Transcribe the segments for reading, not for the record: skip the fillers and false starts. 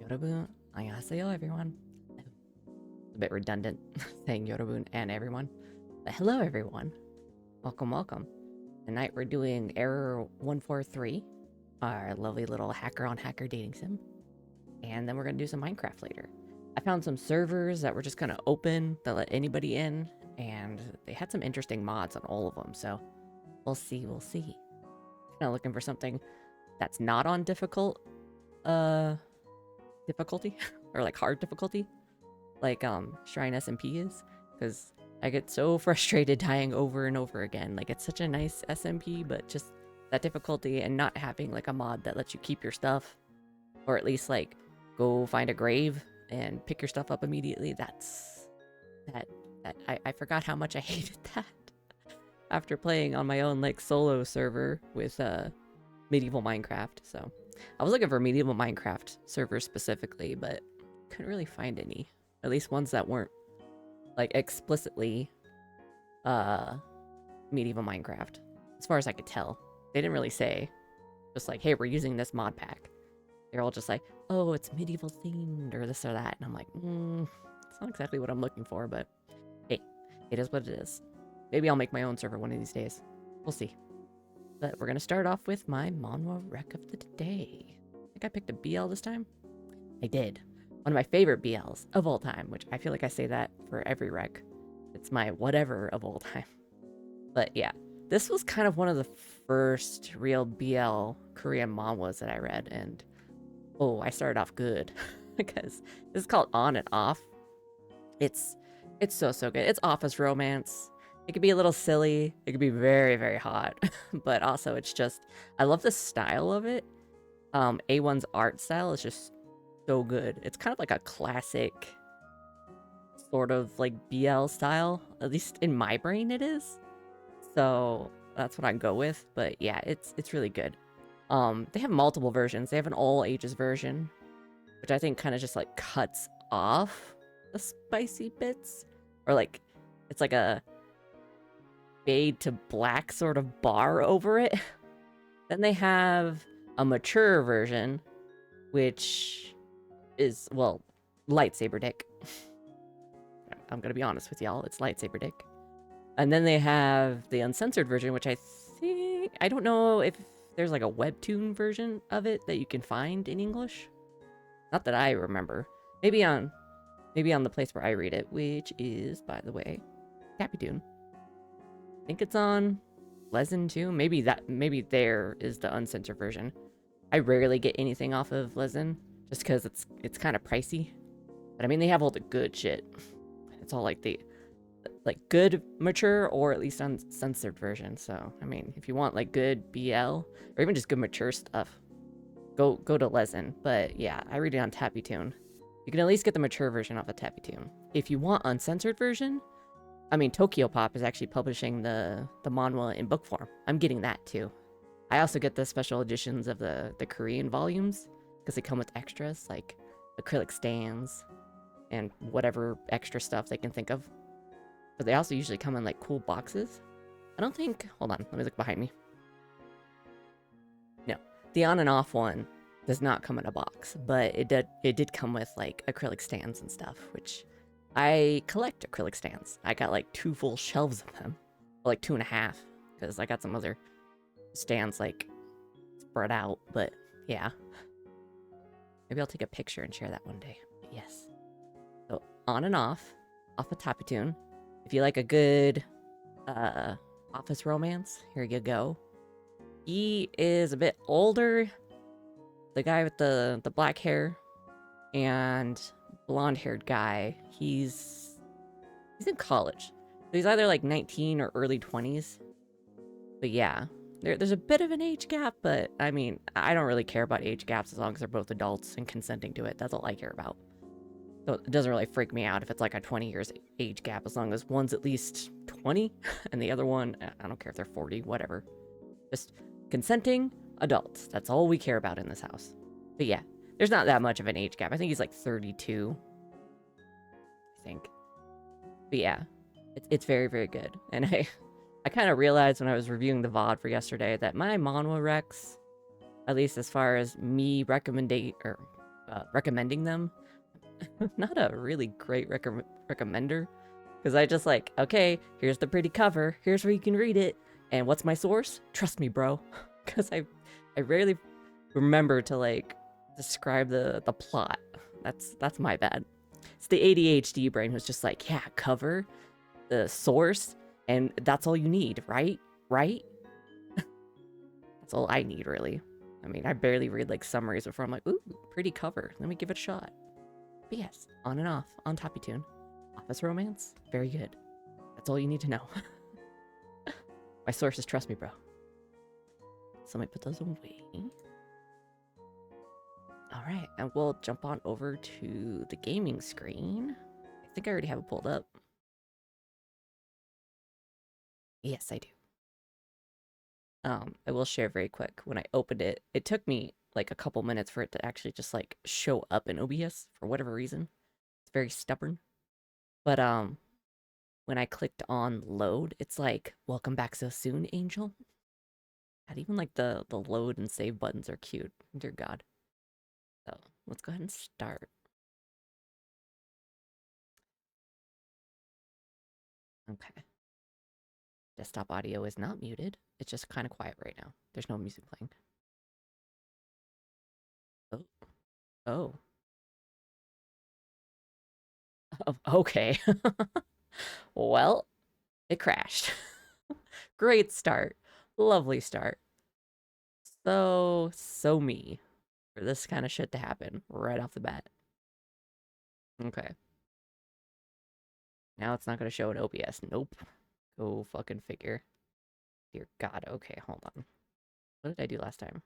여러분, 안녕하세요, everyone. A bit redundant saying 여러분 and everyone. But hello, everyone. Welcome, welcome. Tonight we're doing Error143, our lovely little hacker on hacker dating sim. And then we're going to do some Minecraft later. I found some servers that were just kind of open that let anybody in, and they had some interesting mods on all of them, so we'll see, we'll see. Kind of looking for something that's not on difficult, difficulty or like hard difficulty like Shrine SMP is, because I get so frustrated dying over and over again. Like, it's such a nice SMP, but just that difficulty and not having like a mod that lets you keep your stuff, or at least like go find a grave and pick your stuff up immediately. I forgot how much I hated that after playing on my own like solo server with medieval Minecraft. So I was looking for medieval Minecraft servers specifically, but couldn't really find any. At least ones that weren't like explicitly medieval Minecraft, as far as I could tell. They didn't really say, just like, hey, we're using this mod pack. They're all just like, oh, it's medieval themed or this or that, and I'm like, it's not exactly what I'm looking for, but hey, it is what it is. Maybe I'll make my own server one of these days. We'll see. But we're gonna start off with my Manhwa rec of the day. I think I picked a BL this time. I did. One of my favorite BLs of all time, which I feel like I say that for every rec. It's my whatever of all time. But yeah, this was kind of one of the first real BL Korean manhwas that I read, and oh, I started off good because this is called On and Off. It's so good. It's office romance. It could be a little silly. It could be very, very hot. But also it's just, I love the style of it. A1's art style is just so good. It's kind of like a classic sort of like BL style. At least in my brain it is. So that's what I go with. But yeah, it's really good. They have multiple versions. They have an all ages version, which I think kind of just like cuts off the spicy bits. Or like, it's like a fade to black sort of bar over it. Then they have a mature version, which is, well, lightsaber dick. I'm gonna be honest with y'all, it's lightsaber dick. And then they have the uncensored version, which I think, I don't know if there's like a webtoon version of it that you can find in English. Not that I remember. Maybe on the place where I read it, which is, by the way, Tappytoon. I think it's on Lezen too. Maybe there is the uncensored version. I rarely get anything off of Lezen just because it's kind of pricey. But I mean, they have all the good shit. It's all like the good mature or at least uncensored version. So I mean, if you want like good BL or even just good mature stuff, go to Lezen. But yeah, I read it on Tappytoon. You can at least get the mature version off of Tappytoon. If you want uncensored version, I mean, Tokyo Pop is actually publishing the manhwa in book form. I'm getting that too. I also get the special editions of the Korean volumes because they come with extras like acrylic stands and whatever extra stuff they can think of. But they also usually come in like cool boxes. I don't think, hold on, let me look behind me. No, the On and Off one does not come in a box, but it did come with like acrylic stands and stuff, which I collect acrylic stands. I got like 2 full shelves of them, or like 2.5, because I got some other stands like spread out. But yeah, maybe I'll take a picture and share that one day. But yes, so On and Off of Tappytoon. If you like a good office romance, here you go. He is a bit older. The guy with the black hair and blonde-haired guy, he's in college. So he's either like 19 or early 20s. But yeah, there's a bit of an age gap, but I mean, I don't really care about age gaps as long as they're both adults and consenting to it. That's all I care about. So it doesn't really freak me out if it's like a 20 years age gap, as long as one's at least 20 and the other one, I don't care if they're 40, whatever. Just consenting adults. That's all we care about in this house. But yeah, there's not that much of an age gap. I think he's like 32. I think. But yeah, it's very, very good. And I kind of realized when I was reviewing the VOD for yesterday that my manhwa recs, at least as far as me recommending them. Not a really great recommender, because I just like, okay, here's the pretty cover, here's where you can read it, and what's my source? Trust me, bro, because I rarely remember to like describe the plot. That's my bad. It's the ADHD brain who's just like, yeah, cover, the source, and that's all you need, right? Right? That's all I need, really. I mean, I barely read like summaries before I'm like, ooh, pretty cover. Let me give it a shot. But yes, on and off, on Toppy Tune. Office romance, very good. That's all you need to know. My sources trust me, bro. So let me put those away. Alright, and we'll jump on over to the gaming screen. I think I already have it pulled up. Yes, I do. I will share very quick. When I opened it, it took me like a couple minutes for it to actually just like show up in OBS for whatever reason. It's very stubborn. But when I clicked on load, it's like, welcome back so soon, Angel. And even like the load and save buttons are cute. Dear God. So let's go ahead and start. Okay. Desktop audio is not muted. It's just kind of quiet right now. There's no music playing. Oh. Oh. Oh, okay. Well, it crashed. Great start. Lovely start. So me for this kind of shit to happen right off the bat. Okay. Now it's not going to show an OBS. Nope. Go fucking figure. Dear God. Okay, hold on. What did I do last time?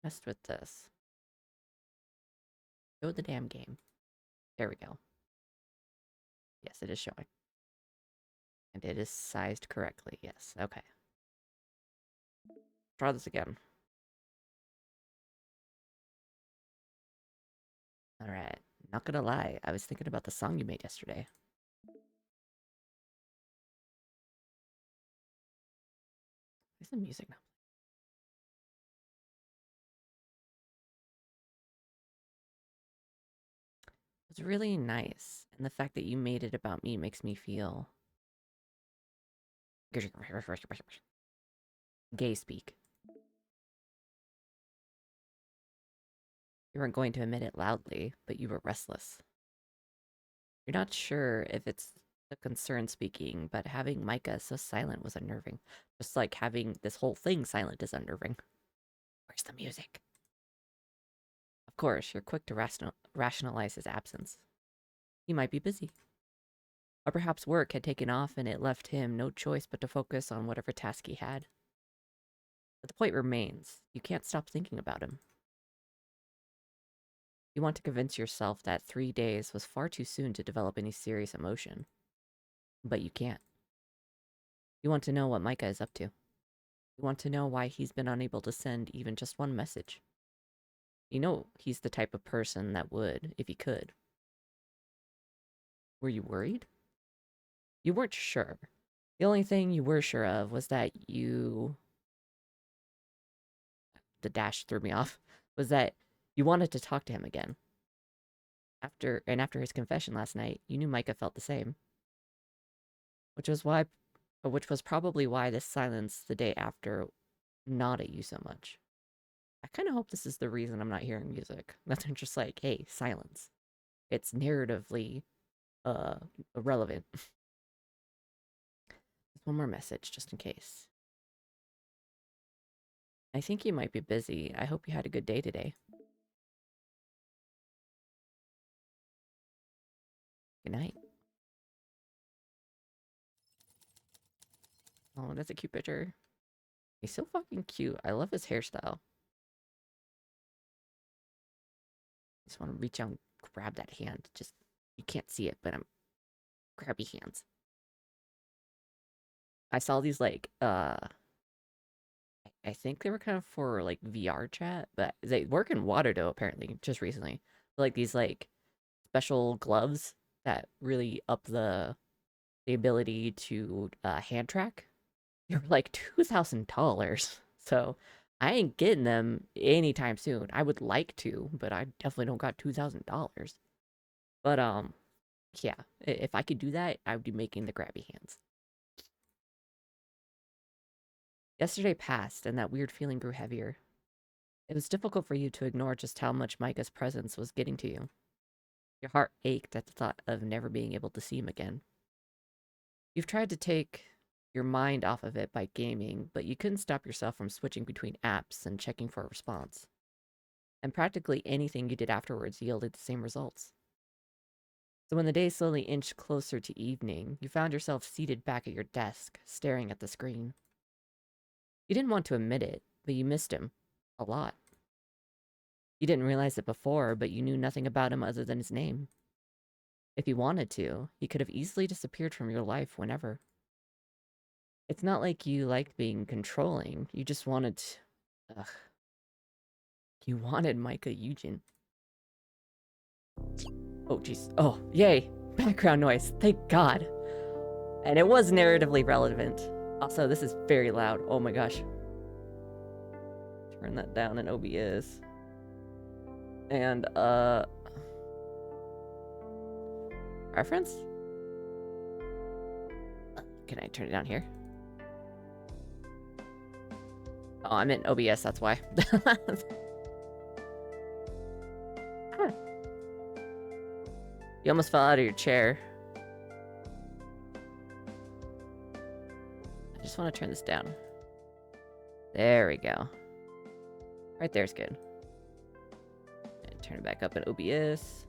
Messed with this. Show the damn game. There we go. Yes, it is showing. And it is sized correctly. Yes. Okay. Try this again. Alright. Not gonna lie, I was thinking about the song you made yesterday. Where's the music now? It's really nice. And the fact that you made it about me makes me feel gay speak. You weren't going to admit it loudly, but you were restless. You're not sure if it's the concern speaking, but having Micah so silent was unnerving. Just like having this whole thing silent is unnerving. Where's the music? Of course, you're quick to rationalize his absence. He might be busy. Or perhaps work had taken off and it left him no choice but to focus on whatever task he had. But the point remains, you can't stop thinking about him. You want to convince yourself that 3 days was far too soon to develop any serious emotion. But you can't. You want to know what Micah is up to. You want to know why he's been unable to send even just one message. You know he's the type of person that would, if he could. Were you worried? You weren't sure. The only thing you were sure of was that you... The dash threw me off. Was that you wanted to talk to him again. After his confession last night, you knew Micah felt the same. Which was probably why this silence the day after gnawed at you so much. I kind of hope this is the reason I'm not hearing music. That they're just like, hey, silence. It's narratively irrelevant. There's one more message, just in case. I think you might be busy. I hope you had a good day today. Good night. Oh, that's a cute picture. He's so fucking cute. I love his hairstyle. I just want to reach out and grab that hand. Just, you can't see it, but I'm grabby hands. I saw these like, I think they were kind of for like VR chat, but they work in water though, apparently, just recently. Like these like special gloves that really up the ability to hand track. They were like $2,000. So I ain't getting them anytime soon. I would like to, but I definitely don't got $2,000. But, yeah, if I could do that, I would be making the grabby hands. Yesterday passed, and that weird feeling grew heavier. It was difficult for you to ignore just how much Micah's presence was getting to you. Your heart ached at the thought of never being able to see him again. You've tried to take your mind off of it by gaming, but you couldn't stop yourself from switching between apps and checking for a response. And practically anything you did afterwards yielded the same results. So when the day slowly inched closer to evening, you found yourself seated back at your desk, staring at the screen. You didn't want to admit it, but you missed him. A lot. You didn't realize it before, but you knew nothing about him other than his name. If he wanted to, he could have easily disappeared from your life whenever. It's not like you liked being controlling. You just wanted... Ugh. You wanted Micah Yujin. Oh, jeez. Oh, yay! Background noise. Thank God. And it was narratively relevant. Also, this is very loud. Oh my gosh. Turn that down in OBS. And, reference? Can I turn it down here? Oh, I'm in OBS, that's why. You almost fell out of your chair. I just want to turn this down. There we go. Right there's good. And turn it back up in OBS.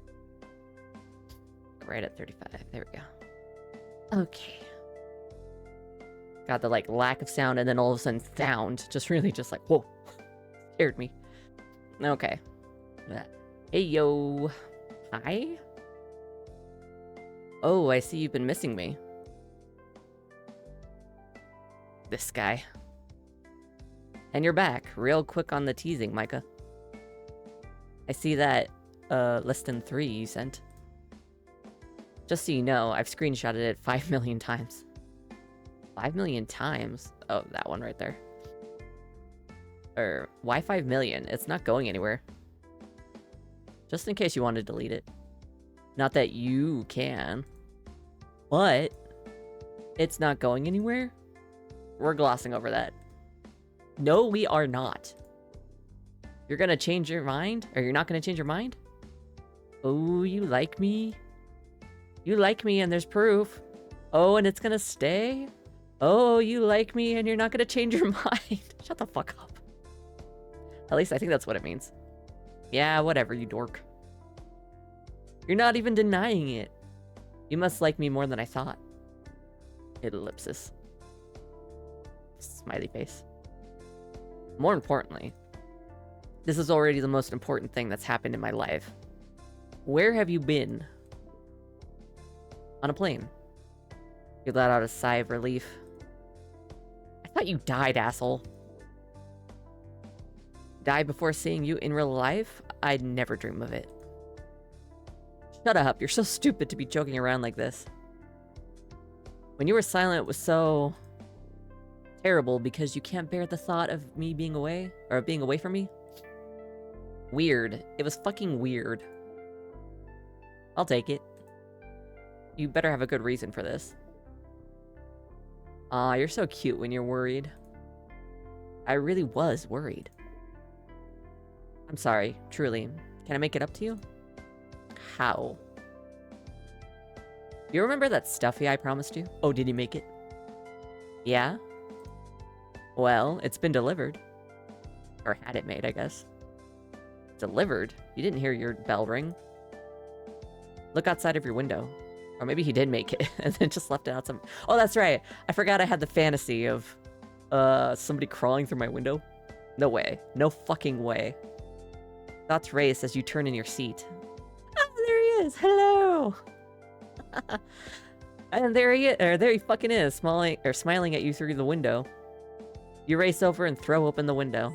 Right at 35. There we go. Okay. Got the like lack of sound and then all of a sudden sound. Just really just like, whoa. Scared me. Okay. Hey yo. Hi? Oh, I see you've been missing me. This guy. And you're back. Real quick on the teasing, Micah. I see that, less than 3 you sent. Just so you know, I've screenshotted it 5 million times. 5 million times? Oh, that one right there. Or, why 5 million? It's not going anywhere. Just in case you want to delete it. Not that you can. But, it's not going anywhere? We're glossing over that. No, we are not. You're gonna change your mind? Or you're not gonna change your mind? Oh, you like me? You like me and there's proof. Oh, and it's gonna stay? Oh, you like me and you're not gonna change your mind. Shut the fuck up. At least I think that's what it means. Yeah, whatever, you dork. You're not even denying it. You must like me more than I thought. Ellipsis. Smiley face. More importantly, this is already the most important thing that's happened in my life. Where have you been? On a plane. You let out a sigh of relief. I thought you died, asshole. Die before seeing you in real life? I'd never dream of it. Shut up, you're so stupid to be joking around like this. When you were silent, it was so terrible because you can't bear the thought of me being away, or being away from me. Weird. It was fucking weird. I'll take it. You better have a good reason for this. Aw, you're so cute when you're worried. I really was worried. I'm sorry, truly. Can I make it up to you? How? You remember that stuffy I promised you? Oh, did he make it? Yeah? Well, it's been delivered. Or had it made, I guess. Delivered? You didn't hear your bell ring. Look outside of your window. Or maybe he did make it and then just left it out some... Oh, that's right. I forgot I had the fantasy of somebody crawling through my window. No way. No fucking way. Thoughts race as you turn in your seat. Oh, there he is. Hello. And there he fucking is, smiling at you through the window. You race over and throw open the window.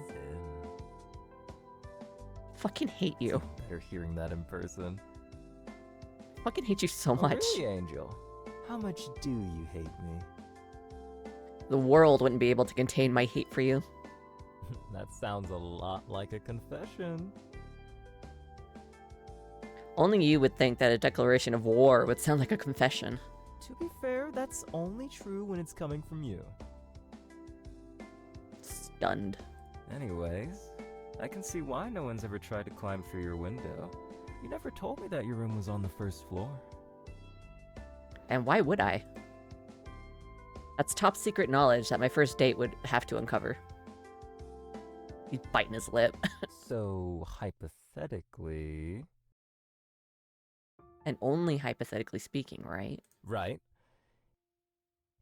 Fucking hate you. Better hearing that in person. Fucking hate you so much. Really, Angel? How much do you hate me? The world wouldn't be able to contain my hate for you. That sounds a lot like a confession. Only you would think that a declaration of war would sound like a confession. To be fair, that's only true when it's coming from you. Stunned. Anyways, I can see why no one's ever tried to climb through your window. You never told me that your room was on the first floor. And why would I? That's top secret knowledge that my first date would have to uncover. He's biting his lip. So, hypothetically... And only hypothetically speaking, right? Right.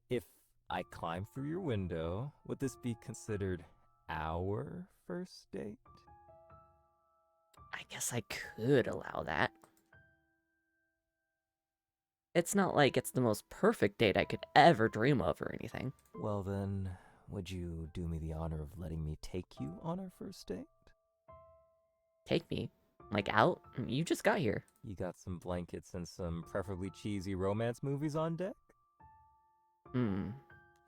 If I climb through your window, would this be considered our first date? I guess I could allow that. It's not like it's the most perfect date I could ever dream of or anything. Well then, would you do me the honor of letting me take you on our first date? Take me? Like out? You just got here. You got some blankets and some preferably cheesy romance movies on deck?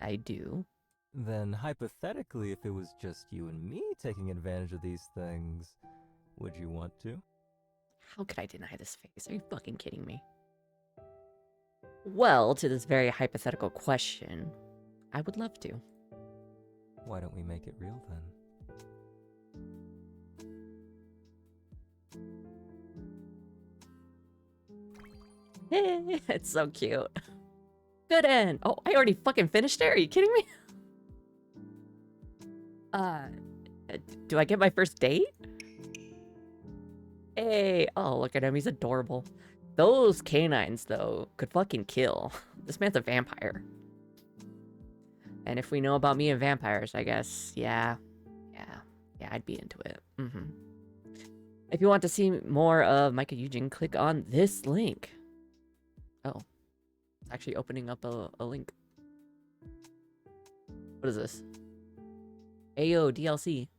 I do. Then hypothetically, if it was just you and me taking advantage of these things, would you want to? How could I deny this face? Are you fucking kidding me? Well, to this very hypothetical question, I would love to. Why don't we make it real then? It's so cute. Good end. Oh, I already fucking finished it? Are you kidding me? Do I get my first date? Hey, oh, look at him. He's adorable. Those canines, though, could fucking kill. This man's a vampire. And if we know about me and vampires, I guess, yeah, I'd be into it. If you want to see more of Micah Yujin, click on this link. Oh, it's actually opening up a link. What is this? Ayo, DLC.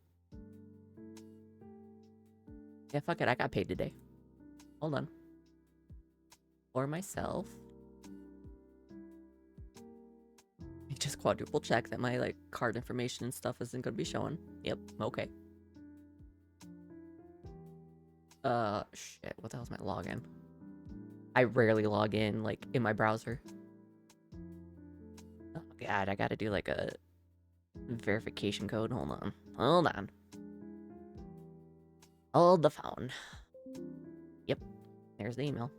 Yeah, fuck it, I got paid today. Hold on. For myself. I just quadruple check that my like card information and stuff isn't gonna be showing. Yep, okay. Shit, what the hell's my login? I rarely log in, like, in my browser. Oh god, I gotta do like a verification code. Hold on. Hold on. Hold the phone. Yep. There's the email.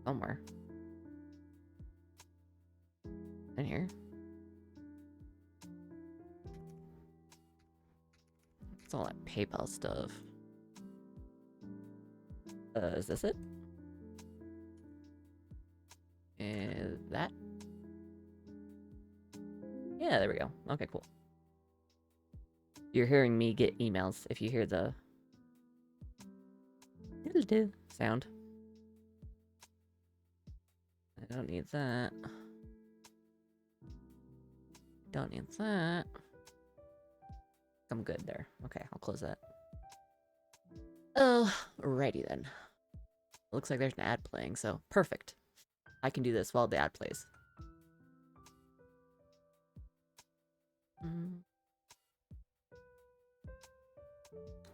Somewhere. In here. It's all that PayPal stuff. Is this it? Is that? Yeah, there we go. Okay, cool. You're hearing me get emails if you hear the sound. I don't need that. Don't need that. I'm good there. Okay, I'll close that. Oh, righty then. Looks like there's an ad playing, so perfect. I can do this while the ad plays.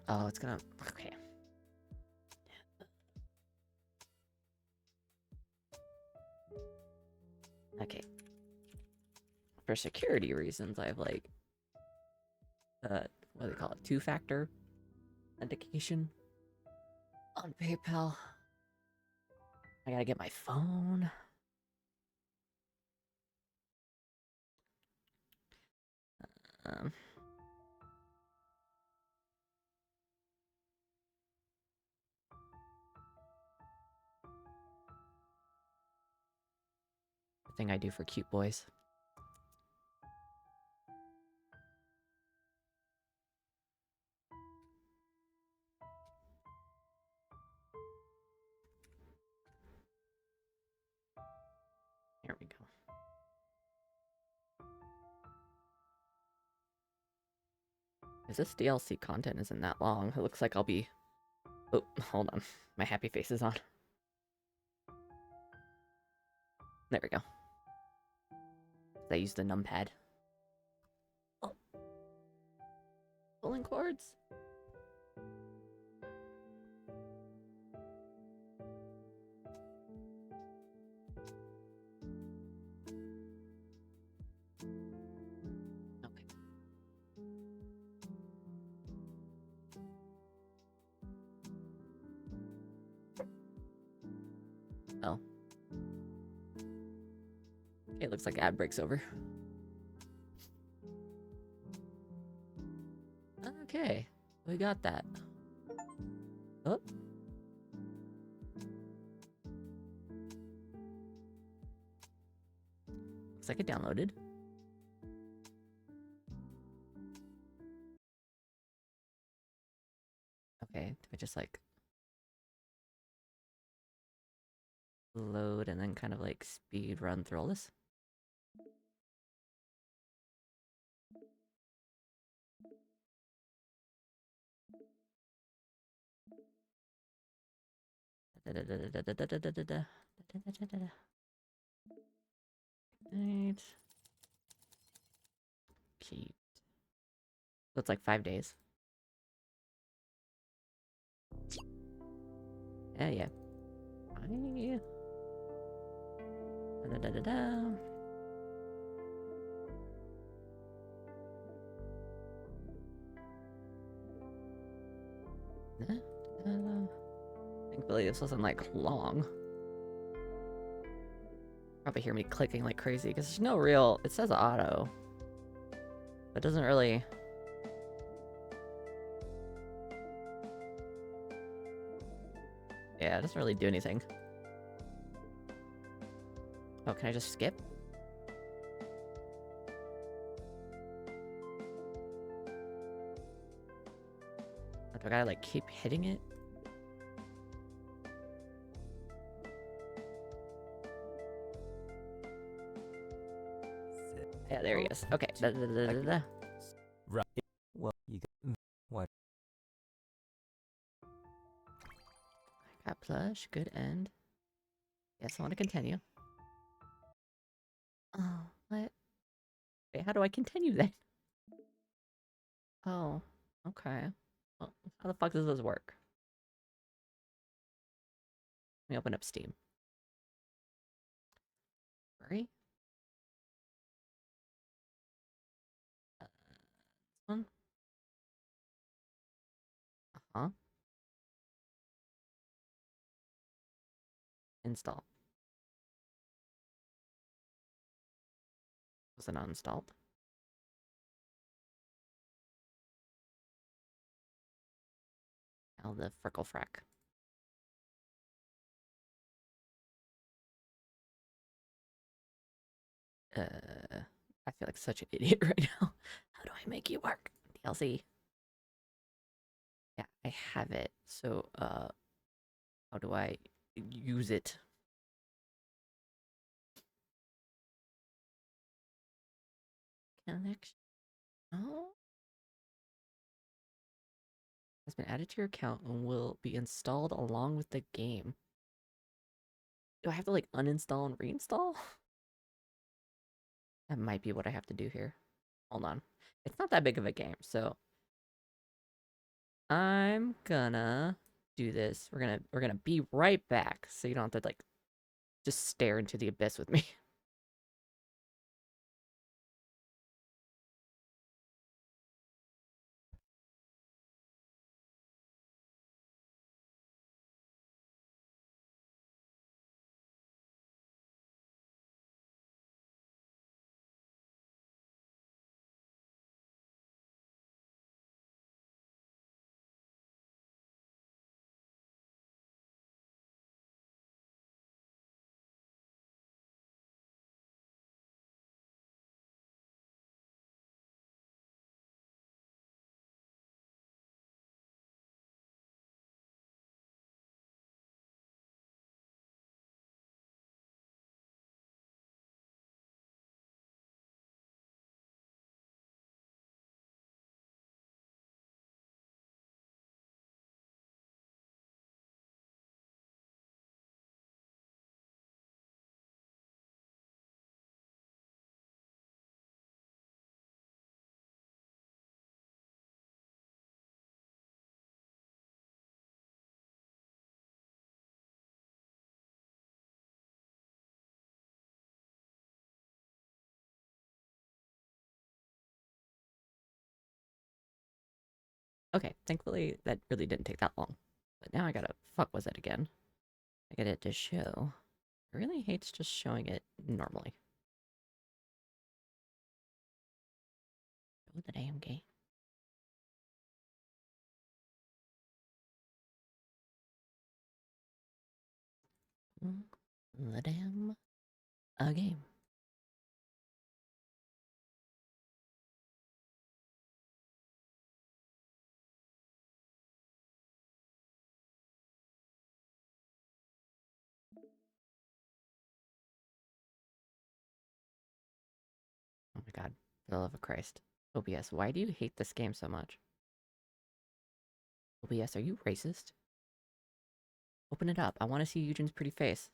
Oh, it's gonna... Okay. Okay. For security reasons, I have like... what do they call it? Two-factor authentication on PayPal. I gotta get my phone. The thing I do for cute boys. Here we go. Is this DLC content isn't that long? It looks like I'll be... Oh, hold on. My happy face is on. There we go. I use the numpad. Oh, Pulling cords. Okay. Oh. Okay, looks like ad break's over. Okay, we got that. Oh. Looks like it downloaded. Okay, do I just like load and then kind of like speed run through all this? Right. Keep. So it's like 5 days. Yeah. Bye. Thankfully, this wasn't like long. Probably hear me clicking like crazy because there's no real. It says auto, but it doesn't really. Yeah, it doesn't really do anything. Oh, can I just skip? Or do I gotta like keep hitting it? Yeah, there he is. Okay. Right. Well, you got what? Got plush. Good end. Yes, I want to continue. Oh, what? Wait, how do I continue then? Oh, okay. Well, how the fuck does this work? Let me open up Steam. Hurry. This one. Uh-huh. Install. Was it not installed? Now the frickle frack. I feel like such an idiot right now. How do I make you work? DLC. Yeah, I have it. So, how do I use it? Connection. Oh. Has been added to your account and will be installed along with the game. Do I have to like uninstall and reinstall? That might be what I have to do here. Hold on. It's not that big of a game, so I'm gonna do this. We're gonna be right back, so you don't have to like just stare into the abyss with me. Okay, thankfully that really didn't take that long. But now I gotta fuck with it again. I get it to show. I really hates just showing it normally. Oh, the damn game. The damn game. Oh my god, for the love of Christ. OBS, why do you hate this game so much? OBS, are you racist? Open it up. I want to see Eugene's pretty face.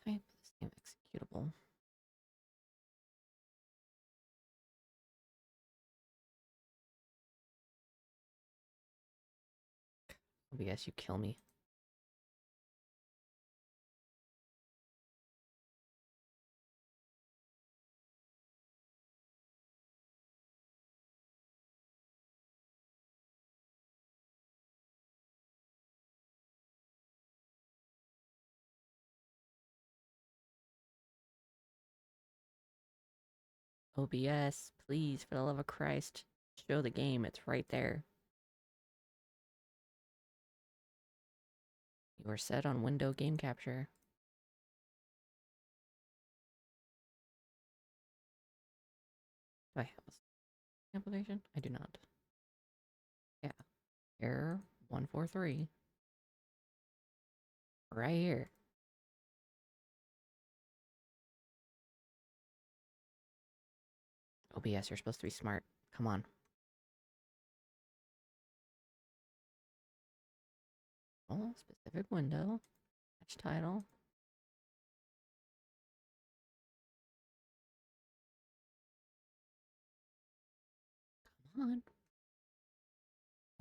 Type this game executable. OBS, you kill me. OBS, please, for the love of Christ, show the game. It's right there. You are set on window game capture. Do I have a application? I do not. Yeah. Error143. Right here. OBS, you're supposed to be smart. Come on. Oh, specific window. Match title. Come on.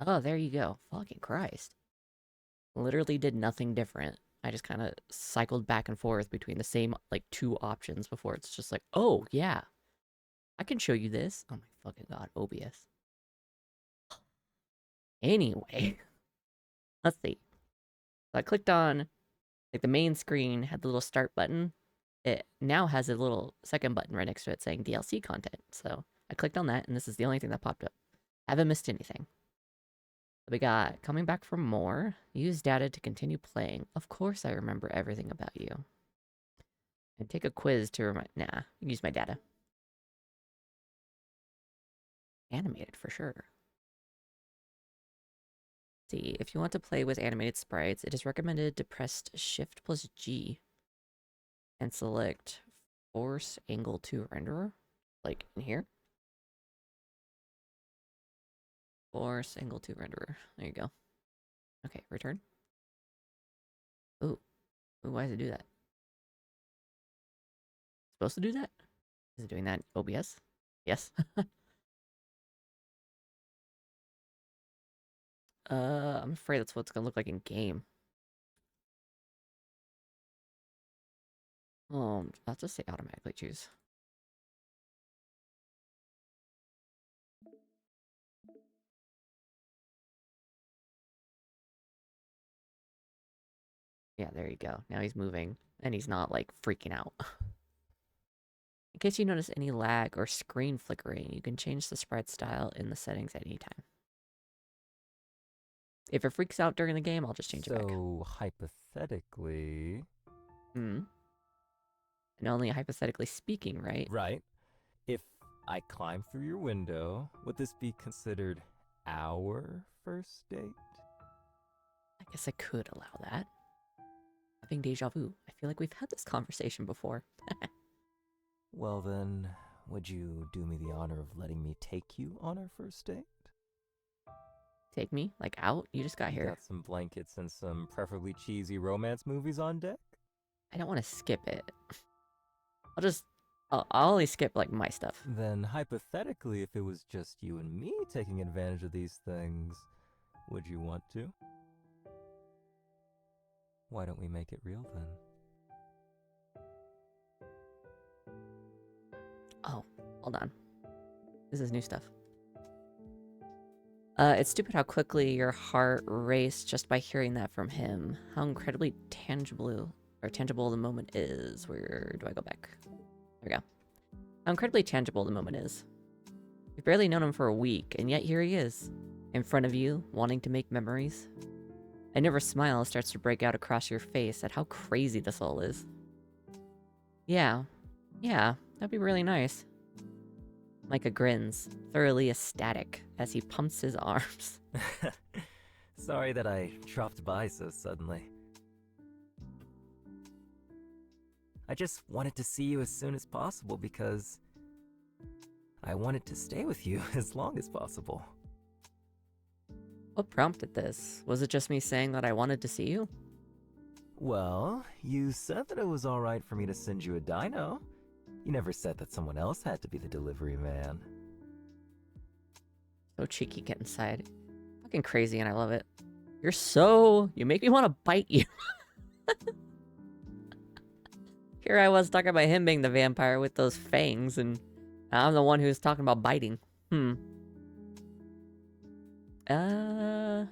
Oh, there you go. Fucking Christ. Literally did nothing different. I just kind of cycled back and forth between the same, like, two options before it's just like, oh, yeah. I can show you this. Oh my fucking god, OBS. Anyway, let's see. So I clicked on, like, the main screen had the little start button. It now has a little second button right next to it saying DLC content. So I clicked on that, and this is the only thing that popped up. Haven't missed anything. We got coming back for more. Use data to continue playing. Of course I remember everything about you. And take a quiz to remind. Nah, use my data. Animated for sure. See, if you want to play with animated sprites, it is recommended to press Shift plus G and select Force Angle to Renderer, like in here. Force Angle to Renderer. There you go. Okay, return. Ooh, why does it do that? Supposed to do that? Is it doing that in OBS? Yes. I'm afraid that's what it's gonna look like in game. I'll just say automatically choose. Yeah, there you go. Now he's moving, and he's not, like, freaking out. In case you notice any lag or screen flickering, you can change the sprite style in the settings at any time. If it freaks out during the game, I'll just change it back. So, hypothetically... And only hypothetically speaking, right? Right. If I climb through your window, would this be considered our first date? I guess I could allow that. Having deja vu. I feel like we've had this conversation before. Well then, would you do me the honor of letting me take you on our first date? Take me, like, out? You just got You here. got some blankets and some preferably cheesy romance movies on deck? I don't want to skip it. I'll just I'll only skip, like, my stuff. Then, hypothetically, if it was just you and me taking advantage of these things, would you want to? Why don't we make it real then? Oh, hold on. This is new stuff. It's stupid how quickly your heart raced just by hearing that from him. How incredibly tangible the moment is. Where do I go back? There we go. How incredibly tangible the moment is. You've barely known him for a week, and yet here he is, in front of you, wanting to make memories. A nervous smile starts to break out across your face at how crazy this all is. Yeah, that'd be really nice. Micah grins, thoroughly ecstatic, as he pumps his arms. Sorry that I dropped by so suddenly. I just wanted to see you as soon as possible because I wanted to stay with you as long as possible. What prompted this? Was it just me saying that I wanted to see you? Well, you said that it was alright for me to send you a dino. You never said that someone else had to be the delivery man. So cheeky, get inside. Fucking crazy, and I love it. You make me want to bite you. Here I was talking about him being the vampire with those fangs, and I'm the one who's talking about biting. I'll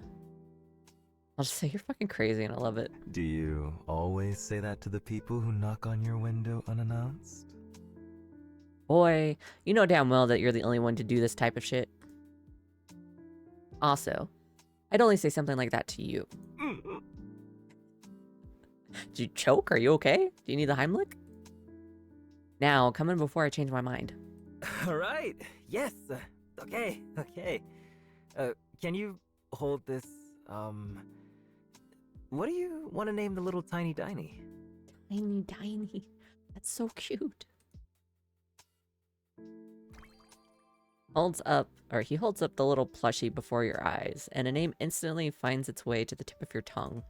just say you're fucking crazy, and I love it. Do you always say that to the people who knock on your window unannounced? Boy, you know damn well that you're the only one to do this type of shit. Also, I'd only say something like that to you. Did you choke? Are you okay? Do you need the Heimlich? Now, come in before I change my mind. Alright, yes, okay. Can you hold this, what do you want to name the little tiny diny? Tiny. That's so cute. He holds up the little plushie before your eyes, and a name instantly finds its way to the tip of your tongue.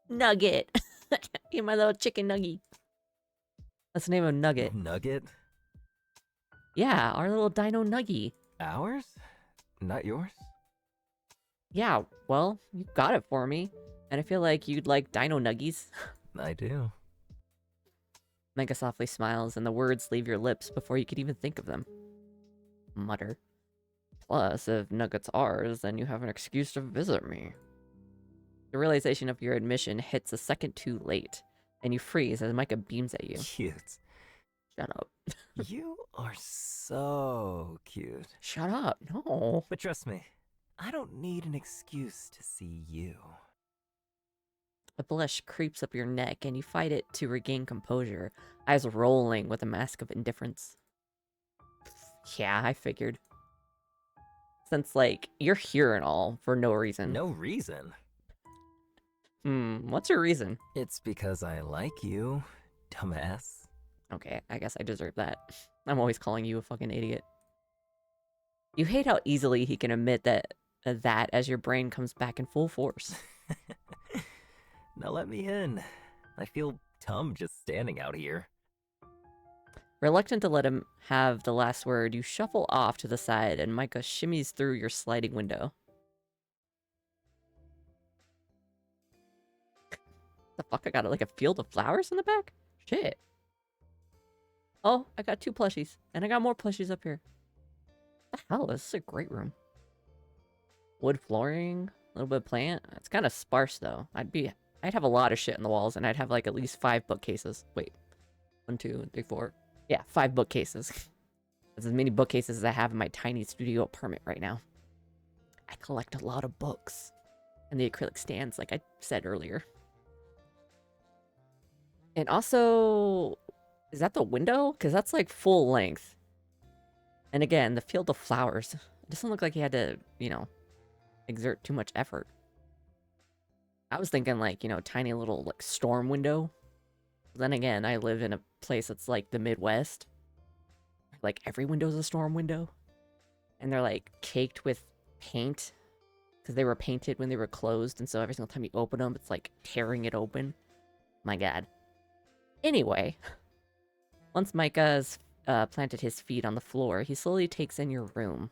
Nugget! You're my little chicken nugget. That's the name of Nugget. Nugget? Yeah, our little dino nuggy. Ours? Not yours? Yeah, well, you got it for me. And I feel like you'd like dino nuggies. I do. Micah softly smiles, and the words leave your lips before you could even think of them. Mutter. Plus, if Nugget's ours, then you have an excuse to visit me. The realization of your admission hits a second too late, and you freeze as Micah beams at you. Cute. Shut up. You are so cute. Shut up, no. But trust me, I don't need an excuse to see you. A blush creeps up your neck, and you fight it to regain composure, eyes rolling with a mask of indifference. Yeah, I figured. Since, like, you're here and all, for no reason. No reason? What's your reason? It's because I like you, dumbass. Okay, I guess I deserve that. I'm always calling you a fucking idiot. You hate how easily he can admit that as your brain comes back in full force. Now let me in. I feel dumb just standing out here. Reluctant to let him have the last word, you shuffle off to the side, and Micah shimmies through your sliding window. The fuck? I got like a field of flowers in the back? Shit. Oh, I got 2 plushies, and I got more plushies up here. What the hell? This is a great room. Wood flooring, a little bit of plant. It's kind of sparse though. I'd have a lot of shit in the walls, and I'd have like at least 5 bookcases. Wait, 1, 2, 3, 4. Yeah, 5 bookcases. That's as many bookcases as I have in my tiny studio apartment right now. I collect a lot of books. And the acrylic stands, like I said earlier. And also, is that the window? Because that's like full length. And again, the field of flowers. It doesn't look like he had to, exert too much effort. I was thinking like, tiny little like storm window. Then again, I live in a place that's like the Midwest. Like every window's a storm window. And they're like caked with paint. Because they were painted when they were closed. And so every single time you open them, it's like tearing it open. My God. Anyway. Once Micah's planted his feet on the floor, he slowly takes in your room.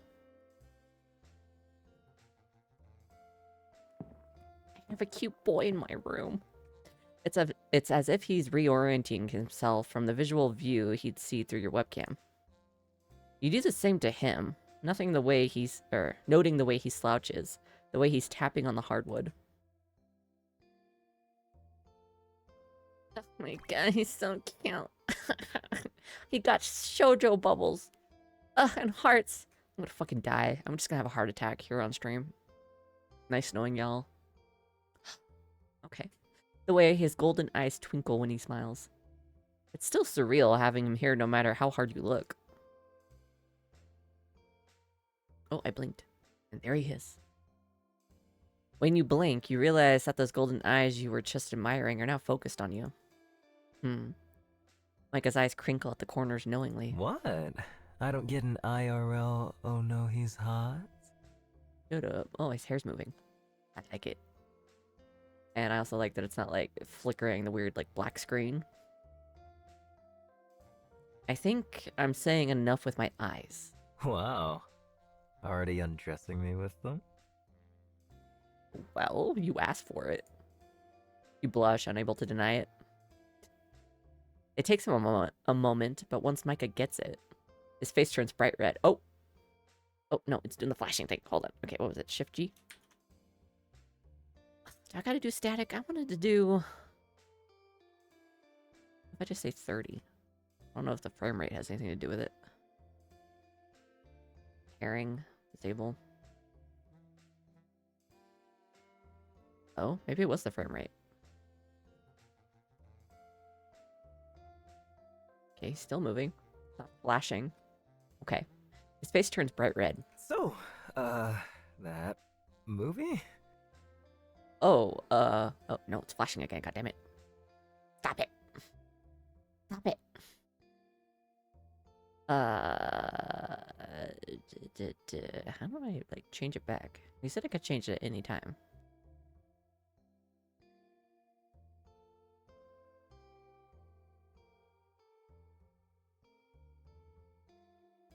I have a cute boy in my room. It's as if he's reorienting himself from the visual view he'd see through your webcam. You do the same to him, noting the way he slouches, the way he's tapping on the hardwood. Oh my god, he's so cute. He got shoujo bubbles. And hearts. I'm gonna fucking die. I'm just gonna have a heart attack here on stream. Nice knowing y'all. Okay. The way his golden eyes twinkle when he smiles. It's still surreal having him here no matter how hard you look. Oh, I blinked. And there he is. When you blink, you realize that those golden eyes you were just admiring are now focused on you. Micah's eyes crinkle at the corners knowingly. What? I don't get an IRL, oh no, he's hot? Shut up. Oh, his hair's moving. I like it. And I also like that it's not, like, flickering the weird, like, black screen. I think I'm saying enough with my eyes. Wow. Already undressing me with them? Well, you asked for it. You blush, unable to deny it. It takes him a moment, but once Micah gets it, his face turns bright red. Oh! Oh, no, it's doing the flashing thing. Hold on. Okay, what was it? Shift G? I gotta do static. I wanted to do... If I just say 30. I don't know if the frame rate has anything to do with it. Pairing. Disable. Oh, maybe it was the frame rate. Okay, still moving. Not flashing. Okay. His face turns bright red. So, that movie? Oh, no, it's flashing again, goddammit. Stop it. Stop it. How do I, like, change it back? You said I could change it at any time.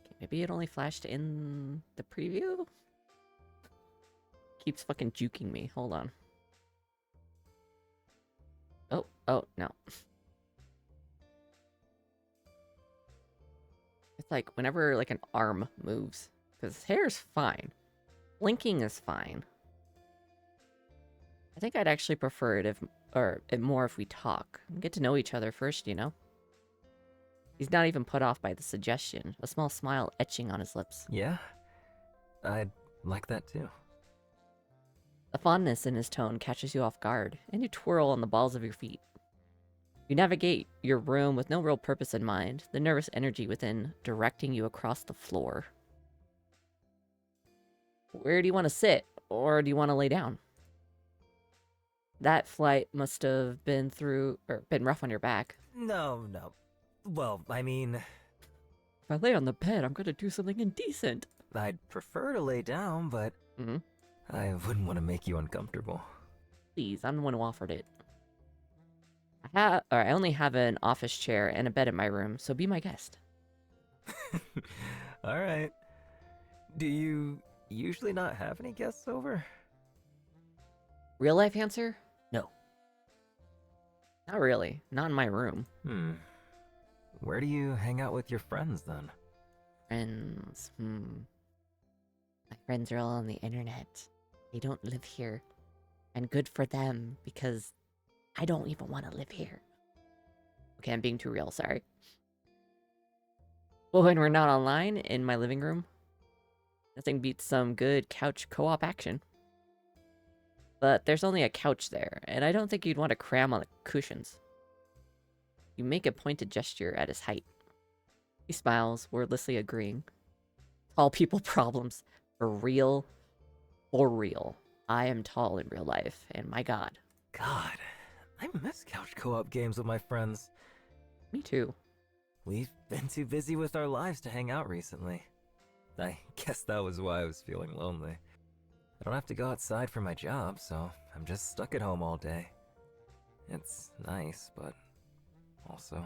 Okay, maybe it only flashed in the preview? Keeps fucking juking me. Hold on. Oh, no. It's like whenever like an arm moves. Because his hair is fine. Blinking is fine. I think I'd actually prefer it more if we talk. Get to know each other first, you know? He's not even put off by the suggestion. A small smile etching on his lips. Yeah? I'd like that too. The fondness in his tone catches you off guard, and you twirl on the balls of your feet. You navigate your room with no real purpose in mind, the nervous energy within directing you across the floor. Where do you want to sit, or do you want to lay down? That flight must have been been rough on your back. No. Well, I mean... If I lay on the bed, I'm gonna do something indecent. I'd prefer to lay down, but... I wouldn't want to make you uncomfortable. Please, I'm the one who offered it. I only have an office chair and a bed in my room, so be my guest. Alright. Do you usually not have any guests over? Real life answer? No. Not really. Not in my room. Where do you hang out with your friends, then? Friends, My friends are all on the internet. They don't live here. And good for them, because I don't even want to live here. Okay, I'm being too real, sorry. Well, when we're not online, in my living room, nothing beats some good couch co-op action. But there's only a couch there, and I don't think you'd want to cram on the cushions. You make a pointed gesture at his height. He smiles, wordlessly agreeing. Tall people problems. For real. For real. I am tall in real life, and my god. God, I miss couch co-op games with my friends. Me too. We've been too busy with our lives to hang out recently. I guess that was why I was feeling lonely. I don't have to go outside for my job, so I'm just stuck at home all day. It's nice, but also...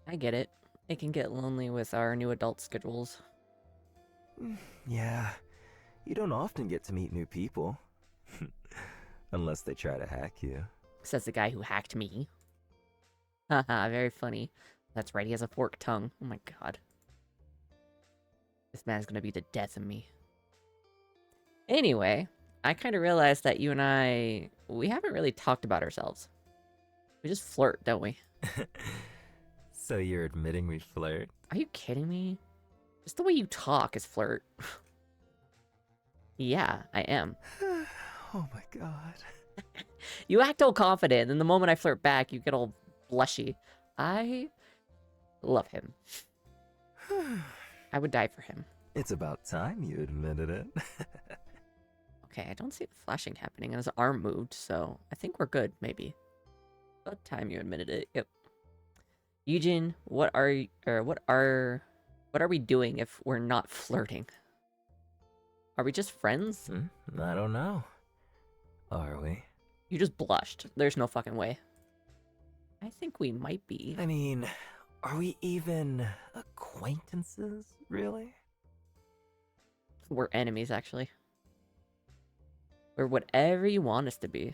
I get it. It can get lonely with our new adult schedules. Yeah, you don't often get to meet new people. Unless they try to hack you. Says the guy who hacked me. Haha, very funny. That's right, he has a forked tongue. Oh my god. This man's gonna be the death of me. Anyway, I kind of realized that you and we haven't really talked about ourselves. We just flirt, don't we? So you're admitting we flirt? Are you kidding me? Just the way you talk is flirt. Yeah, I am. Oh my god. You act all confident, and the moment I flirt back, you get all blushy. I love him. I would die for him. It's about time you admitted it. Okay, I don't see the flashing happening, and his arm moved, so I think we're good, maybe. About time you admitted it. Yep. Yujin, what are we doing if we're not flirting? Are we just friends? I don't know. Are we? You just blushed. There's no fucking way. I think we might be. I mean, are we even acquaintances, really? We're enemies, actually. We're whatever you want us to be.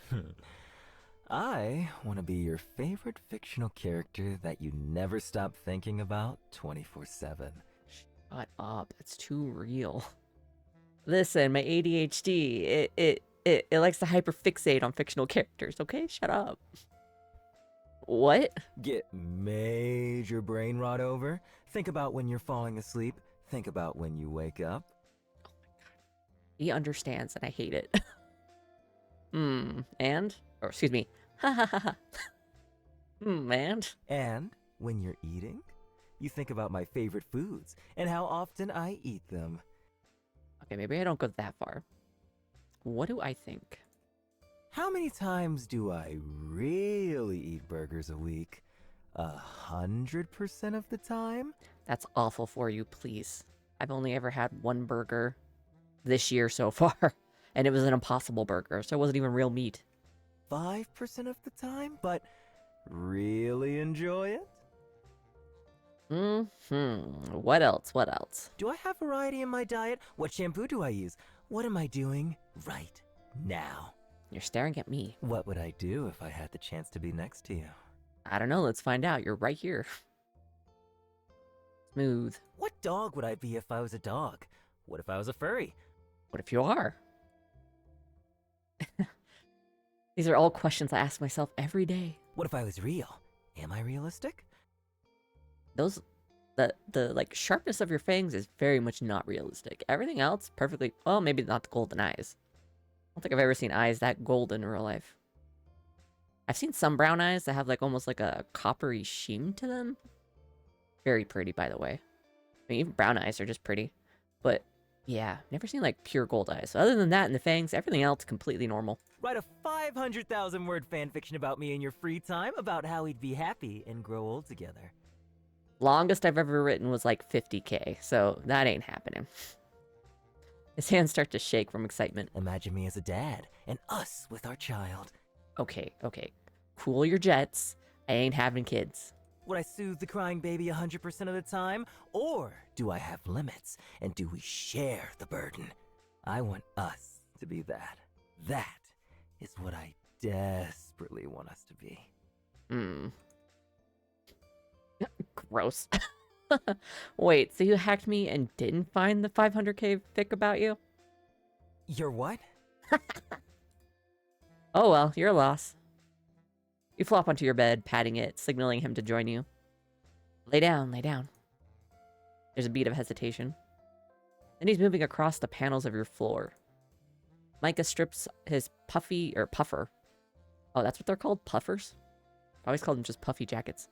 I want to be your favorite fictional character that you never stop thinking about 24/7. Shut up. That's too real. Listen, my ADHD, it likes to hyperfixate on fictional characters, okay? Shut up. What? Get major brain rot over? Think about when you're falling asleep. Think about when you wake up. Oh my god. He understands, and I hate it. And? Or, excuse me. Ha ha ha ha. And? And when you're eating, you think about my favorite foods and how often I eat them. Okay, maybe I don't go that far. What do I think? How many times do I really eat burgers a week? 100% of the time? That's awful for you, please. I've only ever had one burger this year so far, and it was an Impossible Burger, so it wasn't even real meat. 5% of the time, but really enjoy it? What else? What else? Do I have variety in my diet? What shampoo do I use? What am I doing right now? You're staring at me. What would I do if I had the chance to be next to you? I don't know. Let's find out. You're right here. Smooth. What dog would I be if I was a dog? What if I was a furry? What if you are? These are all questions I ask myself every day. What if I was real? Am I realistic? The like sharpness of your fangs is very much not realistic. Everything else, perfectly, well, maybe not the golden eyes. I don't think I've ever seen eyes that golden in real life. I've seen some brown eyes that have like almost like a coppery sheen to them. Very pretty, by the way. I mean, even brown eyes are just pretty. But yeah, never seen like pure gold eyes. So other than that and the fangs, everything else completely normal. Write a 500,000 word fanfiction about me in your free time about how we'd be happy and grow old together. Longest I've ever written was like 50K, so that ain't happening. His hands start to shake from excitement. Imagine me as a dad, and us with our child. Okay. Cool your jets. I ain't having kids. Would I soothe the crying baby 100% of the time? Or do I have limits, and do we share the burden? I want us to be that. That is what I desperately want us to be. Gross. Wait, so you hacked me and didn't find the 500K fic about you? You're what? Oh well, your loss. You flop onto your bed, patting it, signaling him to join you. Lay down, lay down. There's a beat of hesitation. Then he's moving across the panels of your floor. Micah strips his puffer. Oh, that's what they're called? Puffers? I always called them just puffy jackets.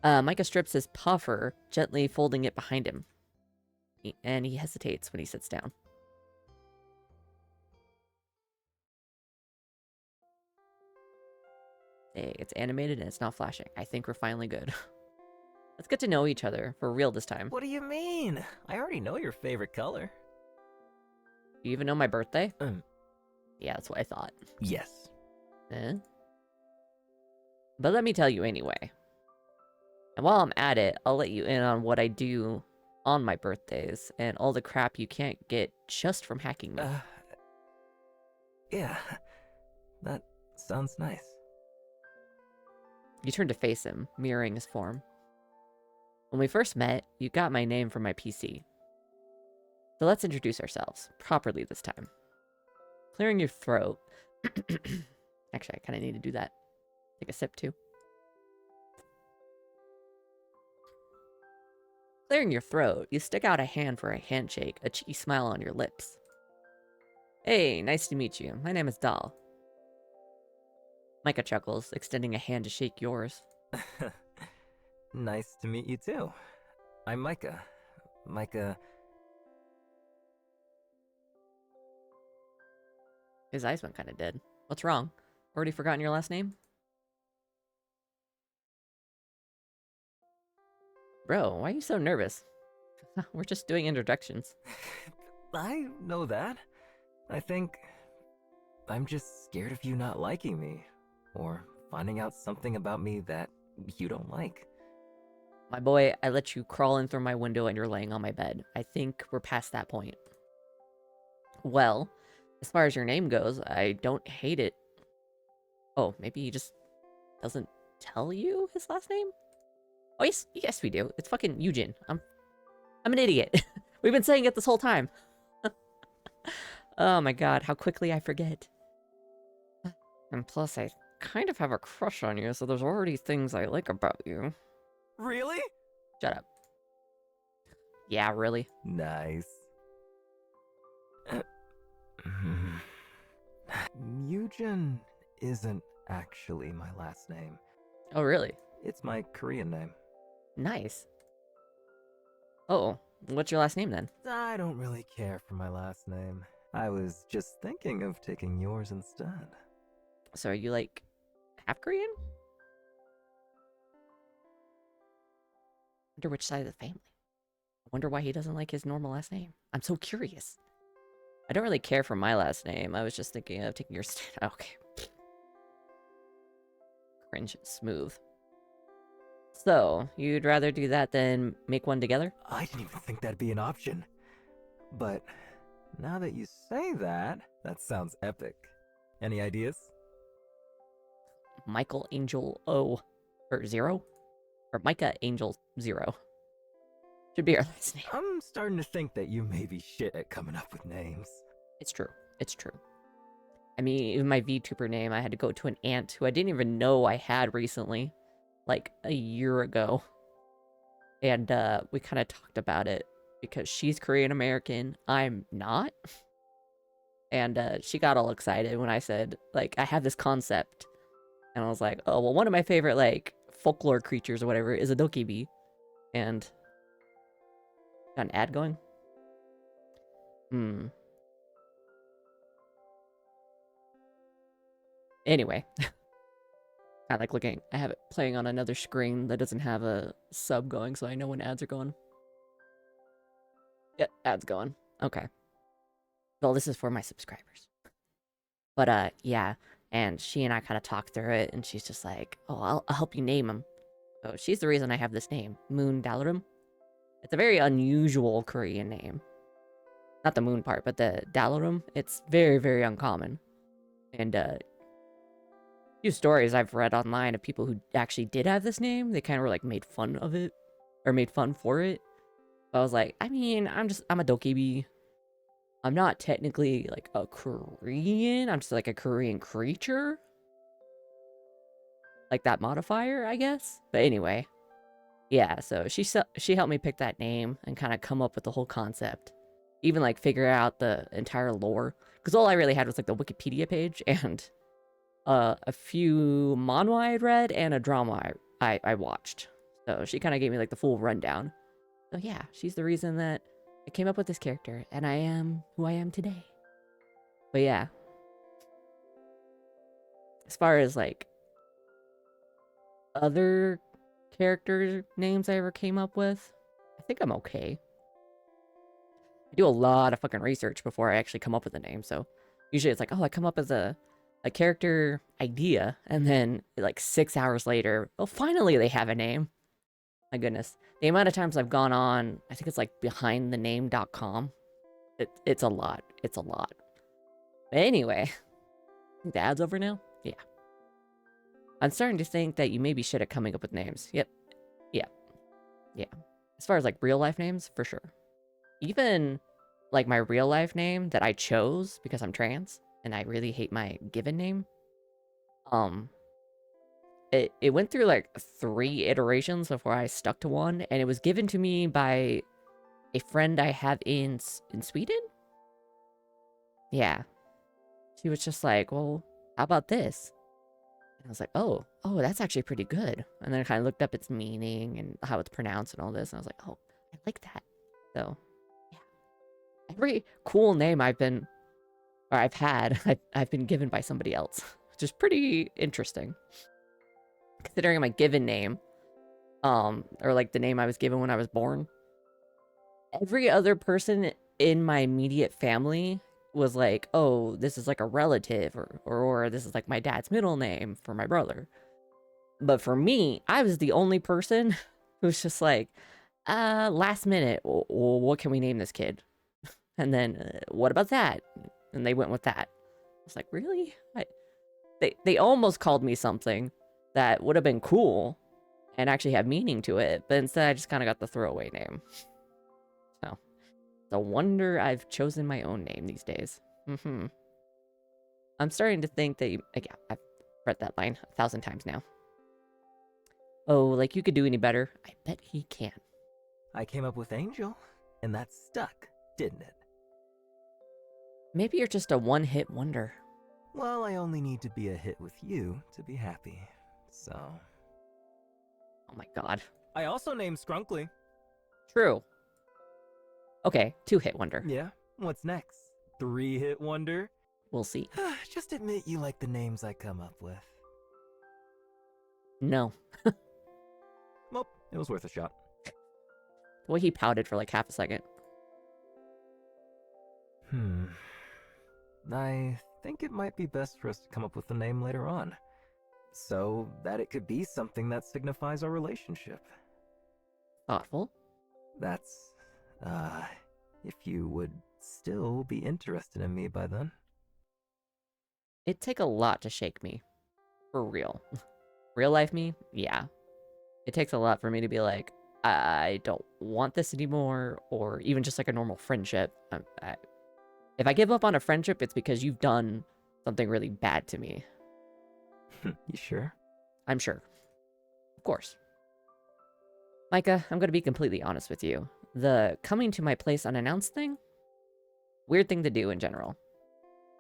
Micah strips his puffer, gently folding it behind him. And he hesitates when he sits down. Hey, it's animated and it's not flashing. I think we're finally good. Let's get to know each other, for real this time. What do you mean? I already know your favorite color. Do you even know my birthday? Yeah, that's what I thought. Yes. But let me tell you anyway. And while I'm at it, I'll let you in on what I do on my birthdays and all the crap you can't get just from hacking me. Yeah, that sounds nice. You turn to face him, mirroring his form. When we first met, you got my name from my PC. So let's introduce ourselves, properly this time. Clearing your throat. Actually, I kind of need to do that. Take a sip, too. Clearing your throat, you stick out a hand for a handshake, a cheeky smile on your lips. Hey, nice to meet you. My name is Dal. Micah chuckles, extending a hand to shake yours. Nice to meet you too. I'm Micah. Micah... His eyes went kind of dead. What's wrong? Already forgotten your last name? Bro, why are you so nervous? We're just doing introductions. I know that. I think... I'm just scared of you not liking me. Or finding out something about me that you don't like. My boy, I let you crawl in through my window and you're laying on my bed. I think we're past that point. Well, as far as your name goes, I don't hate it. Oh, maybe he just doesn't tell you his last name? Oh, yes we do. It's fucking Yujin. I'm an idiot. We've been saying it this whole time. Oh my god, how quickly I forget. And plus, I kind of have a crush on you, so there's already things I like about you. Really? Shut up. Yeah, really? Nice. Yujin isn't actually my last name. Oh, really? It's my Korean name. Nice. Oh, what's your last name then? I don't really care for my last name. I was just thinking of taking yours instead. So are you, like, half Korean? Wonder which side of the family. I wonder why he doesn't like his normal last name. I'm so curious. I don't really care for my last name. I was just thinking of taking your okay. Cringe smooth. So, you'd rather do that than make one together? I didn't even think that'd be an option. But now that you say that, that sounds epic. Any ideas? Michael Angel O. Or Zero? Or Micah Angel Zero. Should be our last name. I'm starting to think that you may be shit at coming up with names. It's true. It's true. I mean, even my VTuber name, I had to go to an aunt who I didn't even know I had recently. Like, a year ago. And, we kind of talked about it. Because she's Korean American. I'm not. And, she got all excited when I said, like, I have this concept. And I was like, oh, well, one of my favorite, like, folklore creatures or whatever is a dokebi. And... got an ad going? Anyway. I like looking. I have it playing on another screen that doesn't have a sub going, so I know when ads are going. Yeah, ads going. Okay. Well, this is for my subscribers. But, yeah. And she and I kind of talked through it, and she's just like, oh, I'll help you name him. So she's the reason I have this name, Moon Dalarum. It's a very unusual Korean name. Not the moon part, but the Dalarum. It's very, very uncommon. And, few stories I've read online of people who actually did have this name, they kind of were like made fun of it, or made fun for it. But I was like, I mean, I'm a dokebi. I'm not technically like a Korean. I'm just like a Korean creature. Like that modifier, I guess. But anyway, yeah. So she helped me pick that name and kind of come up with the whole concept, even like figure out the entire lore. Because all I really had was like the Wikipedia page and a few manhwa I'd read and a drama I watched. So she kind of gave me like the full rundown. So yeah, she's the reason that I came up with this character and I am who I am today. But yeah. As far as like other character names I ever came up with, I think I'm okay. I do a lot of fucking research before I actually come up with a name, so usually it's like, oh, I come up with a character idea, and then like 6 hours later, oh, finally they have a name. My goodness. The amount of times I've gone on, I think it's like behindthename.com. It's a lot. It's a lot. But anyway, I think the ad's over now? Yeah. I'm starting to think that you may be shit at coming up with names. Yep. Yeah. Yeah. As far as like real life names, for sure. Even like my real life name that I chose because I'm trans and I really hate my given name. It went through like 3 iterations before I stuck to one, and it was given to me by a friend I have in Sweden. Yeah, she was just like, "Well, how about this?" And I was like, "Oh, that's actually pretty good." And then I kind of looked up its meaning and how it's pronounced and all this, and I was like, "Oh, I like that." So, yeah, every cool name I've had, I've been given by somebody else, which is pretty interesting, considering my given name, or like the name I was given when I was born. Every other person in my immediate family was like, oh, this is like a relative, or this is like my dad's middle name for my brother. But for me, I was the only person who's just like, last minute, what can we name this kid? And then, what about that? And they went with that. I was like, really? They almost called me something that would have been cool and actually have meaning to it, but instead I just kind of got the throwaway name. So, it's a wonder I've chosen my own name these days. I'm starting to think that yeah, I've read that line 1,000 times now. Oh, like you could do any better? I bet he can. I came up with Angel, and that stuck, didn't it? Maybe you're just a one-hit wonder. Well, I only need to be a hit with you to be happy, so... Oh my god. I also named Skrunkly. True. Okay, 2-hit wonder. Yeah, what's next? 3-hit wonder? We'll see. Just admit you like the names I come up with. No. Well, it was worth a shot. The way he pouted for like half a second. I think it might be best for us to come up with a name later on, so that it could be something that signifies our relationship. Thoughtful. That's, if you would still be interested in me by then. It'd take a lot to shake me. For real. Real life me? Yeah. It takes a lot for me to be like, I don't want this anymore, or even just like a normal friendship. If I give up on a friendship, it's because you've done something really bad to me. You sure? I'm sure. Of course. Micah, I'm going to be completely honest with you. The coming to my place unannounced thing? Weird thing to do in general.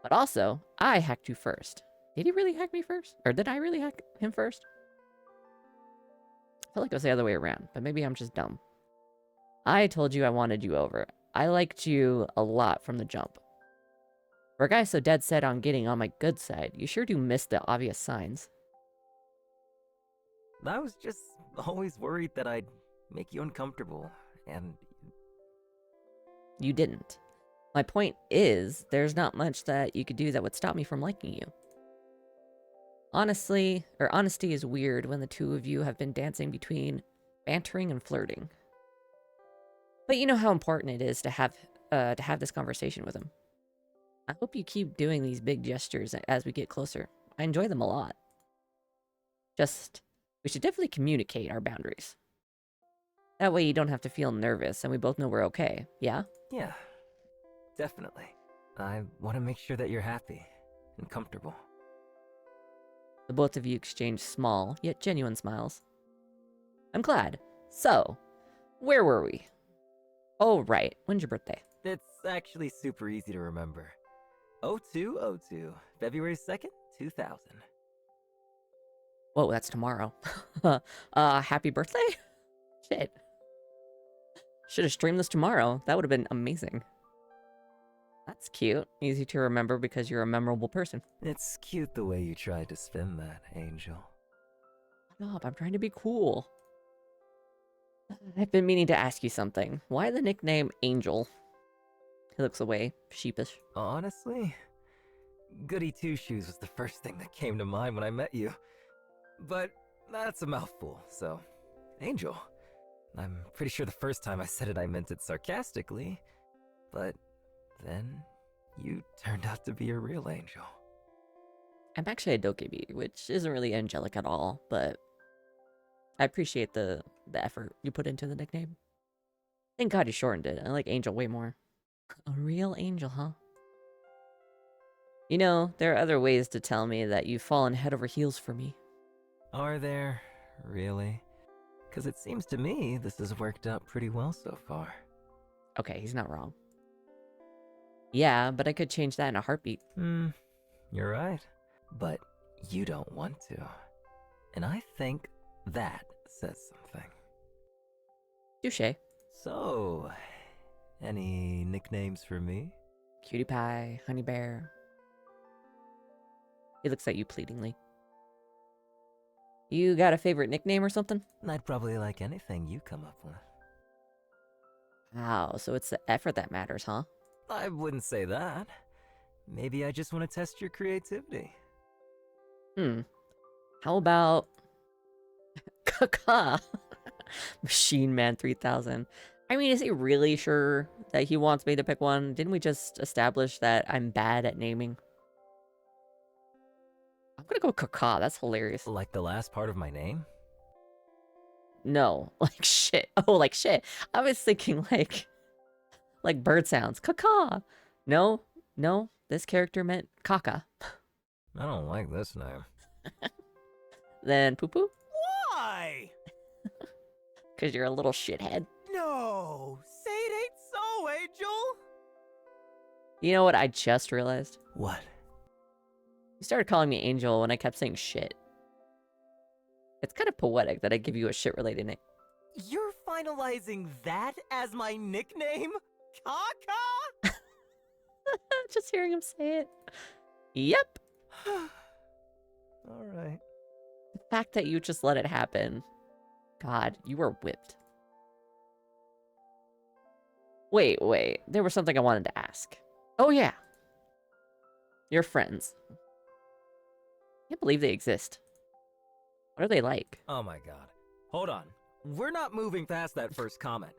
But also, I hacked you first. Did he really hack me first? Or did I really hack him first? I feel like it was the other way around, but maybe I'm just dumb. I told you I wanted you over. I liked you a lot from the jump. For a guy so dead set on getting on my good side, you sure do miss the obvious signs. I was just always worried that I'd make you uncomfortable, and... You didn't. My point is, there's not much that you could do that would stop me from liking you. Honestly, or honesty is weird when the two of you have been dancing between bantering and flirting. But you know how important it is to have this conversation with him. I hope you keep doing these big gestures as we get closer. I enjoy them a lot. Just, we should definitely communicate our boundaries. That way you don't have to feel nervous and we both know we're okay, yeah? Yeah, definitely. I want to make sure that you're happy and comfortable. The both of you exchange small, yet genuine smiles. I'm glad. So, where were we? Oh, right. When's your birthday? It's actually super easy to remember. 0202, February 2nd, 2000. Whoa, that's tomorrow. Happy birthday? Shit. Should have streamed this tomorrow. That would have been amazing. That's cute. Easy to remember because you're a memorable person. It's cute the way you tried to spin that, Angel. Shut up, I'm trying to be cool. I've been meaning to ask you something. Why the nickname Angel? He looks away, sheepish. Honestly, Goody Two-Shoes was the first thing that came to mind when I met you. But that's a mouthful, so... Angel, I'm pretty sure the first time I said it I meant it sarcastically, but then you turned out to be a real angel. I'm actually a dokebi, which isn't really angelic at all, but I appreciate the effort you put into the nickname. Thank God you shortened it. I like angel way more. A real angel, huh? You know, there are other ways to tell me that you've fallen head over heels for me. Are there, really? Because it seems to me this has worked out pretty well so far. Okay, he's not wrong. Yeah, but I could change that in a heartbeat. You're right. But you don't want to. And I think that says something. Touche. So, any nicknames for me? Cutie pie, honey bear. He looks at you pleadingly. You got a favorite nickname or something? I'd probably like anything you come up with. Wow, so it's the effort that matters, huh? I wouldn't say that. Maybe I just want to test your creativity. How about... Kaka? Machine Man 3000. I mean, is he really sure that he wants me to pick one? Didn't we just establish that I'm bad at naming? I'm gonna go Kaka. That's hilarious. Like the last part of my name? No, like shit. Oh, like shit. I was thinking like bird sounds. Kaka. No, this character meant Kaka. I don't like this name. Then poo poo? Why? Because you're a little shithead. No, say it ain't so, Angel. You know what I just realized? What? You started calling me Angel when I kept saying shit. It's kind of poetic that I give you a shit-related name. You're finalizing that as my nickname? Kaka? Just hearing him say it. Yep. All right. The fact that you just let it happen. God, you were whipped. Wait. There was something I wanted to ask. Oh, yeah. Your friends. I can't believe they exist. What are they like? Oh my god. Hold on. We're not moving past that first comment.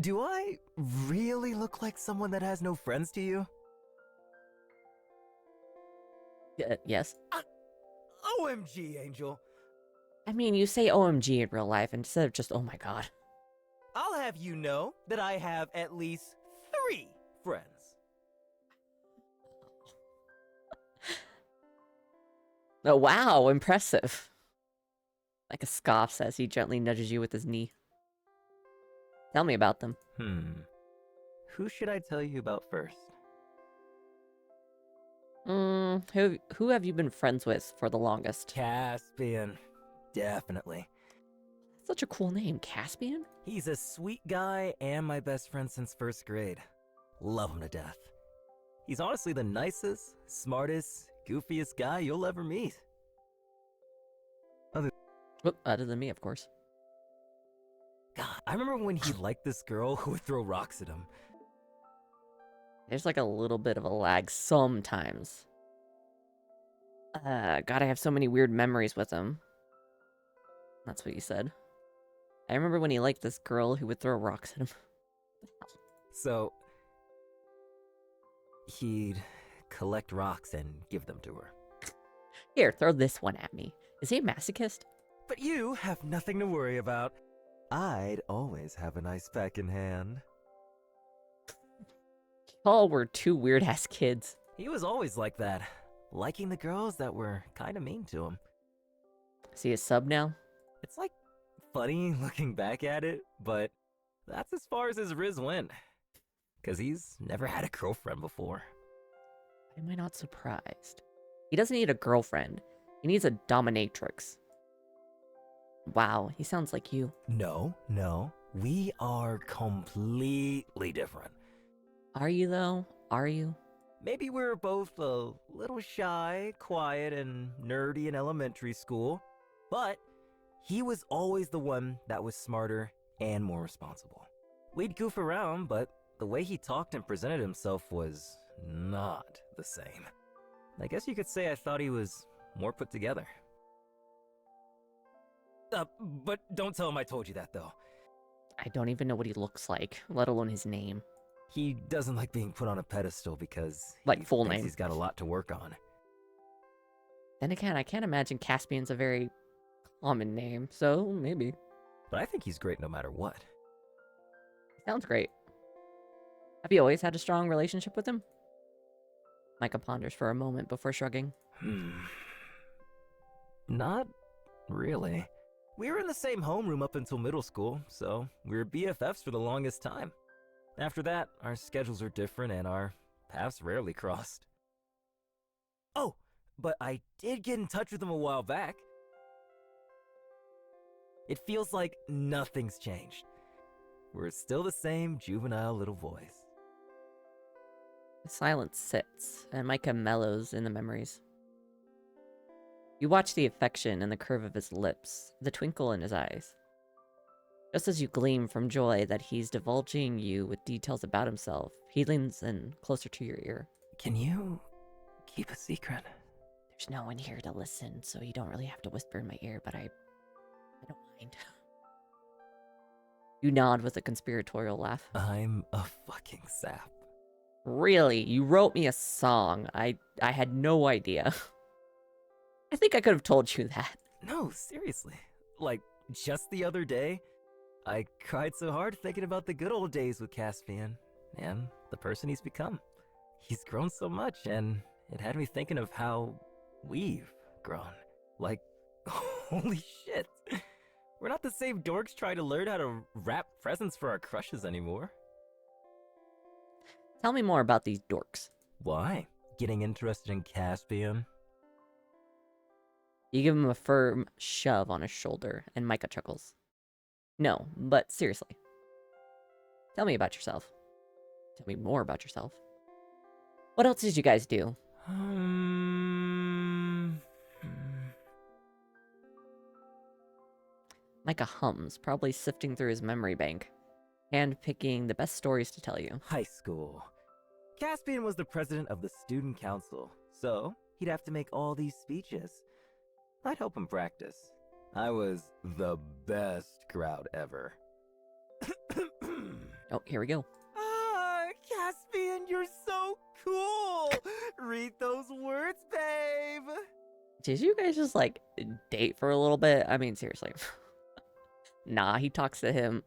Do I really look like someone that has no friends to you? Yes. OMG, Angel. I mean, you say OMG in real life instead of just oh my god. I'll have you know that I have at least 3 friends. Oh, wow, impressive. Like a scoffs as he gently nudges you with his knee. Tell me about them. Who should I tell you about first? Who have you been friends with for the longest? Caspian. Definitely. Such a cool name, Caspian? He's a sweet guy and my best friend since 1st grade. Love him to death. He's honestly the nicest, smartest, goofiest guy you'll ever meet. Other than me, of course. God, I remember when he liked this girl who would throw rocks at him. There's like a little bit of a lag sometimes. God, I have so many weird memories with him. That's what you said. I remember when he liked this girl who would throw rocks at him. So, he'd collect rocks and give them to her. Here, throw this one at me. Is he a masochist? But you have nothing to worry about. I'd always have a nice pack in hand. Y'all were two weird-ass kids. He was always like that, liking the girls that were kind of mean to him. Is he a sub now? It's like funny looking back at it, but that's as far as his Riz went. Cause he's never had a girlfriend before. Why am I not surprised? He doesn't need a girlfriend. He needs a dominatrix. Wow, he sounds like you. No, we are completely different. Are you, though? Are you? Maybe we're both a little shy, quiet, and nerdy in elementary school, but he was always the one that was smarter and more responsible. We'd goof around, but the way he talked and presented himself was not the same. I guess you could say I thought he was more put together. But don't tell him I told you that, though. I don't even know what he looks like, let alone his name. He doesn't like being put on a pedestal because Like, he full thinks name. he's got a lot to work on. Then again, I can't imagine Caspian's a very common name, so maybe. But I think he's great no matter what. Sounds great. Have you always had a strong relationship with him? Micah ponders for a moment before shrugging. Not really. We were in the same homeroom up until middle school, so we were BFFs for the longest time. After that, our schedules are different and our paths rarely crossed. Oh, but I did get in touch with him a while back. It feels like nothing's changed. We're still the same juvenile little voice. The silence sits, and Micah mellows in the memories. You watch the affection in the curve of his lips, the twinkle in his eyes. Just as you gleam from joy that he's divulging you with details about himself, he leans in closer to your ear. Can you keep a secret? There's no one here to listen, so you don't really have to whisper in my ear, but I don't mind. You nod with a conspiratorial laugh. I'm a fucking sap. Really? You wrote me a song. I had no idea. I think I could have told you that. No, seriously. Like, just the other day, I cried so hard thinking about the good old days with Caspian and the person he's become. He's grown so much, and it had me thinking of how we've grown. Like, holy shit. We're not the same dorks trying to learn how to wrap presents for our crushes anymore. Tell me more about these dorks. Why? Getting interested in Caspian? You give him a firm shove on his shoulder, and Micah chuckles. No, but seriously. Tell me about yourself. Tell me more about yourself. What else did you guys do? Micah hums, probably sifting through his memory bank, hand-picking the best stories to tell you. High school. Caspian was the president of the student council, so he'd have to make all these speeches. I'd help him practice. I was the best crowd ever. Oh, here we go. Ah, Caspian, you're so cool! Read those words, babe! Did you guys just, like, date for a little bit? I mean, seriously. Nah, he talks to him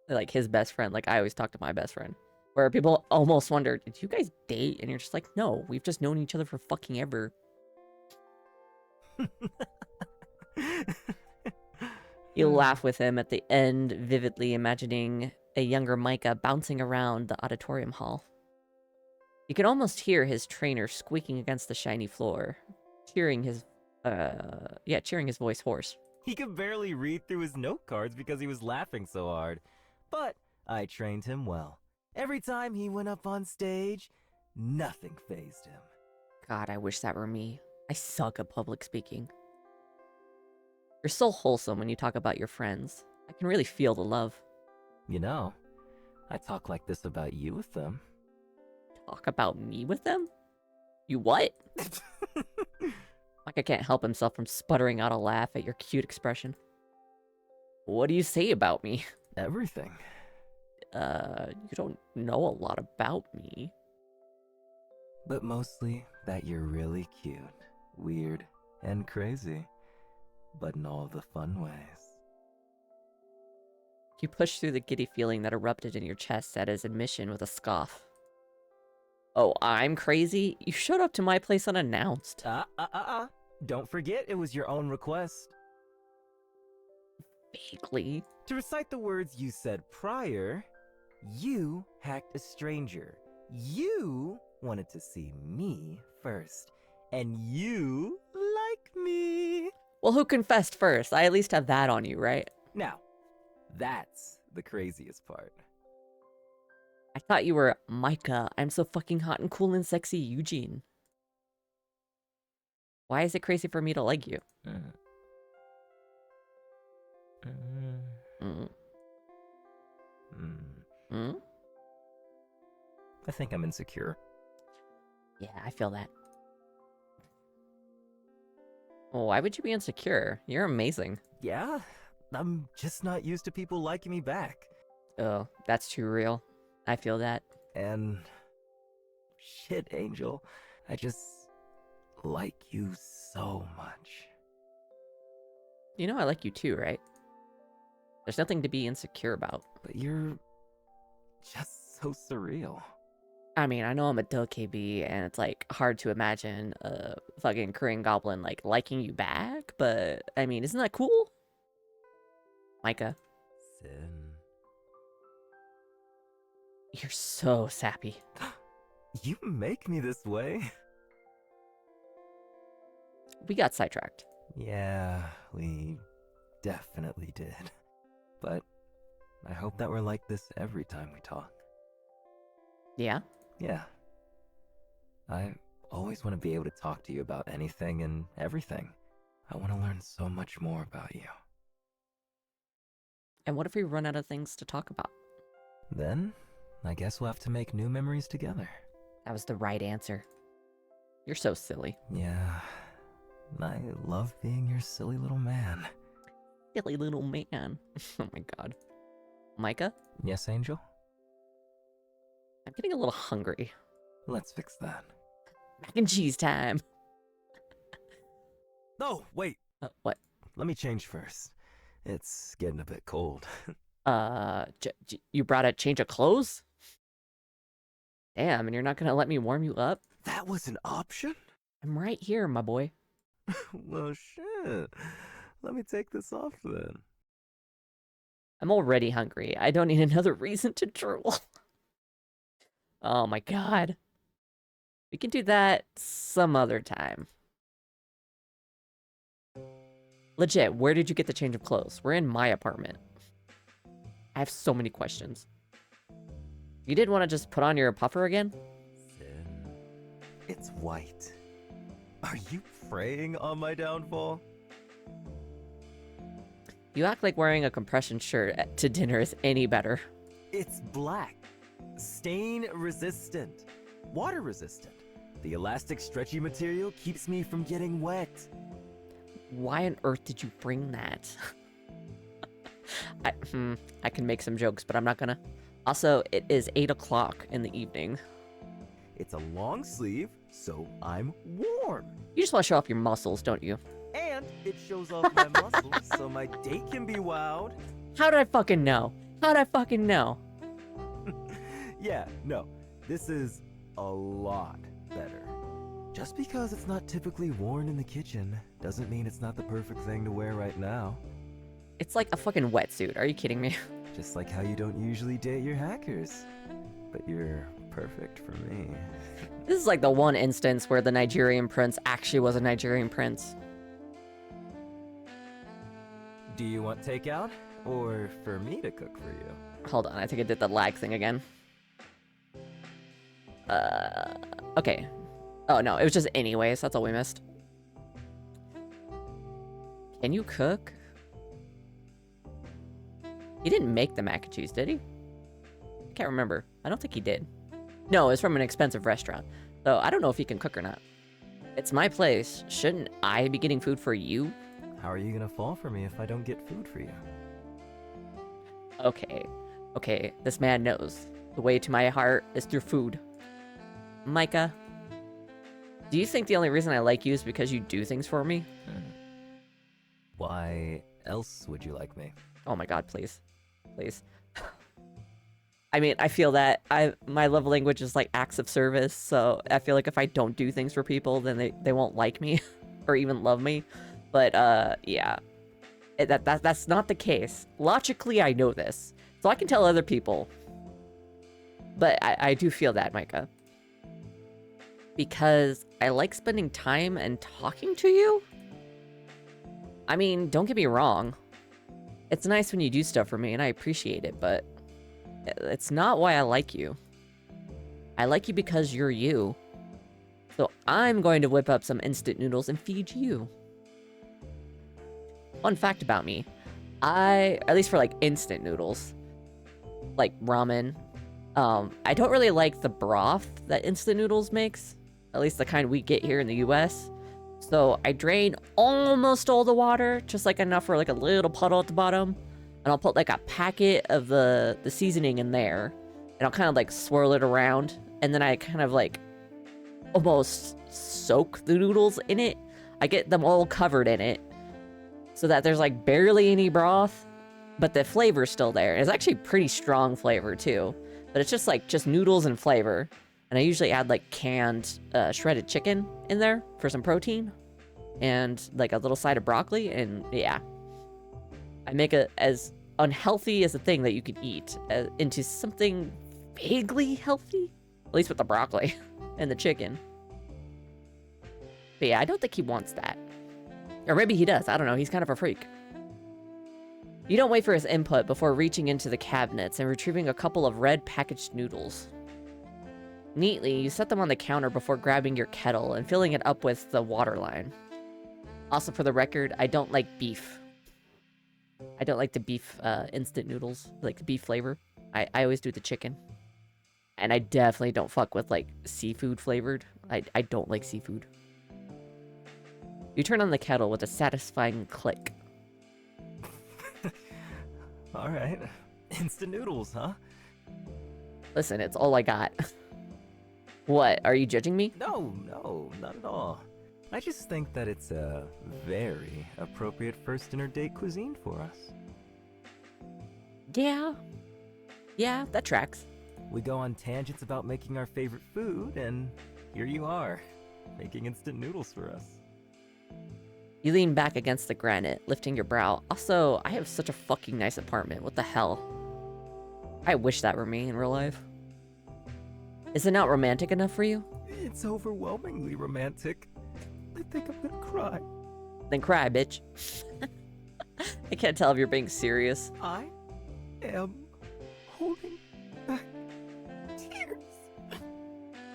like his best friend, like I always talk to my best friend. Where people almost wonder, did you guys date? And you're just like, no, we've just known each other for fucking ever. You laugh with him at the end, vividly imagining a younger Micah bouncing around the auditorium hall. You can almost hear his trainer squeaking against the shiny floor, cheering his voice hoarse. He could barely read through his note cards because he was laughing so hard. But I trained him well. Every time he went up on stage, nothing fazed him. God, I wish that were me. I suck at public speaking. You're so wholesome when you talk about your friends. I can really feel the love. You know, I talk like this about you with them. Talk about me with them? You what? Micah can't help himself from sputtering out a laugh at your cute expression. What do you say about me? Everything. You don't know a lot about me. But mostly that you're really cute, weird, and crazy. But in all the fun ways. You push through the giddy feeling that erupted in your chest at his admission with a scoff. Oh, I'm crazy? You showed up to my place unannounced. Don't forget it was your own request. Vaguely. To recite the words you said prior, you hacked a stranger. You wanted to see me first. And you like me. Well, who confessed first? I at least have that on you, right? Now, that's the craziest part. I thought you were Micah. I'm so fucking hot and cool and sexy, Eugene. Why is it crazy for me to like you? I think I'm insecure. Yeah, I feel that. Well, why would you be insecure? You're amazing. Yeah, I'm just not used to people liking me back. Oh, that's too real. I feel that. And shit, Angel, I just like you so much. You know I like you too, right? There's nothing to be insecure about. But you're just so surreal. I mean, I know I'm a KB, and it's, like, hard to imagine a fucking Korean goblin, like, liking you back, but, I mean, isn't that cool? Micah, Sin. you're so sappy. You make me this way. We got sidetracked. Yeah, we definitely did. But I hope that we're like this every time we talk. Yeah? Yeah. I always want to be able to talk to you about anything and everything. I want to learn so much more about you. And what if we run out of things to talk about? Then, I guess we'll have to make new memories together. That was the right answer. You're so silly. Yeah, I love being your silly little man. Silly little man. Oh my god. Micah? Yes, Angel? I'm getting a little hungry. Let's fix that. Mac and cheese time. No, wait. What? Let me change first. It's getting a bit cold. You brought a change of clothes? Damn, and you're not gonna let me warm you up? That was an option? I'm right here, my boy. Well, shit. Let me take this off then. I'm already hungry. I don't need another reason to drool. Oh my god. We can do that some other time. Legit, where did you get the change of clothes? We're in my apartment. I have so many questions. You didn't want to just put on your puffer again? Sin. It's white. Are you preying on my downfall? You act like wearing a compression shirt to dinner is any better. It's black. Stain resistant. Water resistant. The elastic stretchy material keeps me from getting wet. Why on earth did you bring that? I can make some jokes, but I'm not gonna. Also, it is 8 o'clock in the evening. It's a long sleeve, so I'm warm. You just want to show off your muscles, don't you? And it shows off my muscles, so my date can be wowed. How did I fucking know? How did I fucking know? Yeah, no, this is a lot better. Just because it's not typically worn in the kitchen doesn't mean it's not the perfect thing to wear right now. It's like a fucking wetsuit. Are you kidding me? Just like how you don't usually date your hackers. But you're perfect for me. This is like the one instance where the Nigerian prince actually was a Nigerian prince. Do you want takeout? Or for me to cook for you? Hold on, I think I did the lag thing again. Okay. Oh no, it was just anyways, that's all we missed. Can you cook? He didn't make the mac and cheese, did he? I can't remember. I don't think he did. No, it's from an expensive restaurant. So I don't know if he can cook or not. It's my place. Shouldn't I be getting food for you? How are you gonna fall for me if I don't get food for you? Okay. Okay, this man knows. The way to my heart is through food. Micah, do you think the only reason I like you is because you do things for me? Why else would you like me? Oh my god, please. Please. I mean, I feel that my love language is like acts of service, so I feel like if I don't do things for people, then they won't like me or even love me. But yeah. That's not the case. Logically, I know this. So I can tell other people. But I do feel that, Micah. Because I like spending time and talking to you. I mean, don't get me wrong. It's nice when you do stuff for me, and I appreciate it, but it's not why I like you. I like you because you're you. So I'm going to whip up some instant noodles and feed you. Fun fact about me. At least for like instant noodles, like ramen, I don't really like the broth that instant noodles makes. At least the kind we get here in the US. So I drain almost all the water, just like enough for like a little puddle at the bottom. And I'll put like a packet of the seasoning in there, and I'll kind of like swirl it around, and then I kind of like almost soak the noodles in it. I get them all covered in it so that there's like barely any broth, but the flavor's still there. It's actually pretty strong flavor too, but it's just noodles and flavor. And I usually add like canned shredded chicken in there for some protein and like a little side of broccoli. And yeah, I make it as unhealthy as a thing that you can eat into something vaguely healthy, at least with the broccoli and the chicken. But yeah, I don't think he wants that. Or maybe he does. I don't know. He's kind of a freak. You don't wait for his input before reaching into the cabinets and retrieving a couple of red packaged noodles. Neatly, you set them on the counter before grabbing your kettle and filling it up with the water line. Also, for the record, I don't like beef. I don't like the beef instant noodles, like the beef flavor. I always do the chicken. And I definitely don't fuck with like seafood flavored. I don't like seafood. You turn on the kettle with a satisfying click. Alright. Instant noodles, huh? Listen, it's all I got. What, are you judging me? No, not at all. I just think that it's a very appropriate first dinner date cuisine for us. Yeah, that tracks. We go on tangents about making our favorite food, and here you are, making instant noodles for us. You lean back against the granite, lifting your brow. Also, I have such a fucking nice apartment. What the hell? I wish that were me in real life. Is it not romantic enough for you? It's overwhelmingly romantic. I think I'm gonna cry. Then cry, bitch. I can't tell if you're being serious. I am holding back tears.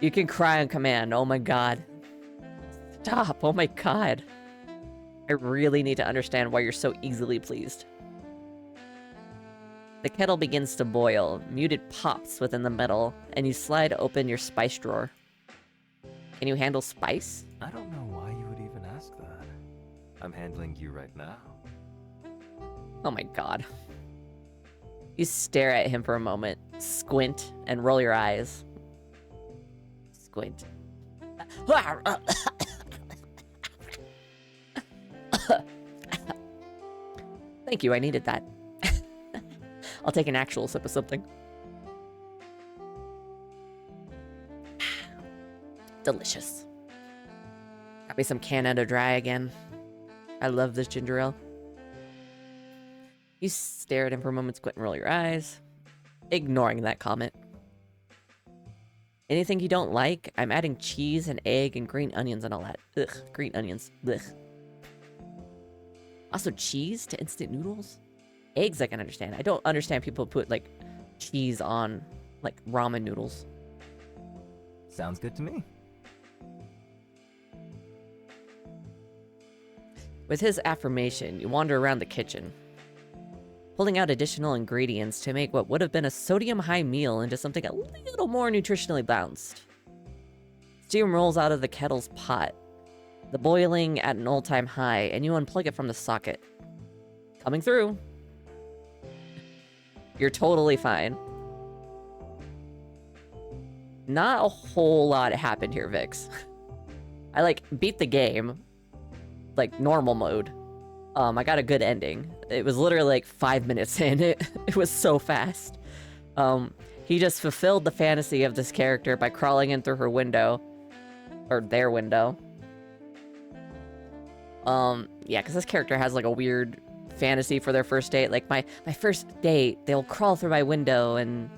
You can cry on command. Oh my god. Stop. Oh my god. I really need to understand why you're so easily pleased. The kettle begins to boil. Muted pops within the metal, and you slide open your spice drawer. Can you handle spice? I don't know why you would even ask that. I'm handling you right now. Oh my god. You stare at him for a moment, squint, and roll your eyes. Squint. Thank you, I needed that. I'll take an actual sip of something. Delicious. Got me some Canada Dry again. I love this ginger ale. You stare at him for a moment, squint and roll your eyes, ignoring that comment. Anything you don't like? I'm adding cheese and egg and green onions and all that. Ugh, green onions. Ugh. Also, cheese to instant noodles? Eggs I can understand. I don't understand people put, like, cheese on, like, ramen noodles. Sounds good to me. With his affirmation, you wander around the kitchen, pulling out additional ingredients to make what would have been a sodium-high meal into something a little more nutritionally balanced. Steam rolls out of the kettle's pot, the boiling at an all-time high, and you unplug it from the socket. Coming through. You're totally fine. Not a whole lot happened here, Vix. I, like, beat the game, like, normal mode. I got a good ending. It was literally, like, 5 minutes in. It was so fast. He just fulfilled the fantasy of this character by crawling in through her window. Or their window. Yeah, because this character has, like, a weird fantasy for their first date. Like, my first date, they'll crawl through my window and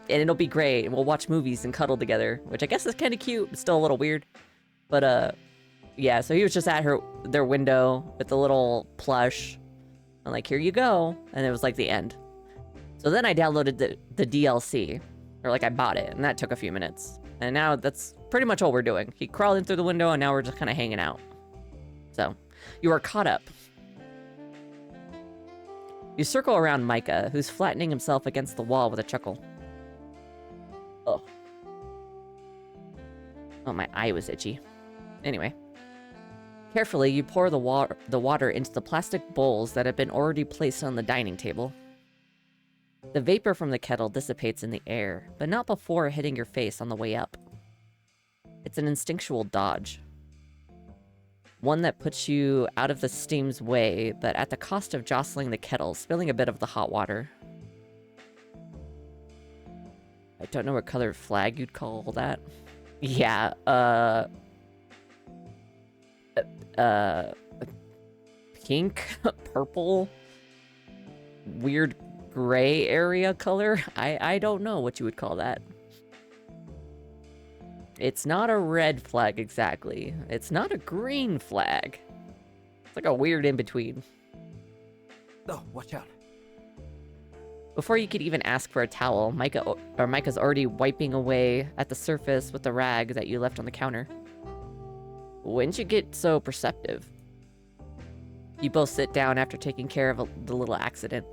it'll be great, and we'll watch movies and cuddle together, which I guess is kind of cute, but still a little weird. But yeah, so he was just at their window with a little plush. I'm like, here you go, and it was like the end. So then I downloaded the DLC, or like I bought it, and that took a few minutes. And now that's pretty much all we're doing. He crawled in through the window, and now we're just kind of hanging out. So you are caught up. You circle around Micah, who's flattening himself against the wall with a chuckle. Oh. Oh, my eye was itchy. Anyway. Carefully, you pour the water into the plastic bowls that have been already placed on the dining table. The vapor from the kettle dissipates in the air, but not before hitting your face on the way up. It's an instinctual dodge. One that puts you out of the steam's way, but at the cost of jostling the kettle, spilling a bit of the hot water. I don't know what color flag you'd call that. Yeah, pink, purple, weird gray area color. I don't know what you would call that. It's not a red flag exactly. It's not a green flag. It's like a weird in-between. Oh, watch out. Before you could even ask for a towel, Micah's already wiping away at the surface with the rag that you left on the counter. When'd you get so perceptive? You both sit down after taking care of the little accident,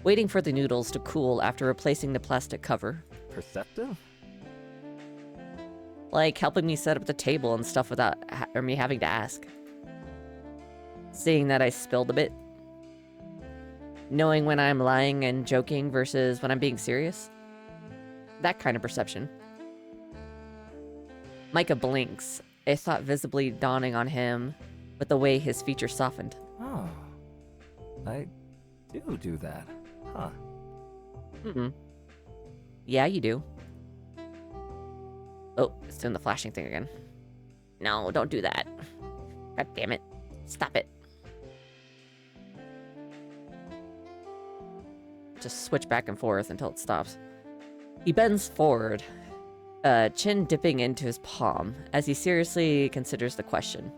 waiting for the noodles to cool after replacing the plastic cover. Perceptive? Like helping me set up the table and stuff without me having to ask. Seeing that I spilled a bit. Knowing when I'm lying and joking versus when I'm being serious. That kind of perception. Micah blinks, a thought visibly dawning on him with the way his features softened. Oh, I do that, huh? Yeah, you do. Oh, it's doing the flashing thing again. No, don't do that. God damn it. Stop it. Just switch back and forth until it stops. He bends forward, chin dipping into his palm, as he seriously considers the question.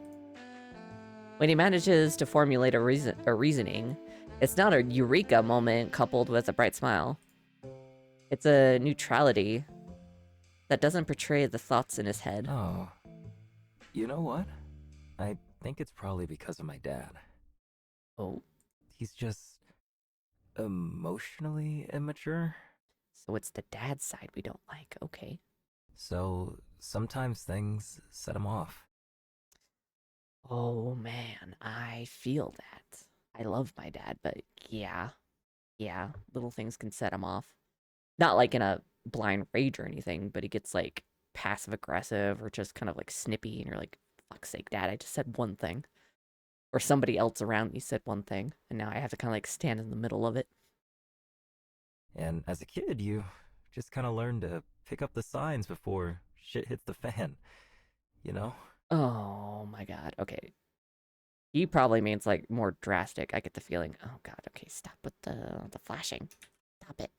When he manages to formulate a reasoning, it's not a eureka moment coupled with a bright smile. It's a neutrality that doesn't portray the thoughts in his head. Oh, you know what? I think it's probably because of my dad. Oh, He's just emotionally immature. so it's the dad's side we don't like. Okay. So sometimes things set him off. Oh man, I feel that. I love my dad, but yeah, little things can set him off. Not like in a blind rage or anything, but he gets like passive aggressive or just kind of like snippy, and you're like, fuck's sake, dad, I just said one thing. Or somebody else around me said one thing, and now I have to kind of like stand in the middle of it. And as a kid, you just kind of learn to pick up the signs before shit hits the fan, you know? Oh my god, okay. He probably means like more drastic. I get the feeling. Oh god, okay, stop with the flashing. Stop it.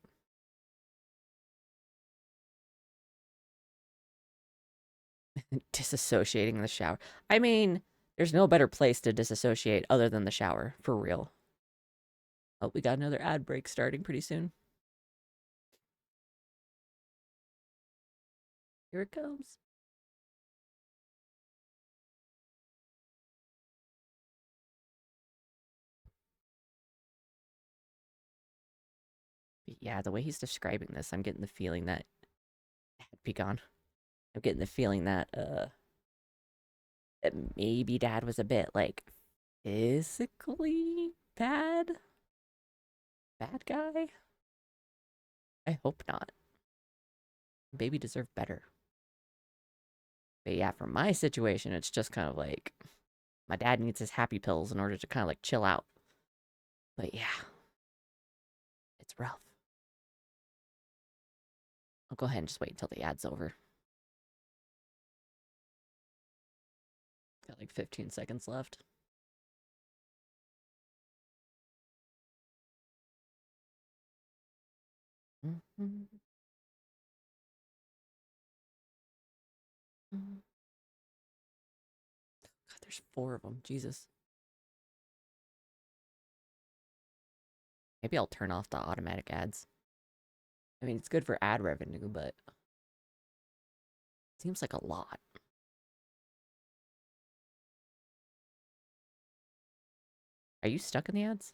Disassociating in the shower. I mean, there's no better place to disassociate other than the shower, for real. Oh, we got another ad break starting pretty soon. Here it comes. But yeah, the way he's describing this, I'm getting the feeling that be gone. I'm getting the feeling that that maybe dad was a bit like physically bad guy. I hope not. Baby deserved better. But yeah, for my situation, it's just kind of like my dad needs his happy pills in order to kind of like chill out. But yeah, it's rough. I'll go ahead and just wait until the ad's over. Got like 15 seconds left. God, there's 4 of them. Jesus. Maybe I'll turn off the automatic ads. I mean, it's good for ad revenue, but it seems like a lot. Are you stuck in the ads?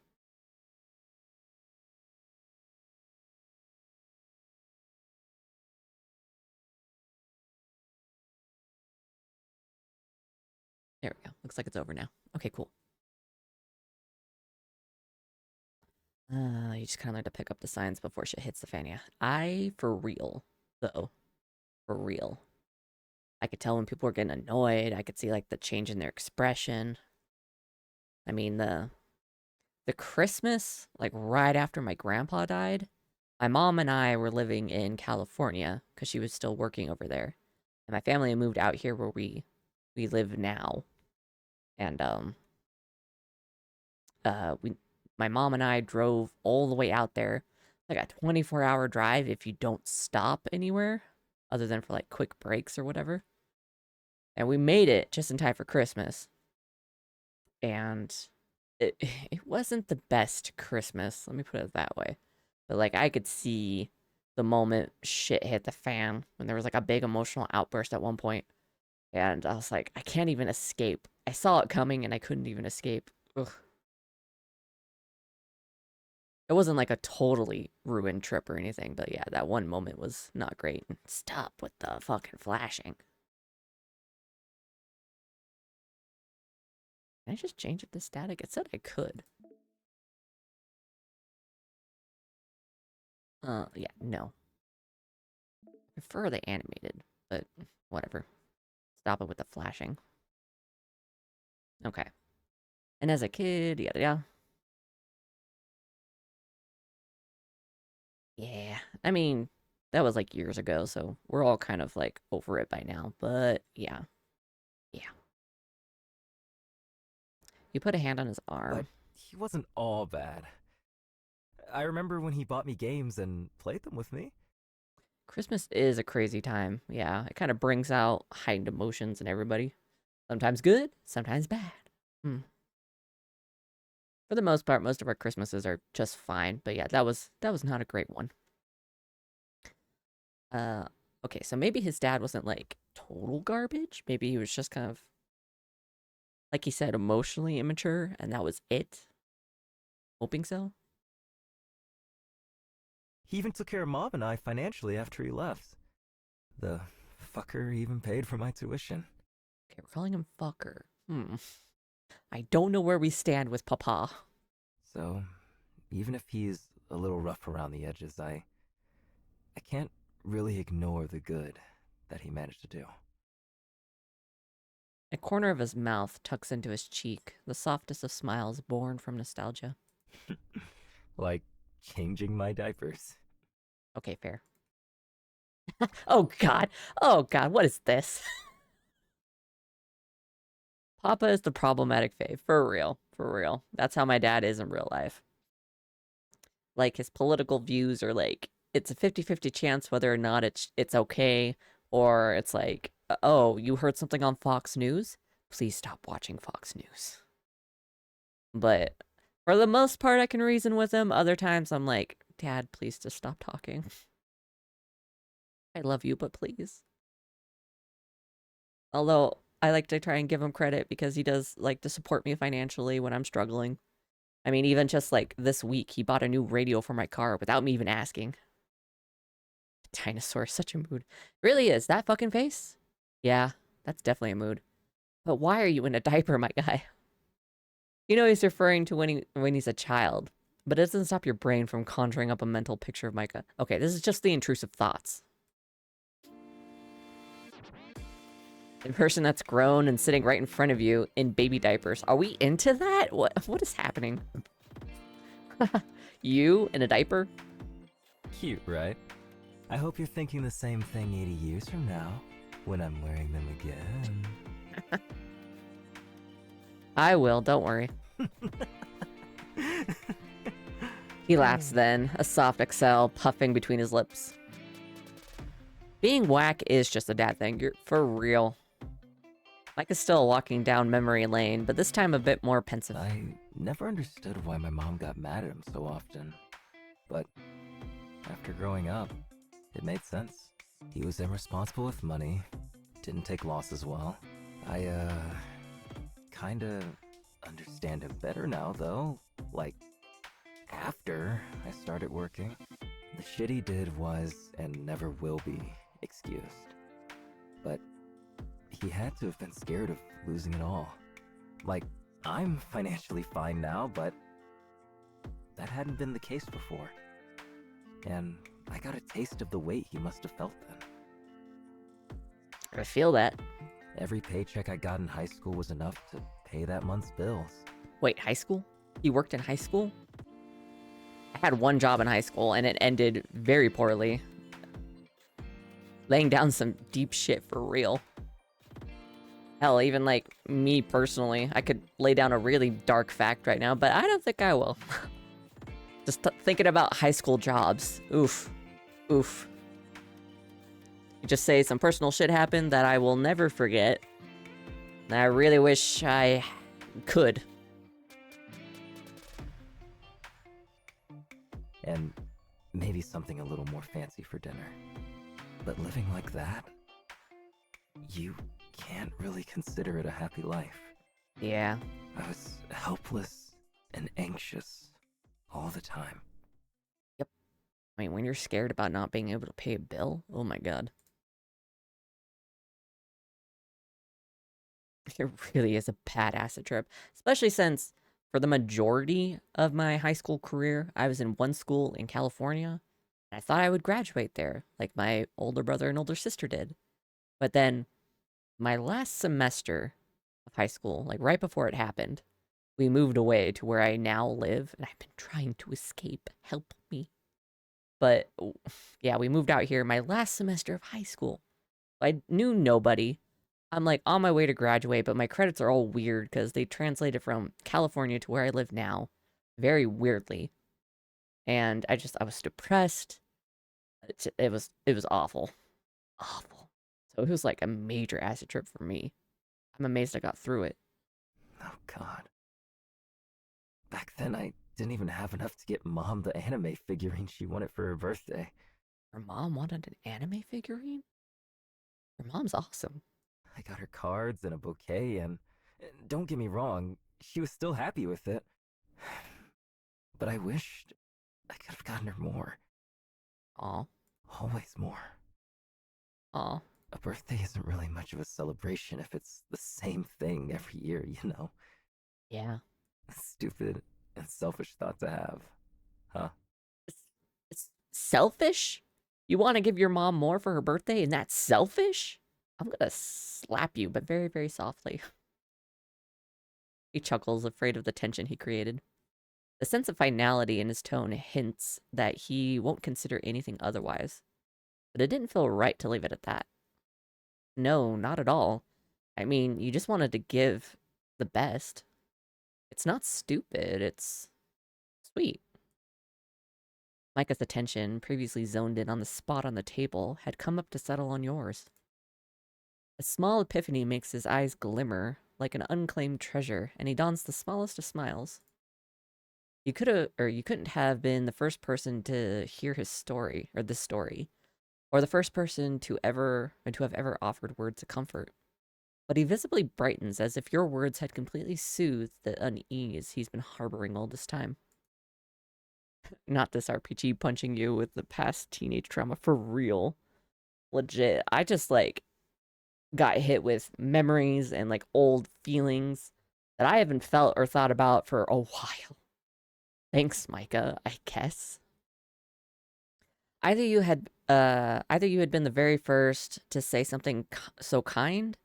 There we go. looks like it's over now. Okay, cool. You just kind of learn to pick up the signs before shit hits the fan, yeah. For real, though, for real. I could tell when people were getting annoyed. I could see, like, the change in their expression. I mean, the Christmas, like, right after my grandpa died, my mom and I were living in California because she was still working over there. And my family moved out here where we live now. And, my mom and I drove all the way out there, like a 24-hour drive if you don't stop anywhere, other than for, like, quick breaks or whatever. And we made it just in time for Christmas. And it wasn't the best Christmas, let me put it that way. But, like, I could see the moment shit hit the fan when there was, like, a big emotional outburst at one point. And I was like, I can't even escape. I saw it coming and I couldn't even escape. Ugh. It wasn't like a totally ruined trip or anything, but yeah, that one moment was not great. Stop with the fucking flashing. Can I just change it to static? It said I could. Yeah, no. I prefer the animated, but whatever. Stop it with the flashing. Okay. And as a kid, yeah. Yeah, I mean, that was like years ago, so we're all kind of like over it by now, but yeah. Yeah. You put a hand on his arm. But he wasn't all bad. I remember when he bought me games and played them with me. Christmas is a crazy time. Yeah, it kind of brings out heightened emotions in everybody. Sometimes good, sometimes bad. For the most part, most of our Christmases are just fine. But yeah, that was not a great one. Okay, so maybe his dad wasn't like total garbage. Maybe he was just kind of, like he said, emotionally immature, and that was it. Hoping so. He even took care of Mom and I financially after he left. The fucker even paid for my tuition. Okay, we're calling him fucker. I don't know where we stand with Papa. So, even if he's a little rough around the edges, I can't really ignore the good that he managed to do. A corner of his mouth tucks into his cheek, the softest of smiles born from nostalgia. Like changing my diapers. Okay, fair. Oh god, what is this? Papa is the problematic fave, for real, for real. That's how my dad is in real life. Like, his political views are like, it's a 50-50 chance whether or not it's okay, or it's like, oh, you heard something on Fox News? Please stop watching Fox News. But for the most part, I can reason with him. Other times, I'm like, Dad, please just stop talking. I love you, but please. Although, I like to try and give him credit because he does like to support me financially when I'm struggling. I mean, even just like this week, he bought a new radio for my car without me even asking. Dinosaur, such a mood. Really is. That fucking face? Yeah, that's definitely a mood. But why are you in a diaper, my guy? You know he's referring to when he's a child, but it doesn't stop your brain from conjuring up a mental picture of Micah. Okay, this is just the intrusive thoughts. The person that's grown and sitting right in front of you in baby diapers. Are we into that? What is happening? You in a diaper? Cute, right? I hope you're thinking the same thing 80 years from now, when I'm wearing them again. I will, don't worry. He laughs then, a soft exhale puffing between his lips. Being whack is just a dad thing, you're for real. Mike is still walking down memory lane, but this time a bit more pensive. I never understood why my mom got mad at him so often. But after growing up, it made sense. He was irresponsible with money, didn't take losses well. I, kinda understand him better now, though. Like, after I started working. The shit he did was, and never will be, excused. But he had to have been scared of losing it all. Like, I'm financially fine now, but that hadn't been the case before. And I got a taste of the weight he must have felt then. I feel that. Every paycheck I got in high school was enough to pay that month's bills. Wait, high school? You worked in high school? I had one job in high school, and it ended very poorly. Laying down some deep shit for real. Hell, even like me personally, I could lay down a really dark fact right now, but I don't think I will. Just thinking about high school jobs. Oof. Oof. You just say some personal shit happened that I will never forget. And I really wish I could. And maybe something a little more fancy for dinner. But living like that, you can't really consider it a happy life. Yeah. I was helpless and anxious all the time. Yep. I mean, when you're scared about not being able to pay a bill, oh my god. It really is a bad acid trip. Especially since, for the majority of my high school career, I was in one school in California. And I thought I would graduate there, like my older brother and older sister did. But then, my last semester of high school, like right before it happened, we moved away to where I now live, and I've been trying to escape. Help me. But, yeah, we moved out here my last semester of high school. I knew nobody. I'm like on my way to graduate, but my credits are all weird because they translated from California to where I live now very weirdly. And I was depressed. It was awful. Awful. So it was like a major acid trip for me. I'm amazed I got through it. Oh god. Back then I didn't even have enough to get Mom the anime figurine she wanted for her birthday. Her mom wanted an anime figurine? Her mom's awesome. I got her cards and a bouquet, and don't get me wrong, she was still happy with it. But I wished I could have gotten her more. Aw. Always more. Aw. A birthday isn't really much of a celebration if it's the same thing every year, you know? Yeah. Stupid and selfish thought to have. Huh? It's selfish? You want to give your mom more for her birthday and that's selfish? I'm gonna slap you, but very, very softly. He chuckles, afraid of the tension he created. The sense of finality in his tone hints that he won't consider anything otherwise. But it didn't feel right to leave it at that. No, not at all. I mean, you just wanted to give the best. It's not stupid, it's sweet. Micah's attention, previously zoned in on the spot on the table, had come up to settle on yours. A small epiphany makes his eyes glimmer like an unclaimed treasure, and he dons the smallest of smiles. You couldn't have been the first person to hear his story, or this story, or the first person to have ever offered words of comfort. But he visibly brightens as if your words had completely soothed the unease he's been harboring all this time. Not this RPG punching you with the past teenage trauma, for real. Legit. I just, like, got hit with memories and, like, old feelings that I haven't felt or thought about for a while. Thanks, Micah, I guess. Either you had been the very first to say something so kind,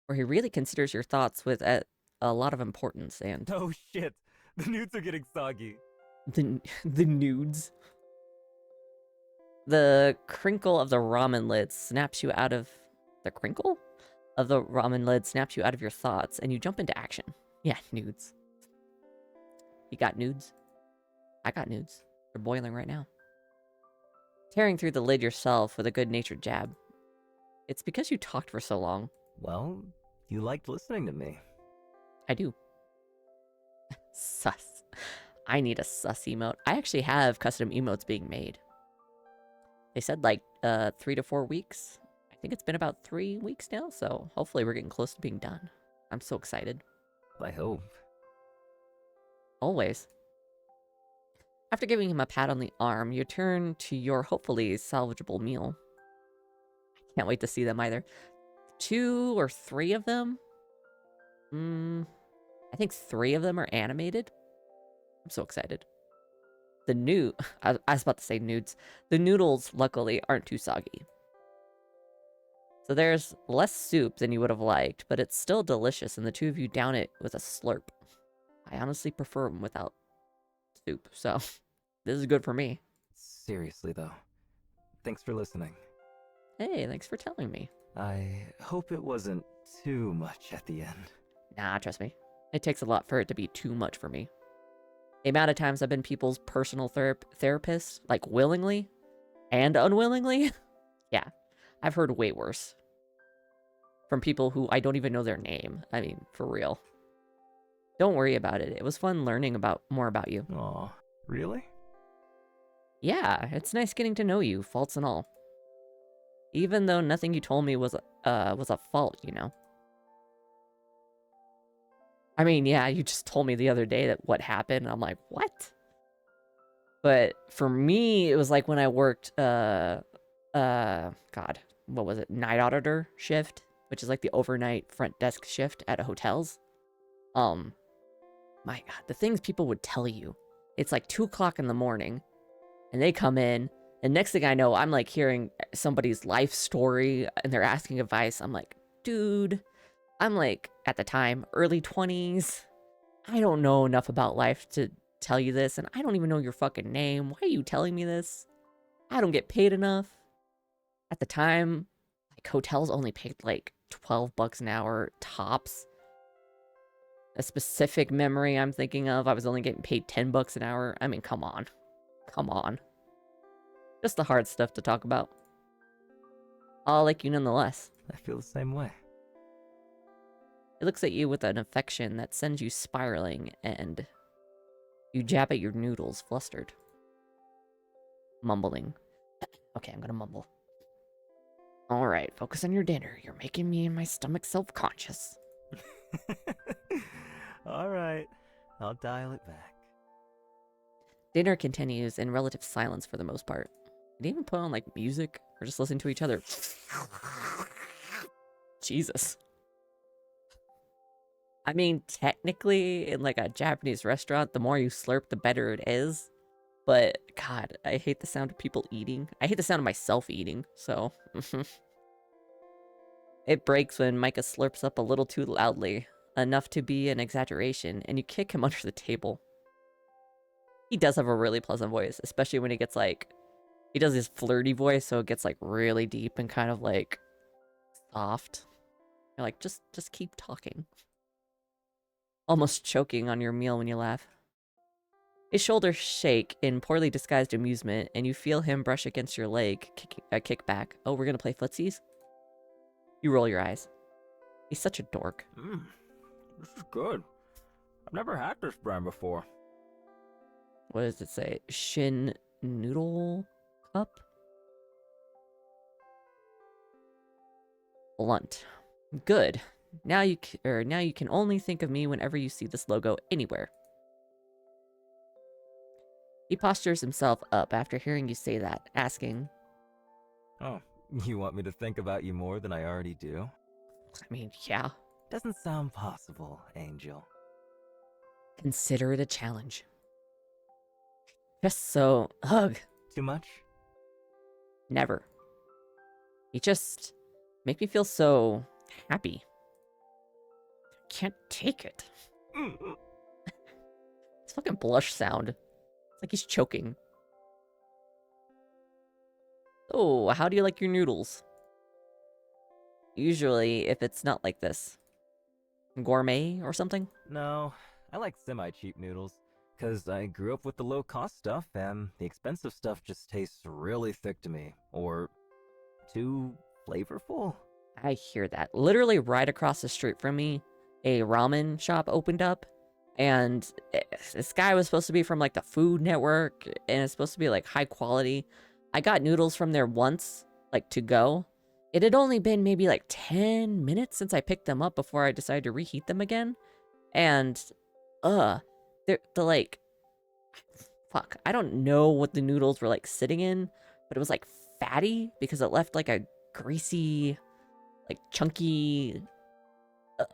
or he really considers your thoughts with a lot of importance, and... Oh shit! The nudes are getting soggy. The nudes. The crinkle of the ramen lid snaps you out of... The crinkle? Of the ramen lid snaps you out of your thoughts, and you jump into action. Yeah, nudes. You got nudes? I got nudes. They're boiling right now. Tearing through the lid yourself with a good-natured jab. It's because you talked for so long. Well, you liked listening to me. I do. Sus. I need a sus emote. I actually have custom emotes being made. They said like 3 to 4 weeks. I think it's been about 3 weeks now, so hopefully we're getting close to being done. I'm so excited. I hope. Always. After giving him a pat on the arm, you turn to your hopefully salvageable meal. I can't wait to see them either. 2 or 3 of them? I think 3 of them are animated. I'm so excited. I was about to say nudes. The noodles, luckily, aren't too soggy. So there's less soup than you would have liked, but it's still delicious, and the 2 of you down it with a slurp. I honestly prefer them without soup, so this is good for me. Seriously, though. Thanks for listening. Hey, thanks for telling me. I hope it wasn't too much at the end. Nah, trust me. It takes a lot for it to be too much for me. The amount of times I've been people's personal therapist, like willingly and unwillingly, yeah, I've heard way worse. From people who I don't even know their name. I mean, for real. Don't worry about it. It was fun learning more about you. Aw, really? Yeah, it's nice getting to know you, faults and all. Even though nothing you told me was a fault, you know. I mean, yeah, you just told me the other day that what happened. I'm like, what? But for me, it was like when I worked, God, what was it? Night auditor shift, which is like the overnight front desk shift at hotels. My God, the things people would tell you. It's like 2 o'clock in the morning, and they come in, and next thing I know, I'm like hearing somebody's life story, and they're asking advice. I'm like, dude, I'm like, at the time, early 20s. I don't know enough about life to tell you this, and I don't even know your fucking name. Why are you telling me this? I don't get paid enough. At the time, like, hotels only paid like $12 an hour tops. A specific memory I'm thinking of, I was only getting paid $10 an hour. I mean, come on. Come on. Just the hard stuff to talk about. I'll like you nonetheless. I feel the same way. It looks at you with an affection that sends you spiraling, and you jab at your noodles, flustered. Mumbling. Okay, I'm gonna mumble. Alright, focus on your dinner. You're making me and my stomach self-conscious. Alright, I'll dial it back. Dinner continues in relative silence for the most part. Did he even put on, like, music? Or just listen to each other? Jesus. I mean, technically, in, like, a Japanese restaurant, the more you slurp, the better it is. But, God, I hate the sound of people eating. I hate the sound of myself eating, so... It breaks when Micah slurps up a little too loudly, enough to be an exaggeration, and you kick him under the table. He does have a really pleasant voice, especially when he gets, like... He does his flirty voice, so it gets, like, really deep and kind of, like, soft. You're like, just keep talking. Almost choking on your meal when you laugh. His shoulders shake in poorly disguised amusement, and you feel him brush against your leg, kick back. Oh, we're gonna play footsies? You roll your eyes. He's such a dork. This is good. I've never had this brand before. What does it say? Shin noodle cup? Blunt. Good. Now you can only think of me whenever you see this logo anywhere. He postures himself up after hearing you say that, asking, Oh, you want me to think about you more than I already do? I mean, yeah. Doesn't sound possible, Angel. Consider it a challenge. Just so... Ugh. Too much? Never. You just make me feel so happy. Can't take it. This fucking blush sound. It's like he's choking. Oh, how do you like your noodles? Usually, if it's not like this. Gourmet or something? No, I like semi-cheap noodles. Because I grew up with the low-cost stuff, and the expensive stuff just tastes really thick to me. Or too flavorful. I hear that. Literally right across the street from me, a ramen shop opened up. And this guy was supposed to be from, like, the Food Network. And it's supposed to be, like, high quality. I got noodles from there once, like, to go. It had only been maybe, like, 10 minutes since I picked them up before I decided to reheat them again. And, they're like, fuck, I don't know what the noodles were, like, sitting in, but it was, like, fatty because it left, like, a greasy, like, chunky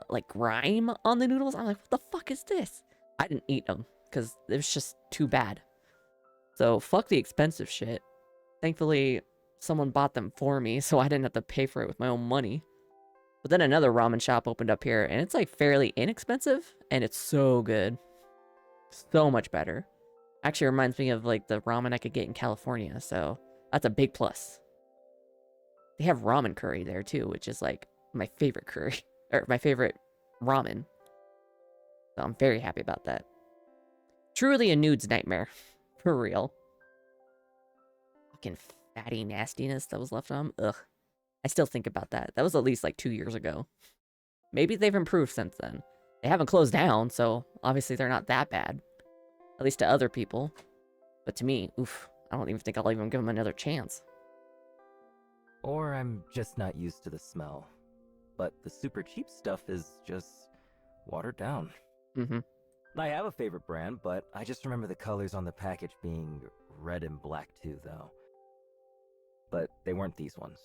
like grime on the noodles. I'm like, what the fuck is this? I didn't eat them because it was just too bad. So fuck the expensive shit. Thankfully, someone bought them for me, so I didn't have to pay for it with my own money. But then another ramen shop opened up here, and it's like fairly inexpensive, and it's so good. So much better. Actually reminds me of like the ramen I could get in California, so that's a big plus. They have ramen curry there too, which is like my favorite curry, or my favorite ramen. So I'm very happy about that. Truly a nude's nightmare. For real. Fucking fatty nastiness that was left on them. Ugh. I still think about that. That was at least like 2 years ago. Maybe they've improved since then. They haven't closed down, so obviously they're not that bad. At least to other people. But to me, oof, I don't even think I'll even give them another chance. Or I'm just not used to the smell. But the super cheap stuff is just watered down. Mm-hmm. I have a favorite brand, but I just remember the colors on the package being red and black too, though. But they weren't these ones.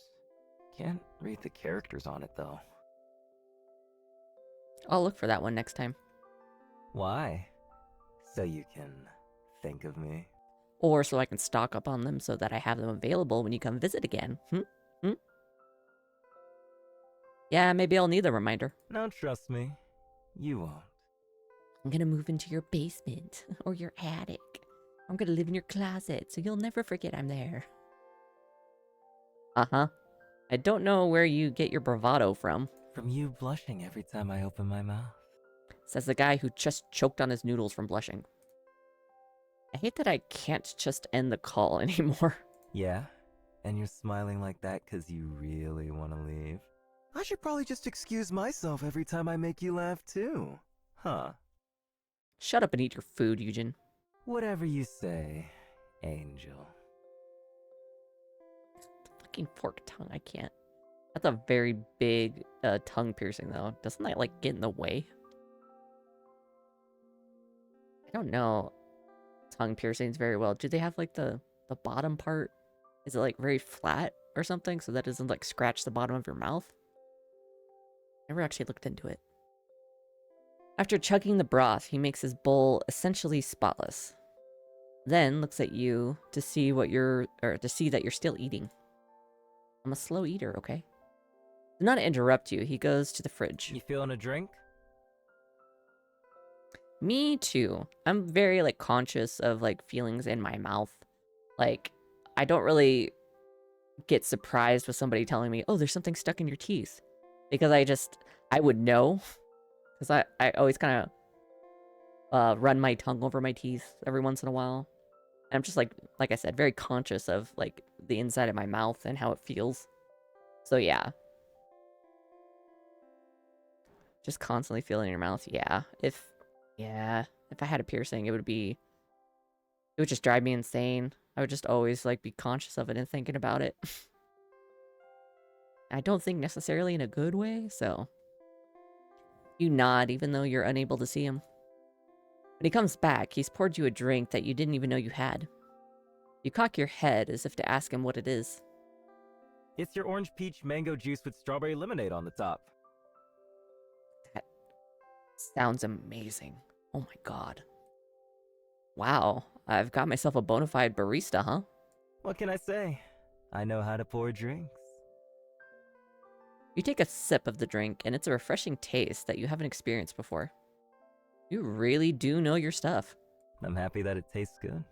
Can't read the characters on it, though. I'll look for that one next time. Why? So you can think of me? Or so I can stock up on them so that I have them available when you come visit again. Yeah, maybe I'll need a reminder. No, trust me. You won't. I'm gonna move into your basement or your attic. I'm gonna live in your closet so you'll never forget I'm there. Uh-huh. I don't know where you get your bravado from. From you blushing every time I open my mouth. Says the guy who just choked on his noodles from blushing. I hate that I can't just end the call anymore. Yeah? And you're smiling like that because you really want to leave? I should probably just excuse myself every time I make you laugh too. Huh. Shut up and eat your food, Yujin. Whatever you say, Angel. Fucking fork tongue, I can't. That's a very big tongue piercing, though. Doesn't that, like, get in the way? I don't know tongue piercings very well. Do they have, like, the bottom part? Is it, like, very flat or something so that doesn't, like, scratch the bottom of your mouth? Never actually looked into it. After chugging the broth, he makes his bowl essentially spotless. Then looks at you to see what to see that you're still eating. I'm a slow eater, okay? To not interrupt you, he goes to the fridge. You feeling a drink? Me too. I'm very, like, conscious of, like, feelings in my mouth. Like, I don't really get surprised with somebody telling me, oh, there's something stuck in your teeth. Because I would know. Because I always kind of run my tongue over my teeth every once in a while. And I'm just, like I said, very conscious of, like, the inside of my mouth and how it feels. So, yeah. Just constantly feeling your mouth, yeah. If I had a piercing, it would just drive me insane. I would just always, like, be conscious of it and thinking about it. I don't think necessarily in a good way, so... You nod, even though you're unable to see him. When he comes back, he's poured you a drink that you didn't even know you had. You cock your head as if to ask him what it is. It's your orange peach mango juice with strawberry lemonade on the top. That sounds amazing. Oh my god. Wow, I've got myself a bona fide barista, huh? What can I say? I know how to pour drinks. You take a sip of the drink, and it's a refreshing taste that you haven't experienced before. You really do know your stuff. I'm happy that it tastes good.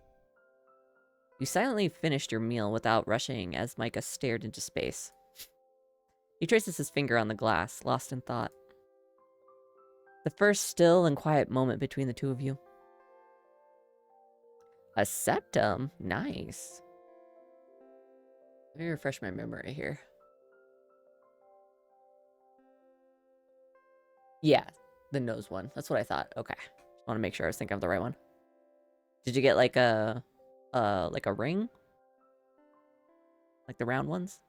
You silently finished your meal without rushing as Micah stared into space. He traces his finger on the glass, lost in thought. The first still and quiet moment between the two of you. A septum? Nice. Let me refresh my memory here. Yeah, the nose one. That's what I thought. Okay. Just want to make sure I was thinking of the right one. Did you get like a ring? Like the round ones?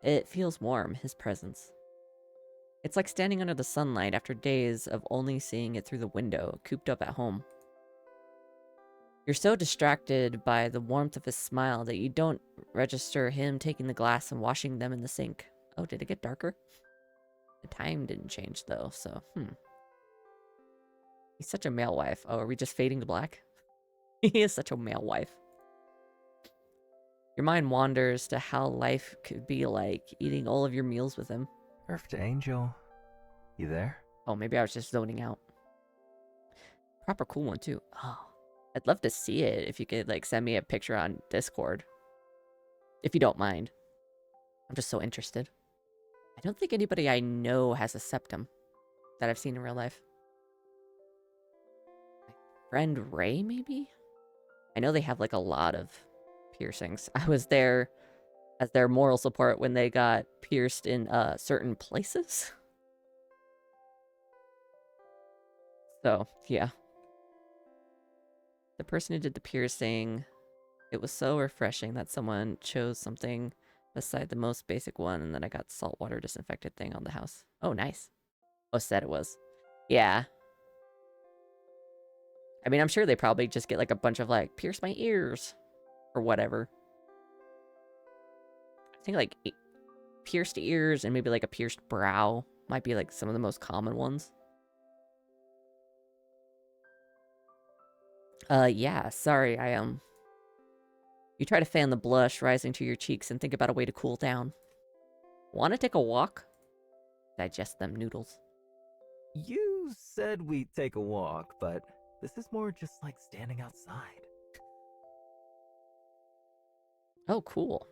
It feels warm, his presence. It's like standing under the sunlight after days of only seeing it through the window, cooped up at home. You're so distracted by the warmth of his smile that you don't register him taking the glass and washing them in the sink. Oh, did it get darker? The time didn't change, though, so, He's such a male wife. Oh, are we just fading to black? He is such a male wife. Your mind wanders to how life could be like eating all of your meals with him. Earth Angel, you there? Oh, maybe I was just zoning out. Proper cool one, too. Oh, I'd love to see it if you could, like, send me a picture on Discord. If you don't mind. I'm just so interested. I don't think anybody I know has a septum that I've seen in real life. My friend Ray, maybe? I know they have, like, a lot of piercings. I was there as their moral support when they got pierced in certain places. So, yeah. The person who did the piercing, it was so refreshing that someone chose something beside the most basic one, and then I got saltwater disinfected thing on the house. Oh, nice. Oh, said it was. Yeah. I mean, I'm sure they probably just get, like, a bunch of, like, pierce my ears. Or whatever. I think, like, pierced ears and maybe, like, a pierced brow might be, like, some of the most common ones. Yeah, sorry, You try to fan the blush rising to your cheeks and think about a way to cool down. Want to take a walk? Digest them noodles. You said we'd take a walk, but this is more just like standing outside. Oh, cool.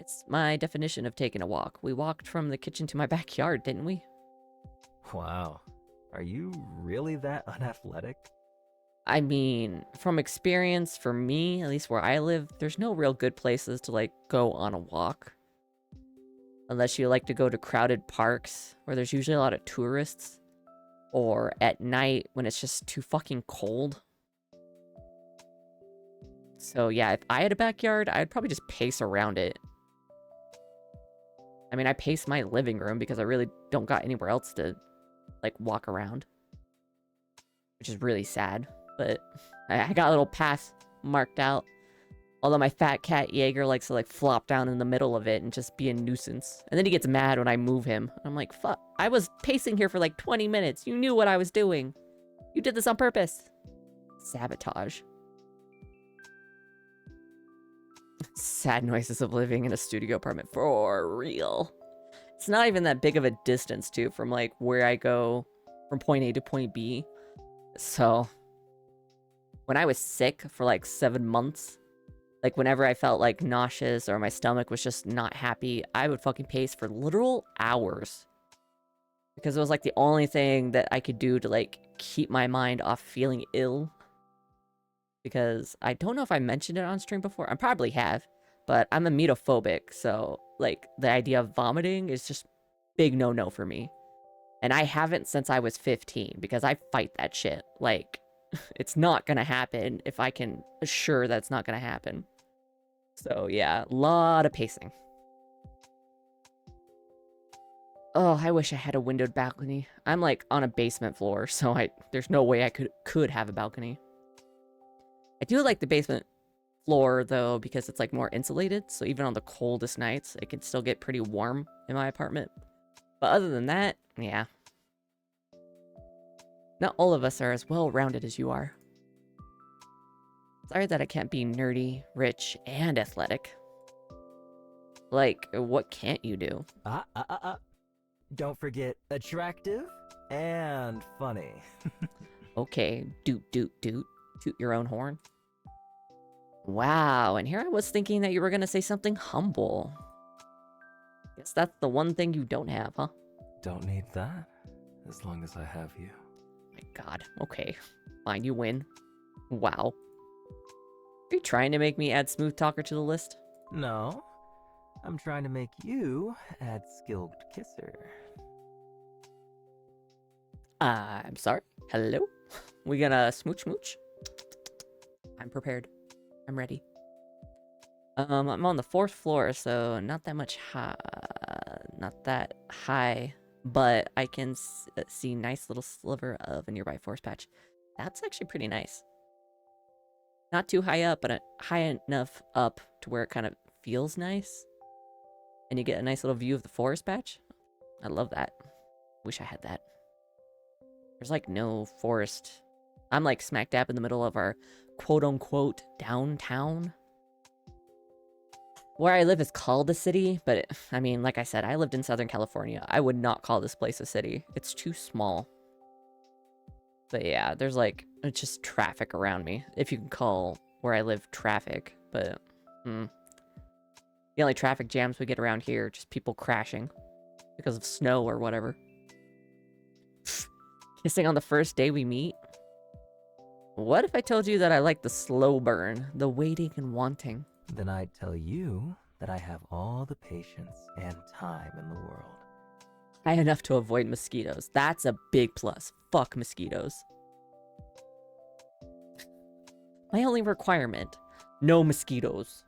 It's my definition of taking a walk. We walked from the kitchen to my backyard, didn't we? Wow. Are you really that unathletic? I mean, from experience, for me, at least where I live, there's no real good places to, like, go on a walk. Unless you like to go to crowded parks, where there's usually a lot of tourists. Or at night, when it's just too fucking cold. So yeah, if I had a backyard, I'd probably just pace around it. I mean, I pace my living room because I really don't got anywhere else to, like, walk around. Which is really sad. But I got a little path marked out. Although my fat cat Jaeger likes to, like, flop down in the middle of it and just be a nuisance. And then he gets mad when I move him. I'm like, fuck, I was pacing here for like 20 minutes. You knew what I was doing. You did this on purpose. Sabotage. Sad noises of living in a studio apartment. For real. It's not even that big of a distance, too, from, like, where I go from point A to point B. So, when I was sick for, like, 7 months, like, whenever I felt, like, nauseous or my stomach was just not happy, I would fucking pace for literal hours. Because it was, like, the only thing that I could do to, like, keep my mind off feeling ill. Because I don't know if I mentioned it on stream before. I probably have. But I'm emetophobic, so, like, the idea of vomiting is just big no-no for me. And I haven't since I was 15, because I fight that shit. Like, it's not gonna happen if I can assure that it's not gonna happen. So, yeah, a lot of pacing. Oh, I wish I had a windowed balcony. I'm, like, on a basement floor, so there's no way I could have a balcony. I do like the basement floor, though, because it's, like, more insulated, so even on the coldest nights, it can still get pretty warm in my apartment. But other than that, yeah. Not all of us are as well-rounded as you are. Sorry that I can't be nerdy, rich, and athletic. Like, what can't you do? Don't forget attractive and funny. Okay, doot, doot, doot. Toot your own horn. Wow, and here I was thinking that you were gonna say something humble. Guess that's the one thing you don't have, huh? Don't need that, as long as I have you. My god, okay. Fine, you win. Wow. Are you trying to make me add Smooth Talker to the list? No, I'm trying to make you add Skilled Kisser. I'm sorry. Hello? We gonna smooch smooch? I'm prepared. I'm ready. I'm on the 4th floor, so not that high. but I can see nice little sliver of a nearby forest patch. That's actually pretty nice. Not too high up, but high enough up to where it kind of feels nice. And you get a nice little view of the forest patch. I love that. Wish I had that. There's like no forest. I'm like smack dab in the middle of our quote-unquote downtown. Where I live is called a city, but I mean, like I said, I lived in Southern California. I would not call this place a city. It's too small. But yeah, there's like, it's just traffic around me. If you can call where I live traffic, but the only traffic jams we get around here are just people crashing because of snow or whatever. Kissing on the first day we meet? What if I told you that I like the slow burn, the waiting and wanting? Then I'd tell you that I have all the patience and time in the world. High enough to avoid mosquitoes. That's a big plus. Fuck mosquitoes. My only requirement, no mosquitoes.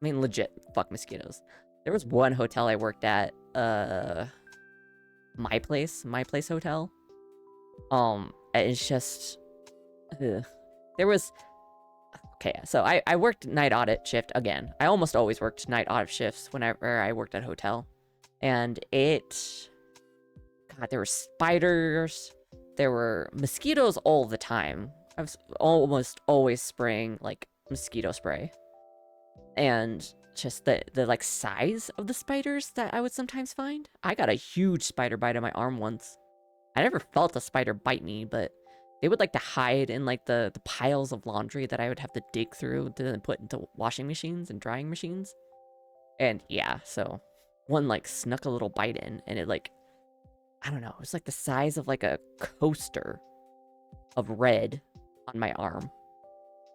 I mean, legit, fuck mosquitoes. There was one hotel I worked at, My Place Hotel. It's just, ugh. There was, okay, so I worked night audit shift again. I almost always worked night audit shifts whenever I worked at a hotel. And God, there were spiders, there were mosquitoes all the time. I was almost always spraying, like, mosquito spray. And just the like, size of the spiders that I would sometimes find. I got a huge spider bite on my arm once. I never felt a spider bite me, but they would like to hide in, like, the piles of laundry that I would have to dig through to then put into washing machines and drying machines. And yeah, so one, like, snuck a little bite in, and it, like, I don't know, it was like the size of, like, a coaster of red on my arm.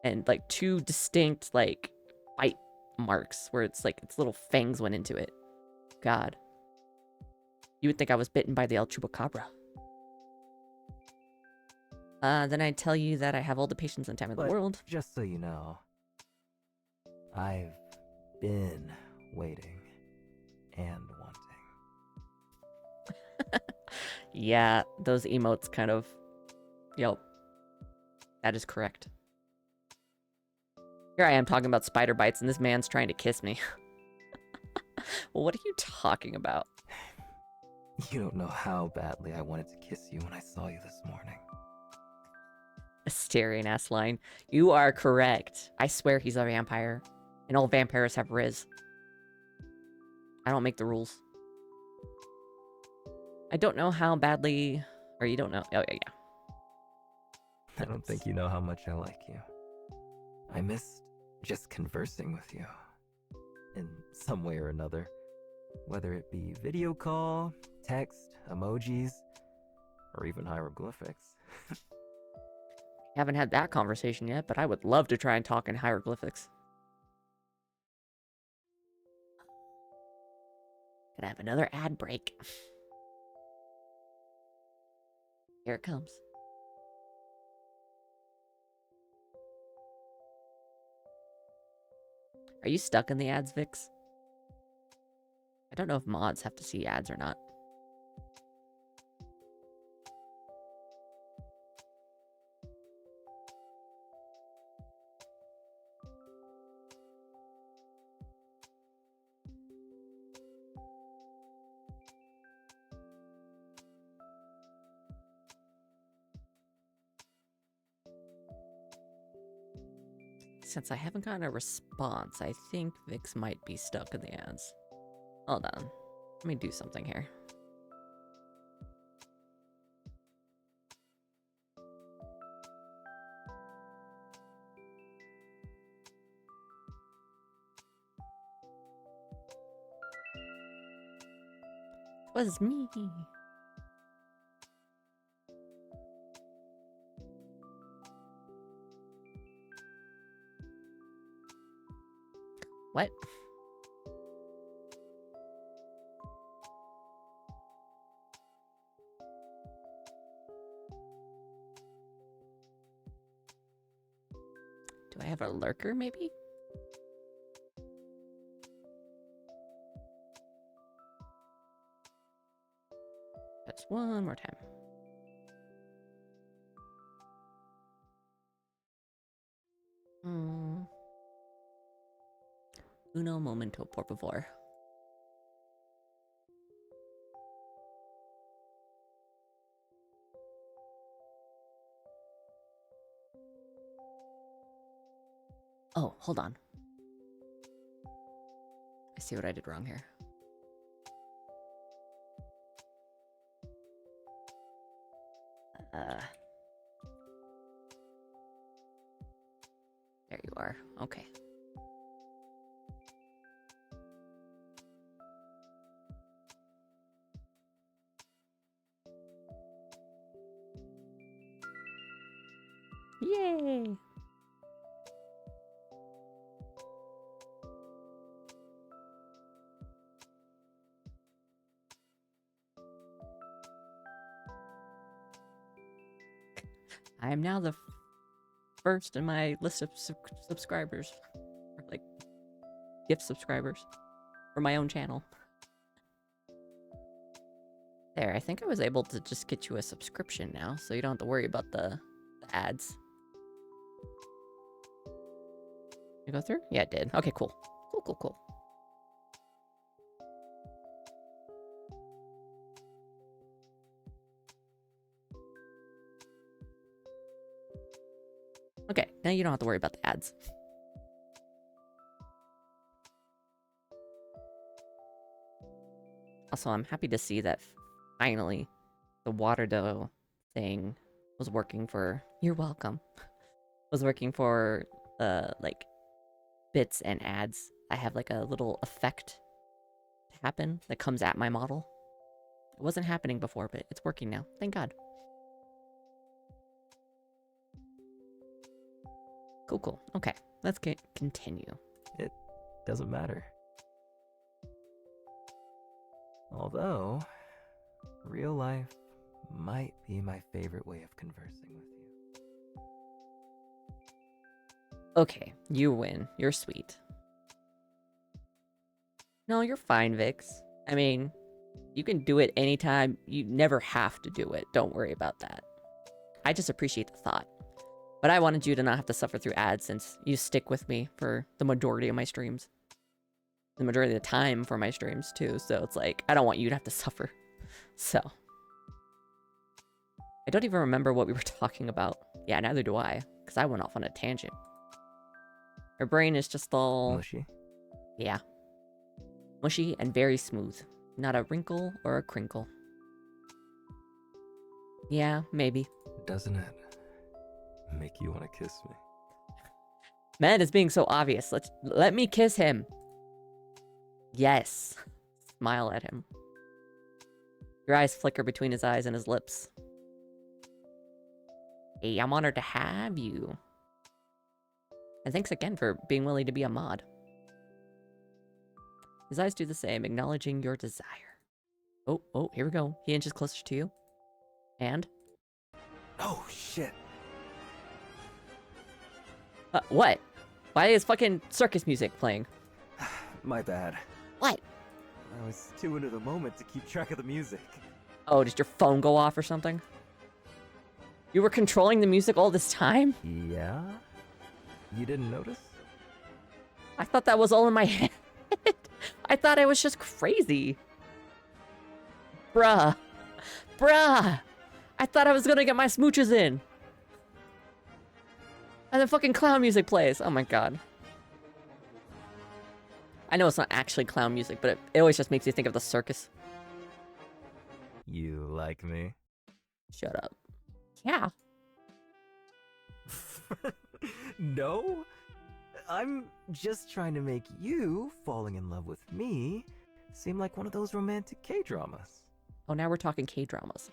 And, like, two distinct, like, bite marks where it's like its little fangs went into it. God. You would think I was bitten by the El Chupacabra. Then I'd tell you that I have all the patience and time in the world. Just so you know, I've been waiting and wanting. Yeah, those emotes kind of... Yep. That is correct. Here I am talking about spider bites, and this man's trying to kiss me. Well, what are you talking about? You don't know how badly I wanted to kiss you when I saw you this morning. A Styrian-ass line. You are correct. I swear he's a vampire. And all vampires have Riz. I don't make the rules. I don't know how badly... Or you don't know... Oh, yeah. I don't think you know how much I like you. I missed just conversing with you. In some way or another. Whether it be video call, text, emojis, or even hieroglyphics. Haven't had that conversation yet, but I would love to try and talk in hieroglyphics. Gonna have another ad break. Here it comes. Are you stuck in the ads, Vix? I don't know if mods have to see ads or not. Since I haven't gotten a response, I think Vix might be stuck in the ads. Hold on. Let me do something here. It was me. What? Do I have a lurker, maybe? one more time. Uno momento, por favor. Oh, hold on. I see what I did wrong here. There you are. Okay. Yay! I am now the first in my list of subscribers. Or like, gift subscribers. For my own channel. There, I think I was able to just get you a subscription now, so you don't have to worry about the ads. You go through? Yeah, it did. Okay, cool. Cool. Okay, now you don't have to worry about the ads. Also, I'm happy to see that finally the water dough thing was working for... You're welcome. Was working for, like, bits and ads. I have, like, a little effect to happen that comes at my model. It wasn't happening before, but it's working now. Thank God. Cool. Okay, let's continue. It doesn't matter. Although, real life might be my favorite way of conversing with you. Okay, you win. You're sweet. No, you're fine, Vix. I mean, you can do it anytime. You never have to do it. Don't worry about that. I just appreciate the thought. But I wanted you to not have to suffer through ads since you stick with me for the majority of my streams. The majority of the time for my streams, too. So it's like, I don't want you to have to suffer. So. I don't even remember what we were talking about. Yeah, neither do I. Because I went off on a tangent. Her brain is just all... Mushy? Yeah. Mushy and very smooth. Not a wrinkle or a crinkle. Yeah, maybe. Doesn't it make you want to kiss me? Man, it's being so obvious. Let me kiss him. Yes. Smile at him. Your eyes flicker between his eyes and his lips. Hey, I'm honored to have you. And thanks again for being willing to be a mod. His eyes do the same, acknowledging your desire. Oh, here we go. He inches closer to you. And? Oh, shit. What? Why is fucking circus music playing? My bad. What? I was too into the moment to keep track of the music. Oh, did your phone go off or something? You were controlling the music all this time? Yeah? You didn't notice? I thought that was all in my head. I thought I was just crazy. Bruh. I thought I was gonna get my smooches in. And the fucking clown music plays. Oh my god. I know it's not actually clown music, but it always just makes you think of the circus. You like me? Shut up. Yeah. No? I'm just trying to make you falling in love with me seem like one of those romantic K-dramas. Oh, now we're talking K-dramas.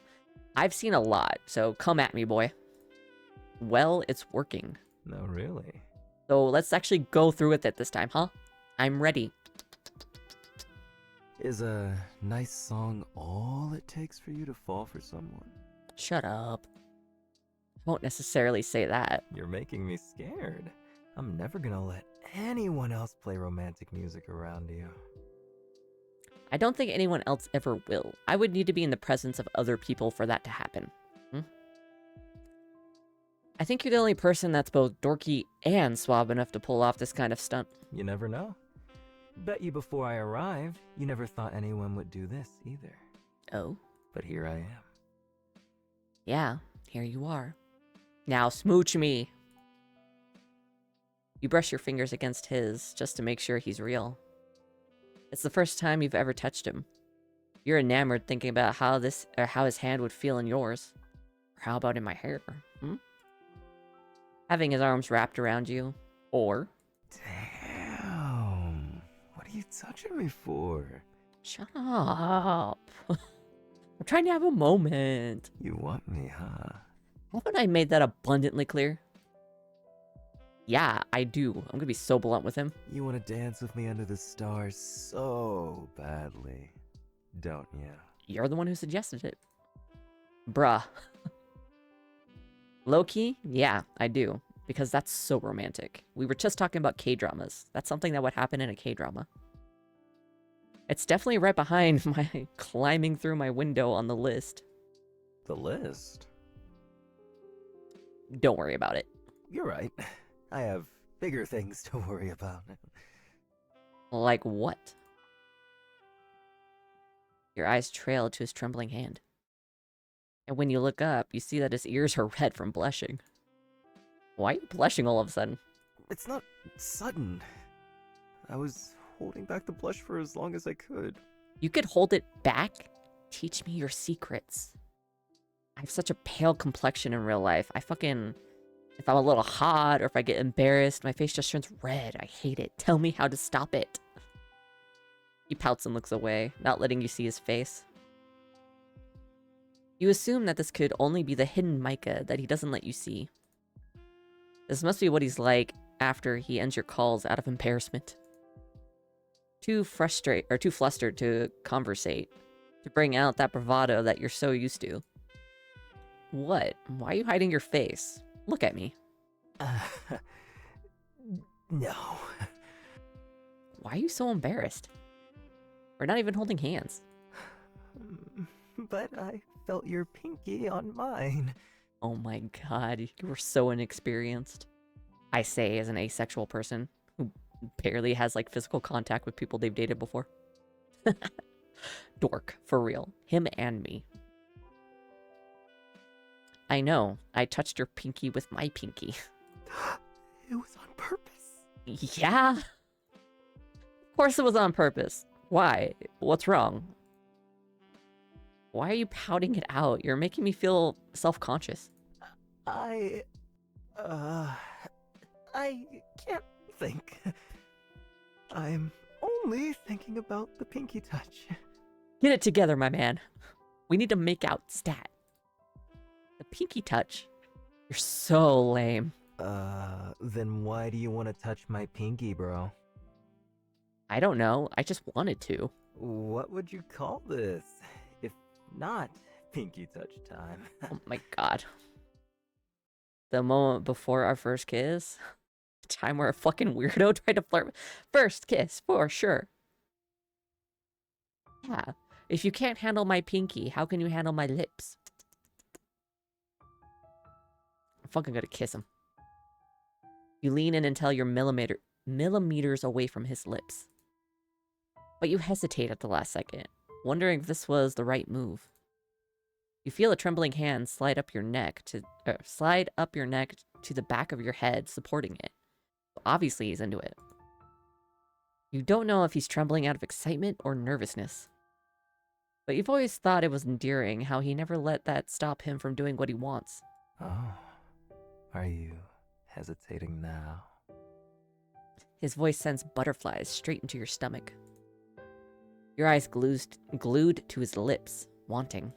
I've seen a lot, so come at me, boy. Well, it's working. No, really? So let's actually go through with it this time, huh? I'm ready. Is a nice song all it takes for you to fall for someone? Shut up. I won't necessarily say that. You're making me scared. I'm never gonna let anyone else play romantic music around you. I don't think anyone else ever will. I would need to be in the presence of other people for that to happen. Hmm? I think you're the only person that's both dorky and suave enough to pull off this kind of stunt. You never know. Bet you before I arrived, you never thought anyone would do this either. Oh? But here I am. Yeah, here you are. Now smooch me. You brush your fingers against his just to make sure he's real. It's the first time you've ever touched him. You're enamored thinking about how his hand would feel in yours. Or how about in my hair? Hmm? Having his arms wrapped around you. Or... Damn. What are you touching me for? Shut up. I'm trying to have a moment. You want me, huh? Haven't I made that abundantly clear? Yeah, I do. I'm gonna be so blunt with him. You want to dance with me under the stars so badly, don't you? You're the one who suggested it. Bruh. Low-key, yeah, I do. Because that's so romantic. We were just talking about K-dramas. That's something that would happen in a K-drama. It's definitely right behind my climbing through my window on the list. The list? Don't worry about it. You're right. I have bigger things to worry about. Like what? Your eyes trail to his trembling hand. And when you look up, you see that his ears are red from blushing. Why are you blushing all of a sudden? It's not sudden. I was holding back the blush for as long as I could. You could hold it back? Teach me your secrets. I have such a pale complexion in real life. If I'm a little hot or if I get embarrassed, my face just turns red. I hate it. Tell me how to stop it. He pouts and looks away, not letting you see his face. You assume that this could only be the hidden Micah that he doesn't let you see. This must be what he's like after he ends your calls out of embarrassment. Too flustered to conversate, to bring out that bravado that you're so used to. What? Why are you hiding your face? Look at me. No. Why are you so embarrassed? We're not even holding hands. But I felt your pinky on mine. Oh my god, you were so inexperienced. I say as an asexual person who barely has like physical contact with people they've dated before. Dork, for real. Him and me. I know, I touched your pinky with my pinky. It was on purpose. Yeah. Of course it was on purpose. Why? What's wrong? Why are you pouting it out? You're making me feel self-conscious. I can't think. I'm only thinking about the pinky touch. Get it together, my man. We need to make out stat. The pinky touch? You're so lame. Then why do you want to touch my pinky, bro? I don't know. I just wanted to. What would you call this? If not pinky touch time. Oh my god. The moment before our first kiss? The time where a fucking weirdo tried to flirt. First kiss, for sure. Yeah. If you can't handle my pinky, how can you handle my lips? I'm fucking gonna kiss him. You lean in until you're millimeters away from his lips. But you hesitate at the last second, wondering if this was the right move. You feel a trembling hand slide up your neck to the back of your head, supporting it. Obviously, he's into it. You don't know if he's trembling out of excitement or nervousness. But you've always thought it was endearing how he never let that stop him from doing what he wants. Oh, are you hesitating now? His voice sends butterflies straight into your stomach. Your eyes glued to his lips, wanting.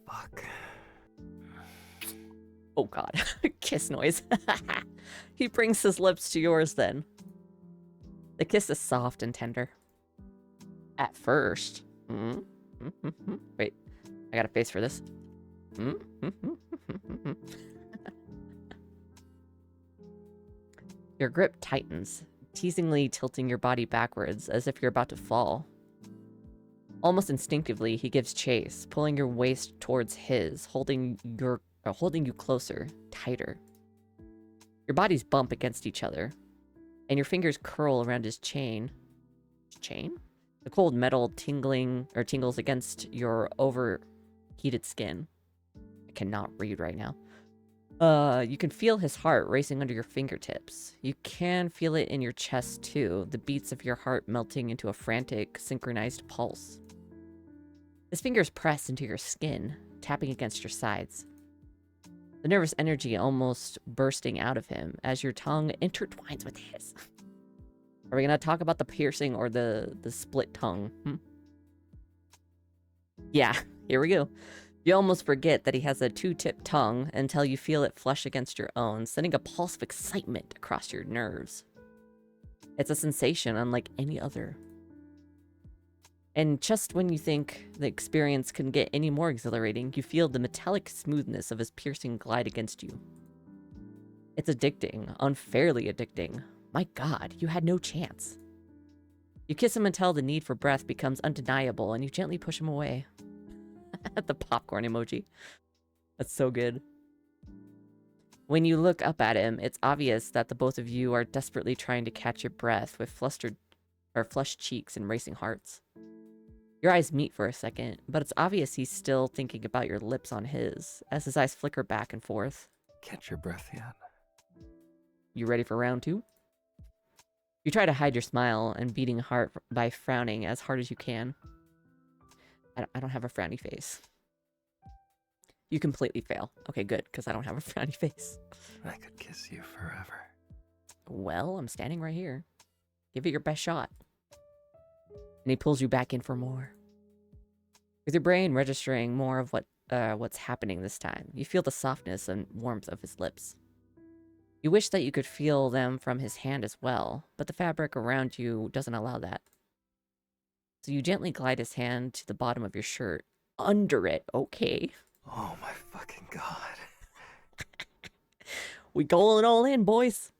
Fuck. Oh god, kiss noise. He brings his lips to yours then. The kiss is soft and tender. At first. Wait, I got a face for this. Your grip tightens, teasingly tilting your body backwards as if you're about to fall. Almost instinctively, he gives chase, pulling your waist towards his, holding you closer, tighter. Your bodies bump against each other, and your fingers curl around his chain. Chain? The cold metal tingles against your overheated skin. I cannot read right now. You can feel his heart racing under your fingertips. You can feel it in your chest too, the beats of your heart melting into a frantic, synchronized pulse. His fingers press into your skin, tapping against your sides. The nervous energy almost bursting out of him as your tongue intertwines with his. Are we gonna talk about the piercing or the split tongue? Yeah, here we go. You almost forget that he has a two-tip tongue until you feel it flush against your own, sending a pulse of excitement across your nerves. It's a sensation unlike any other. And just when you think the experience couldn't get any more exhilarating, you feel the metallic smoothness of his piercing glide against you. It's addicting, unfairly addicting. My God, you had no chance. You kiss him until the need for breath becomes undeniable, and you gently push him away. The popcorn emoji. That's so good. When you look up at him, it's obvious that the both of you are desperately trying to catch your breath with flushed cheeks and racing hearts. Your eyes meet for a second, but it's obvious he's still thinking about your lips on his, as his eyes flicker back and forth. Catch your breath yet? You ready for round two? You try to hide your smile and beating heart by frowning as hard as you can. I don't have a frowny face. You completely fail. Okay, good, because I don't have a frowny face. I could kiss you forever. Well, I'm standing right here. Give it your best shot. And he pulls you back in for more. With your brain registering more of what's happening this time, you feel the softness and warmth of his lips. You wish that you could feel them from his hand as well, but the fabric around you doesn't allow that. So you gently glide his hand to the bottom of your shirt. Under it, okay. Oh my fucking God. We going all in, boys.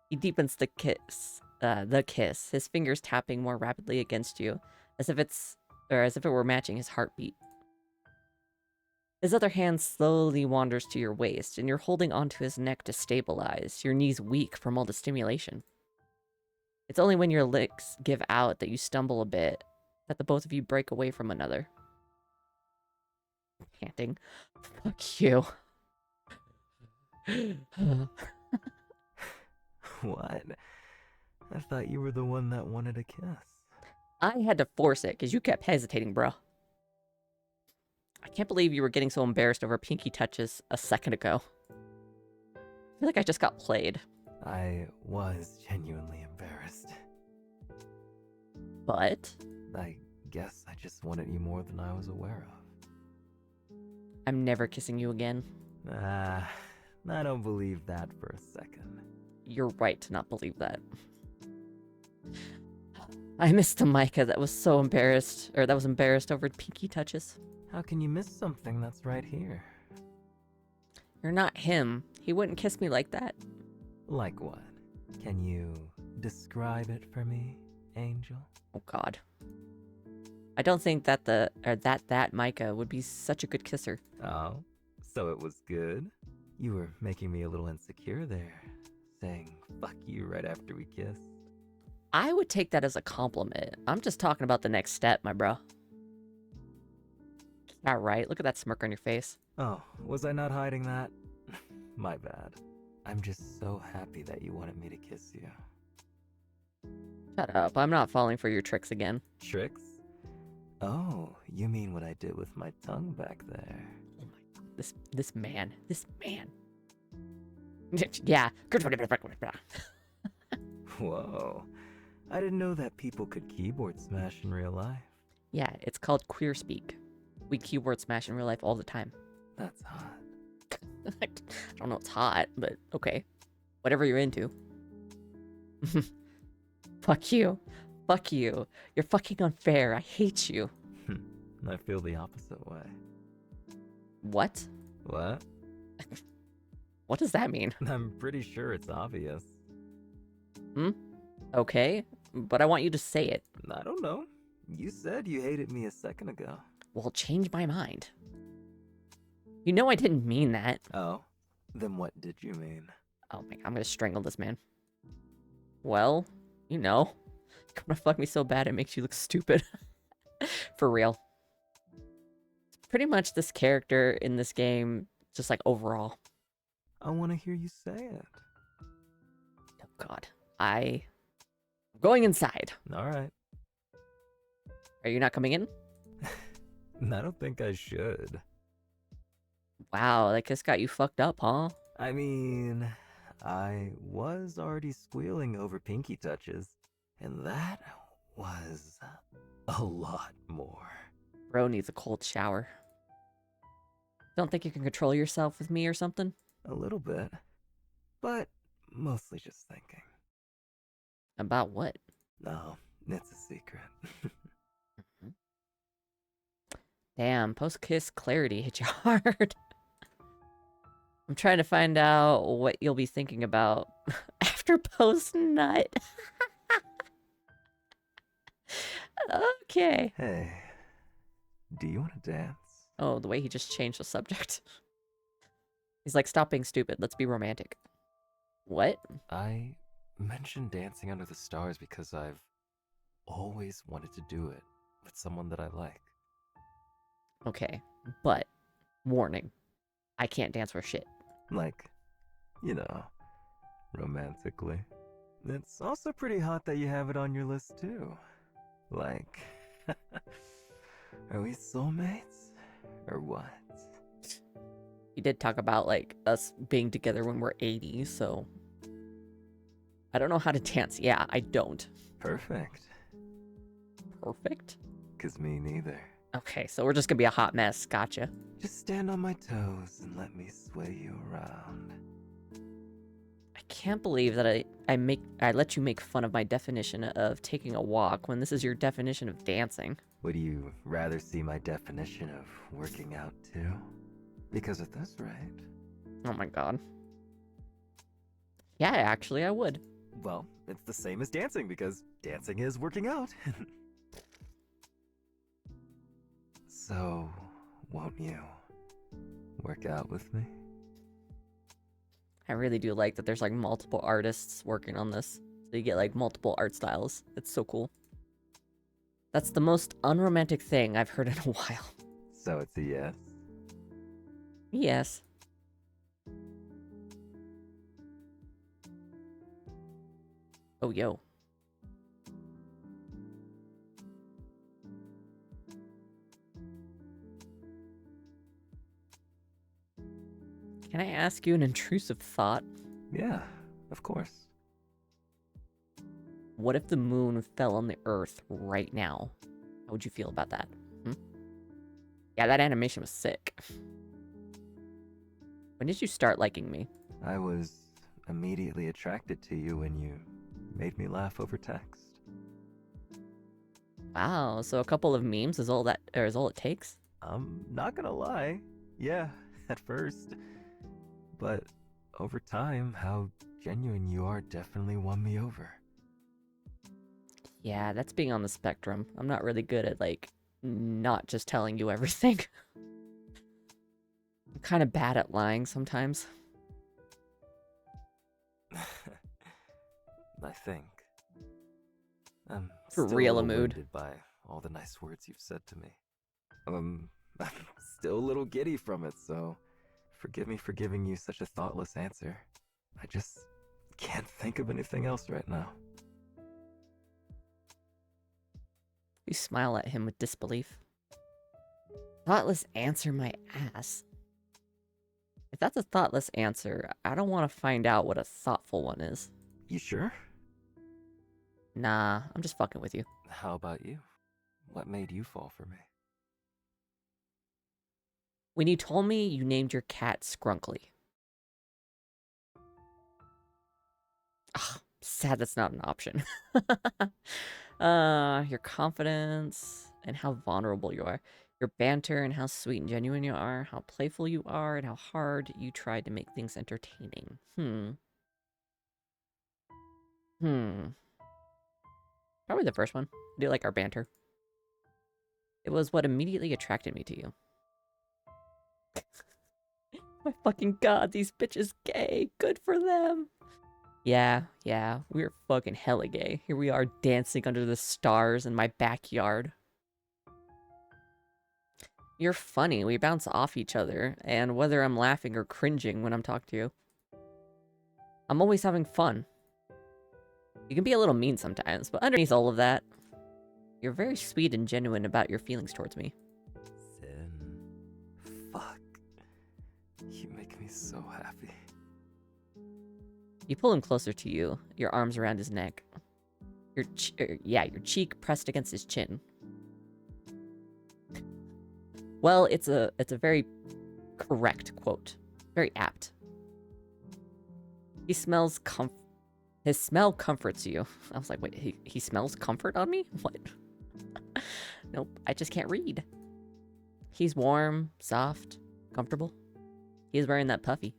He deepens the kiss, his fingers tapping more rapidly against you, as if it were matching his heartbeat. His other hand slowly wanders to your waist, and you're holding onto his neck to stabilize, your knees weak from all the stimulation. It's only when your lips give out that you stumble a bit, that the both of you break away from another. Panting. Fuck you. What? I thought you were the one that wanted a kiss. I had to force it, because you kept hesitating, bro. I can't believe you were getting so embarrassed over pinky touches a second ago. I feel like I just got played. I was genuinely embarrassed. But I guess I just wanted you more than I was aware of. I'm never kissing you again. I don't believe that for a second. You're right to not believe that. I missed the Micah that was embarrassed over pinky touches. How can you miss something that's right here? You're not him. He wouldn't kiss me like that. Like what? Can you describe it for me, Angel? Oh God. I don't think that that Micah would be such a good kisser. Oh, so it was good? You were making me a little insecure there, saying fuck you right after we kissed. I would take that as a compliment. I'm just talking about the next step, my bro. Yeah, right. Look at that smirk on your face. Oh, was I not hiding that? My bad. I'm just so happy that you wanted me to kiss you. Shut up. I'm not falling for your tricks again. Tricks? Oh, you mean what I did with my tongue back there? Oh my God. This man. Yeah. Whoa. I didn't know that people could keyboard smash in real life. Yeah, it's called queer speak. We keyboard smash in real life all the time. That's hot. I don't know it's hot, but okay. Whatever you're into. Fuck you. Fuck you. You're fucking unfair. I hate you. I feel the opposite way. What? What? What does that mean? I'm pretty sure it's obvious. Okay, but I want you to say it. I don't know. You said you hated me a second ago. Well, change my mind. You know I didn't mean that. Oh, then what did you mean? Oh my god, I'm gonna strangle this man. Well, you know. You're gonna fuck me so bad it makes you look stupid. For real. Pretty much this character in this game, just like overall. I want to hear you say it. Oh god. I'm going inside. All right. Are you not coming in? I don't think I should. Wow, that kiss got you fucked up, huh? I mean, I was already squealing over pinky touches, and that was a lot more. Bro needs a cold shower. Don't think you can control yourself with me or something? A little bit, but mostly just thinking. About what? No, it's a secret. Damn, post-kiss clarity hit you hard. I'm trying to find out what you'll be thinking about after post-nut. Okay. Hey, do you want to dance? Oh, the way he just changed the subject. He's like, stop being stupid. Let's be romantic. What? I mentioned dancing under the stars because I've always wanted to do it with someone that I like. Okay, but warning. I can't dance for shit. Like, you know, romantically. It's also pretty hot that you have it on your list too. Like, are we soulmates? Or what? He did talk about, like, us being together when we're 80, so... I don't know how to dance. Yeah, I don't. Perfect. Perfect? 'Cause me neither. Okay, so we're just gonna be a hot mess. Gotcha. Just stand on my toes and let me sway you around. I can't believe that I let you make fun of my definition of taking a walk when this is your definition of dancing. Would you rather see my definition of working out too? Because at this rate... Oh my god. Yeah, actually, I would. Well, it's the same as dancing because dancing is working out. So, won't you work out with me? I really do like that there's like multiple artists working on this. So you get like multiple art styles. It's so cool. That's the most unromantic thing I've heard in a while. So it's a yes? Yes. Oh, yo. Can I ask you an intrusive thought? Yeah, of course. What if the moon fell on the earth right now? How would you feel about that? Yeah, that animation was sick. When did you start liking me? I was immediately attracted to you when you made me laugh over text. Wow, so a couple of memes is all it takes? I'm not gonna lie. Yeah, at first. But over time, how genuine you are definitely won me over. Yeah, that's being on the spectrum. I'm not really good at, like, not just telling you everything. I'm kind of bad at lying sometimes. I think. I'm For still real a a little mood. winded by all the nice words you've said to me. I'm still a little giddy from it, so forgive me for giving you such a thoughtless answer. I just can't think of anything else right now. You smile at him with disbelief. Thoughtless answer my ass. If that's a thoughtless answer, I don't want to find out what a thoughtful one is. You sure? Nah, I'm just fucking with you. How about you? What made you fall for me? When you told me you named your cat Skrunkly. Ugh, sad that's not an option. Your confidence and how vulnerable you are. Your banter and how sweet and genuine you are. How playful you are and how hard you tried to make things entertaining. Probably the first one. I do like our banter. It was what immediately attracted me to you. My fucking god, these bitches gay. Good for them. Yeah, we're fucking hella gay. Here we are dancing under the stars in my backyard. You're funny. We bounce off each other, and whether I'm laughing or cringing when I'm talking to you, I'm always having fun. You can be a little mean sometimes, but underneath all of that, you're very sweet and genuine about your feelings towards me. Sin. Fuck. You make me so happy. You pull him closer to you, your arms around his neck. Your cheek pressed against his chin. Well, it's a very correct quote. Very apt. He smells his smell comforts you. I was like, wait, he smells comfort on me? What? Nope, I just can't read. He's warm, soft, comfortable. He's wearing that puffy.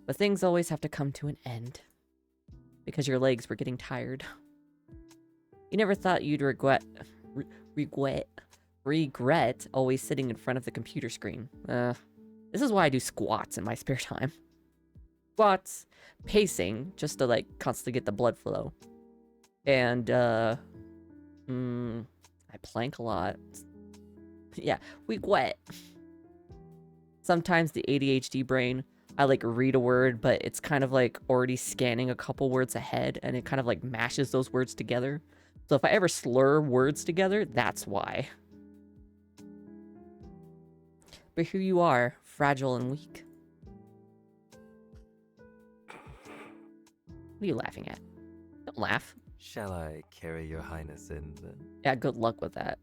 But things always have to come to an end. Because your legs were getting tired. You never thought you'd regret always sitting in front of the computer screen. This is why I do squats in my spare time. Squats, pacing, just to like constantly get the blood flow. And I plank a lot. Yeah, regret. Sometimes the ADHD brain, I like read a word, but it's kind of like already scanning a couple words ahead, and it kind of like mashes those words together. So if I ever slur words together, that's why. But here you are, fragile and weak. What are you laughing at? Don't laugh. Shall I carry your highness in then? Yeah, good luck with that.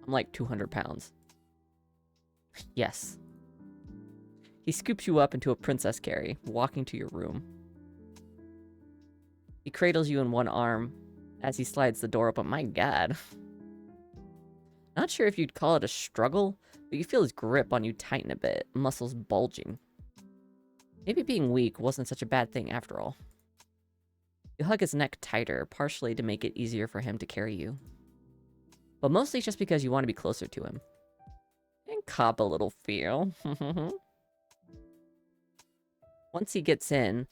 I'm like 200 pounds. Yes. He scoops you up into a princess carry, walking to your room. He cradles you in one arm as he slides the door open. My god. Not sure if you'd call it a struggle, but you feel his grip on you tighten a bit, muscles bulging. Maybe being weak wasn't such a bad thing after all. You hug his neck tighter, partially to make it easier for him to carry you. But mostly just because you want to be closer to him. And cop a little feel. Once he gets in,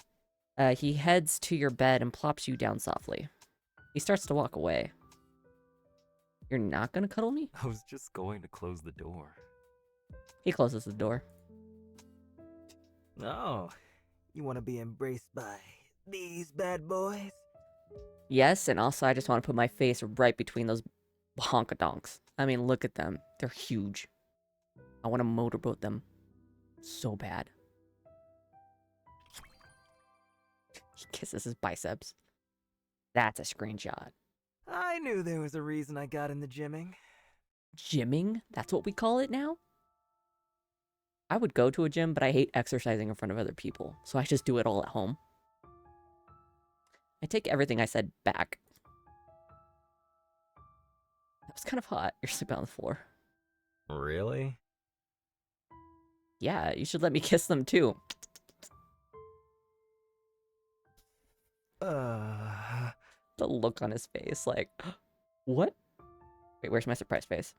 he heads to your bed and plops you down softly. He starts to walk away. You're not gonna cuddle me? I was just going to close the door. He closes the door. Oh, you want to be embraced by these bad boys? Yes, and also I just want to put my face right between those honkadonks. I mean, look at them. They're huge. I want to motorboat them so bad. He kisses his biceps. That's a screenshot. I knew there was a reason I got into gymming. Gymming? That's what we call it now? I would go to a gym, but I hate exercising in front of other people, so I just do it all at home. I take everything I said back. That was kind of hot. You're sleeping on the floor. Really? Yeah, you should let me kiss them too. The look on his face, like, what? Wait, where's my surprise face?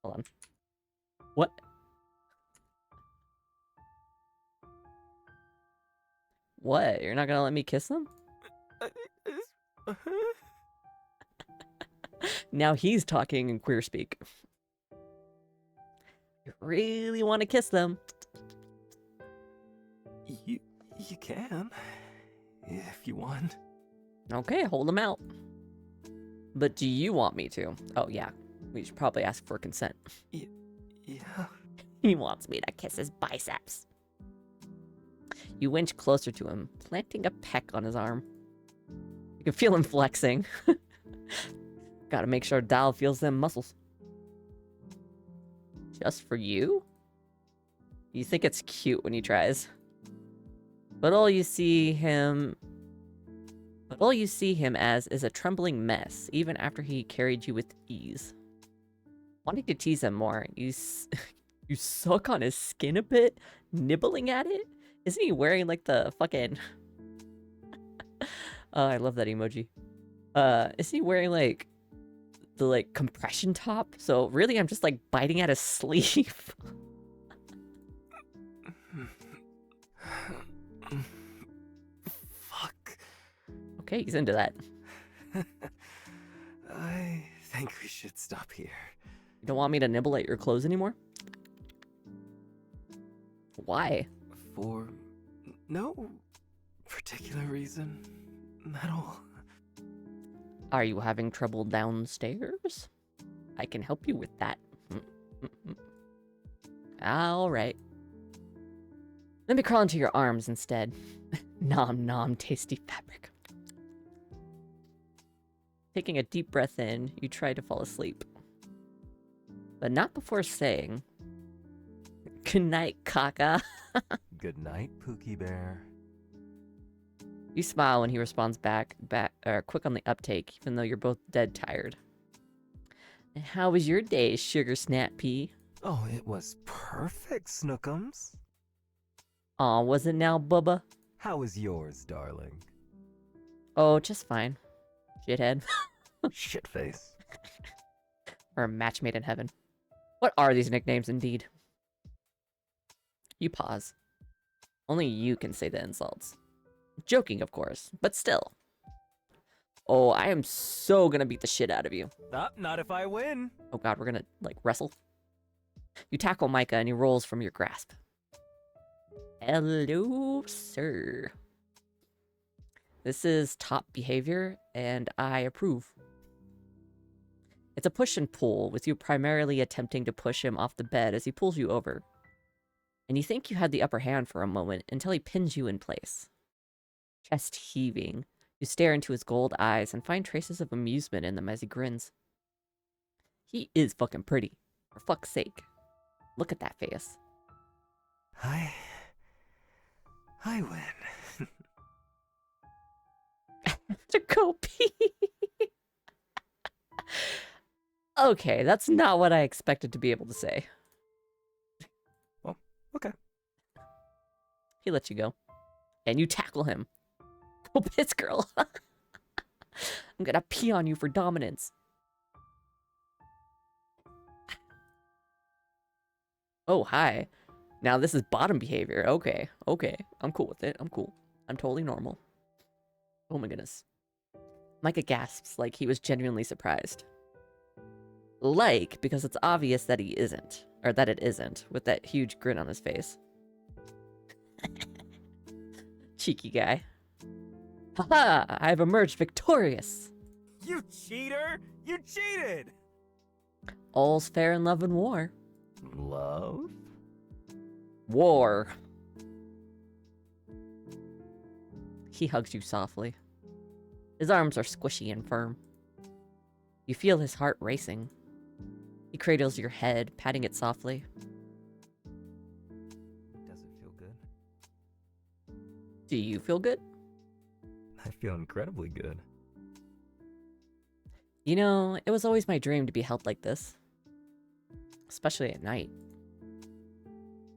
Hold on. What? What? You're not gonna let me kiss them? Now he's talking in queer speak. You really want to kiss them? You can, if you want. Okay, hold them out. But do you want me to? Oh yeah, we should probably ask for consent. Yeah. He wants me to kiss his biceps. You winch closer to him, planting a peck on his arm. You can feel him flexing. Gotta make sure Dal feels them muscles. Just for you? You think it's cute when he tries. But all you see him as is a trembling mess, even after he carried you with ease. Wanting to tease him more, you suck on his skin a bit, nibbling at it? Isn't he wearing like the fucking... Oh, I love that emoji. Isn't he wearing like the like compression top. So really, I'm just like biting at his sleeve. Fuck. Okay, he's into that. I think we should stop here. You don't want me to nibble at your clothes anymore? Why? For no particular reason at all. Are you having trouble downstairs? I can help you with that. All right. Let me crawl into your arms instead. Nom nom, tasty fabric. Taking a deep breath in, you try to fall asleep. But not before saying, "Good night, Kaka." Good night, Pookie Bear. You smile when he responds back, quick on the uptake, even though you're both dead tired. And how was your day, Sugar Snap Pea? Oh, it was perfect, Snookums. Aw, was it now, Bubba? How was yours, darling? Oh, just fine. Shithead. Shitface. Or a match made in heaven. What are these nicknames indeed? You pause. Only you can say the insults. Joking, of course, but still. Oh, I am so gonna beat the shit out of you. Not if I win. Oh god, we're gonna, like, wrestle. You tackle Micah and he rolls from your grasp. Hello, sir. This is top behavior, and I approve. It's a push and pull, with you primarily attempting to push him off the bed as he pulls you over. And you think you had the upper hand for a moment until he pins you in place. Chest heaving, you stare into his gold eyes and find traces of amusement in them as he grins. He is fucking pretty, for fuck's sake. Look at that face. I win. To go pee. Okay, that's not what I expected to be able to say. Well, okay. He lets you go. And you tackle him. Go piss, girl. I'm gonna pee on you for dominance. Oh, hi. Now this is bottom behavior. Okay, okay. I'm cool with it. I'm cool. I'm totally normal. Oh my goodness. Micah gasps like he was genuinely surprised. Like, because it's obvious that he isn't. Or that it isn't, with that huge grin on his face. Cheeky guy. Haha! I've emerged victorious! You cheater! You cheated! All's fair in love and war. Love? War. He hugs you softly. His arms are squishy and firm. You feel his heart racing. He cradles your head, patting it softly. Does it feel good? Do you feel good? I feel incredibly good. You know, it was always my dream to be held like this. Especially at night.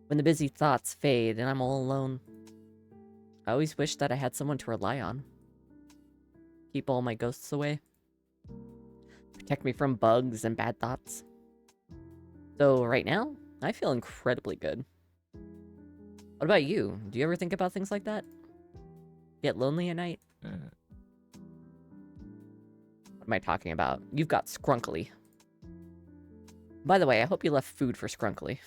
When the busy thoughts fade and I'm all alone. I always wish that I had someone to rely on. Keep all my ghosts away. Protect me from bugs and bad thoughts. So right now, I feel incredibly good. What about you? Do you ever think about things like that? Get lonely at night? What am I talking about? You've got Scrunkly. By the way, I hope you left food for Scrunkly.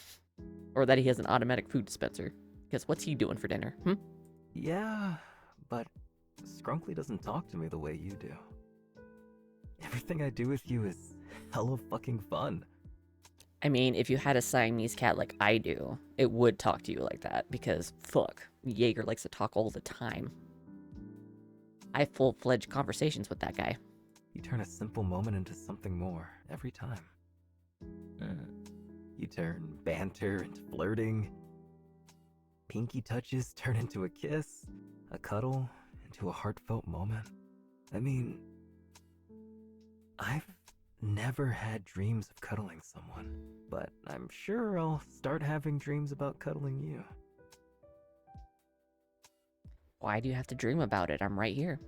Or that he has an automatic food dispenser. Because what's he doing for dinner? Yeah, but Scrunkly doesn't talk to me the way you do. Everything I do with you is hella fucking fun. I mean, if you had a Siamese cat like I do, it would talk to you like that. Because, fuck, Jaeger likes to talk all the time. I have full-fledged conversations with that guy. You turn a simple moment into something more, every time. You turn banter into flirting. Pinky touches turn into a kiss. A cuddle into a heartfelt moment. I mean, I've never had dreams of cuddling someone, but I'm sure I'll start having dreams about cuddling you. Why do you have to dream about it? I'm right here.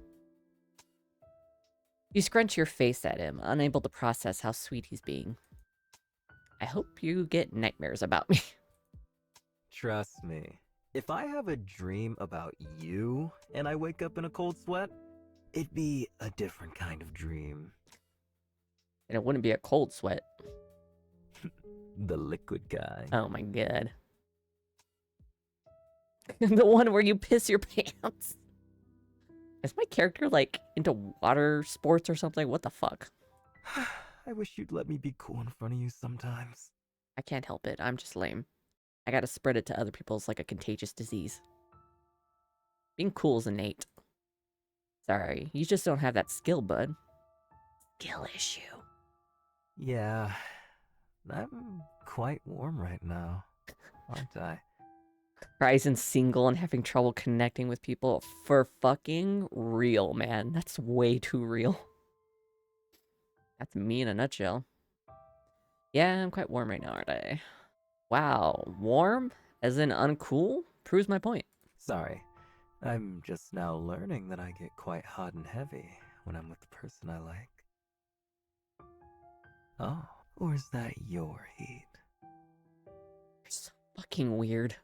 You scrunch your face at him, unable to process how sweet he's being. I hope you get nightmares about me. Trust me. If I have a dream about you and I wake up in a cold sweat, it'd be a different kind of dream. And it wouldn't be a cold sweat. The liquid kind. Oh my god. The one where you piss your pants. Is my character, like, into water sports or something? What the fuck? I wish you'd let me be cool in front of you sometimes. I can't help it. I'm just lame. I gotta spread it to other people's like a contagious disease. Being cool is innate. Sorry, you just don't have that skill, bud. Skill issue. Yeah, I'm quite warm right now, aren't I? Rising single and having trouble connecting with people for fucking real, man. That's way too real. That's me in a nutshell. Yeah, I'm quite warm right now, aren't I? Wow, warm? As in uncool? Proves my point. Sorry, I'm just now learning that I get quite hot and heavy when I'm with the person I like. Oh, or is that your heat? You're so fucking weird.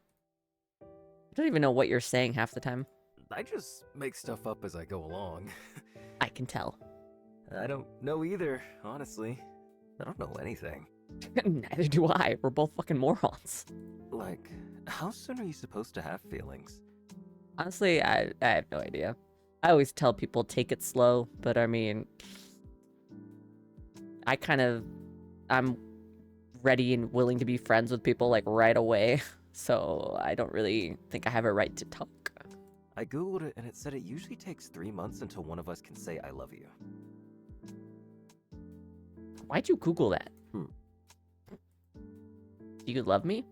I don't even know what you're saying half the time. I just make stuff up as I go along. I can tell. I don't know either, honestly. I don't know anything. Neither do I. We're both fucking morons. Like, how soon are you supposed to have feelings? Honestly, I have no idea. I always tell people take it slow, but I mean, I'm ready and willing to be friends with people like right away. So I don't really think I have a right to talk. I googled it and it said it usually takes 3 months until one of us can say I love you. Why'd you Google that? Hmm. Do you love me?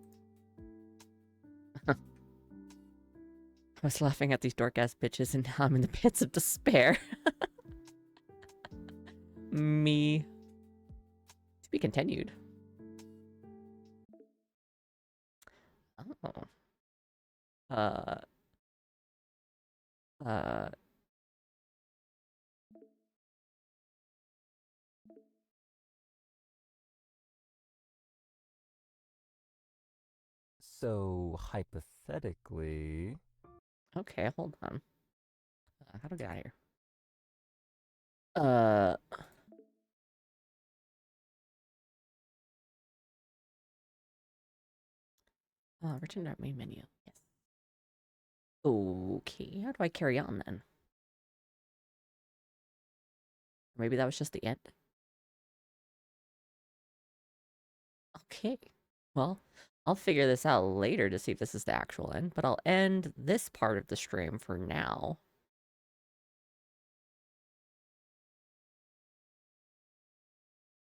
I was laughing at these dork-ass bitches and now I'm in the pits of despair. Me. To be continued. Oh. Uh. So, hypothetically... Okay, hold on. How do I get out of here? Return to our main menu. Yes. Okay, how do I carry on then? Maybe that was just the end? Okay. Well, I'll figure this out later to see if this is the actual end, but I'll end this part of the stream for now.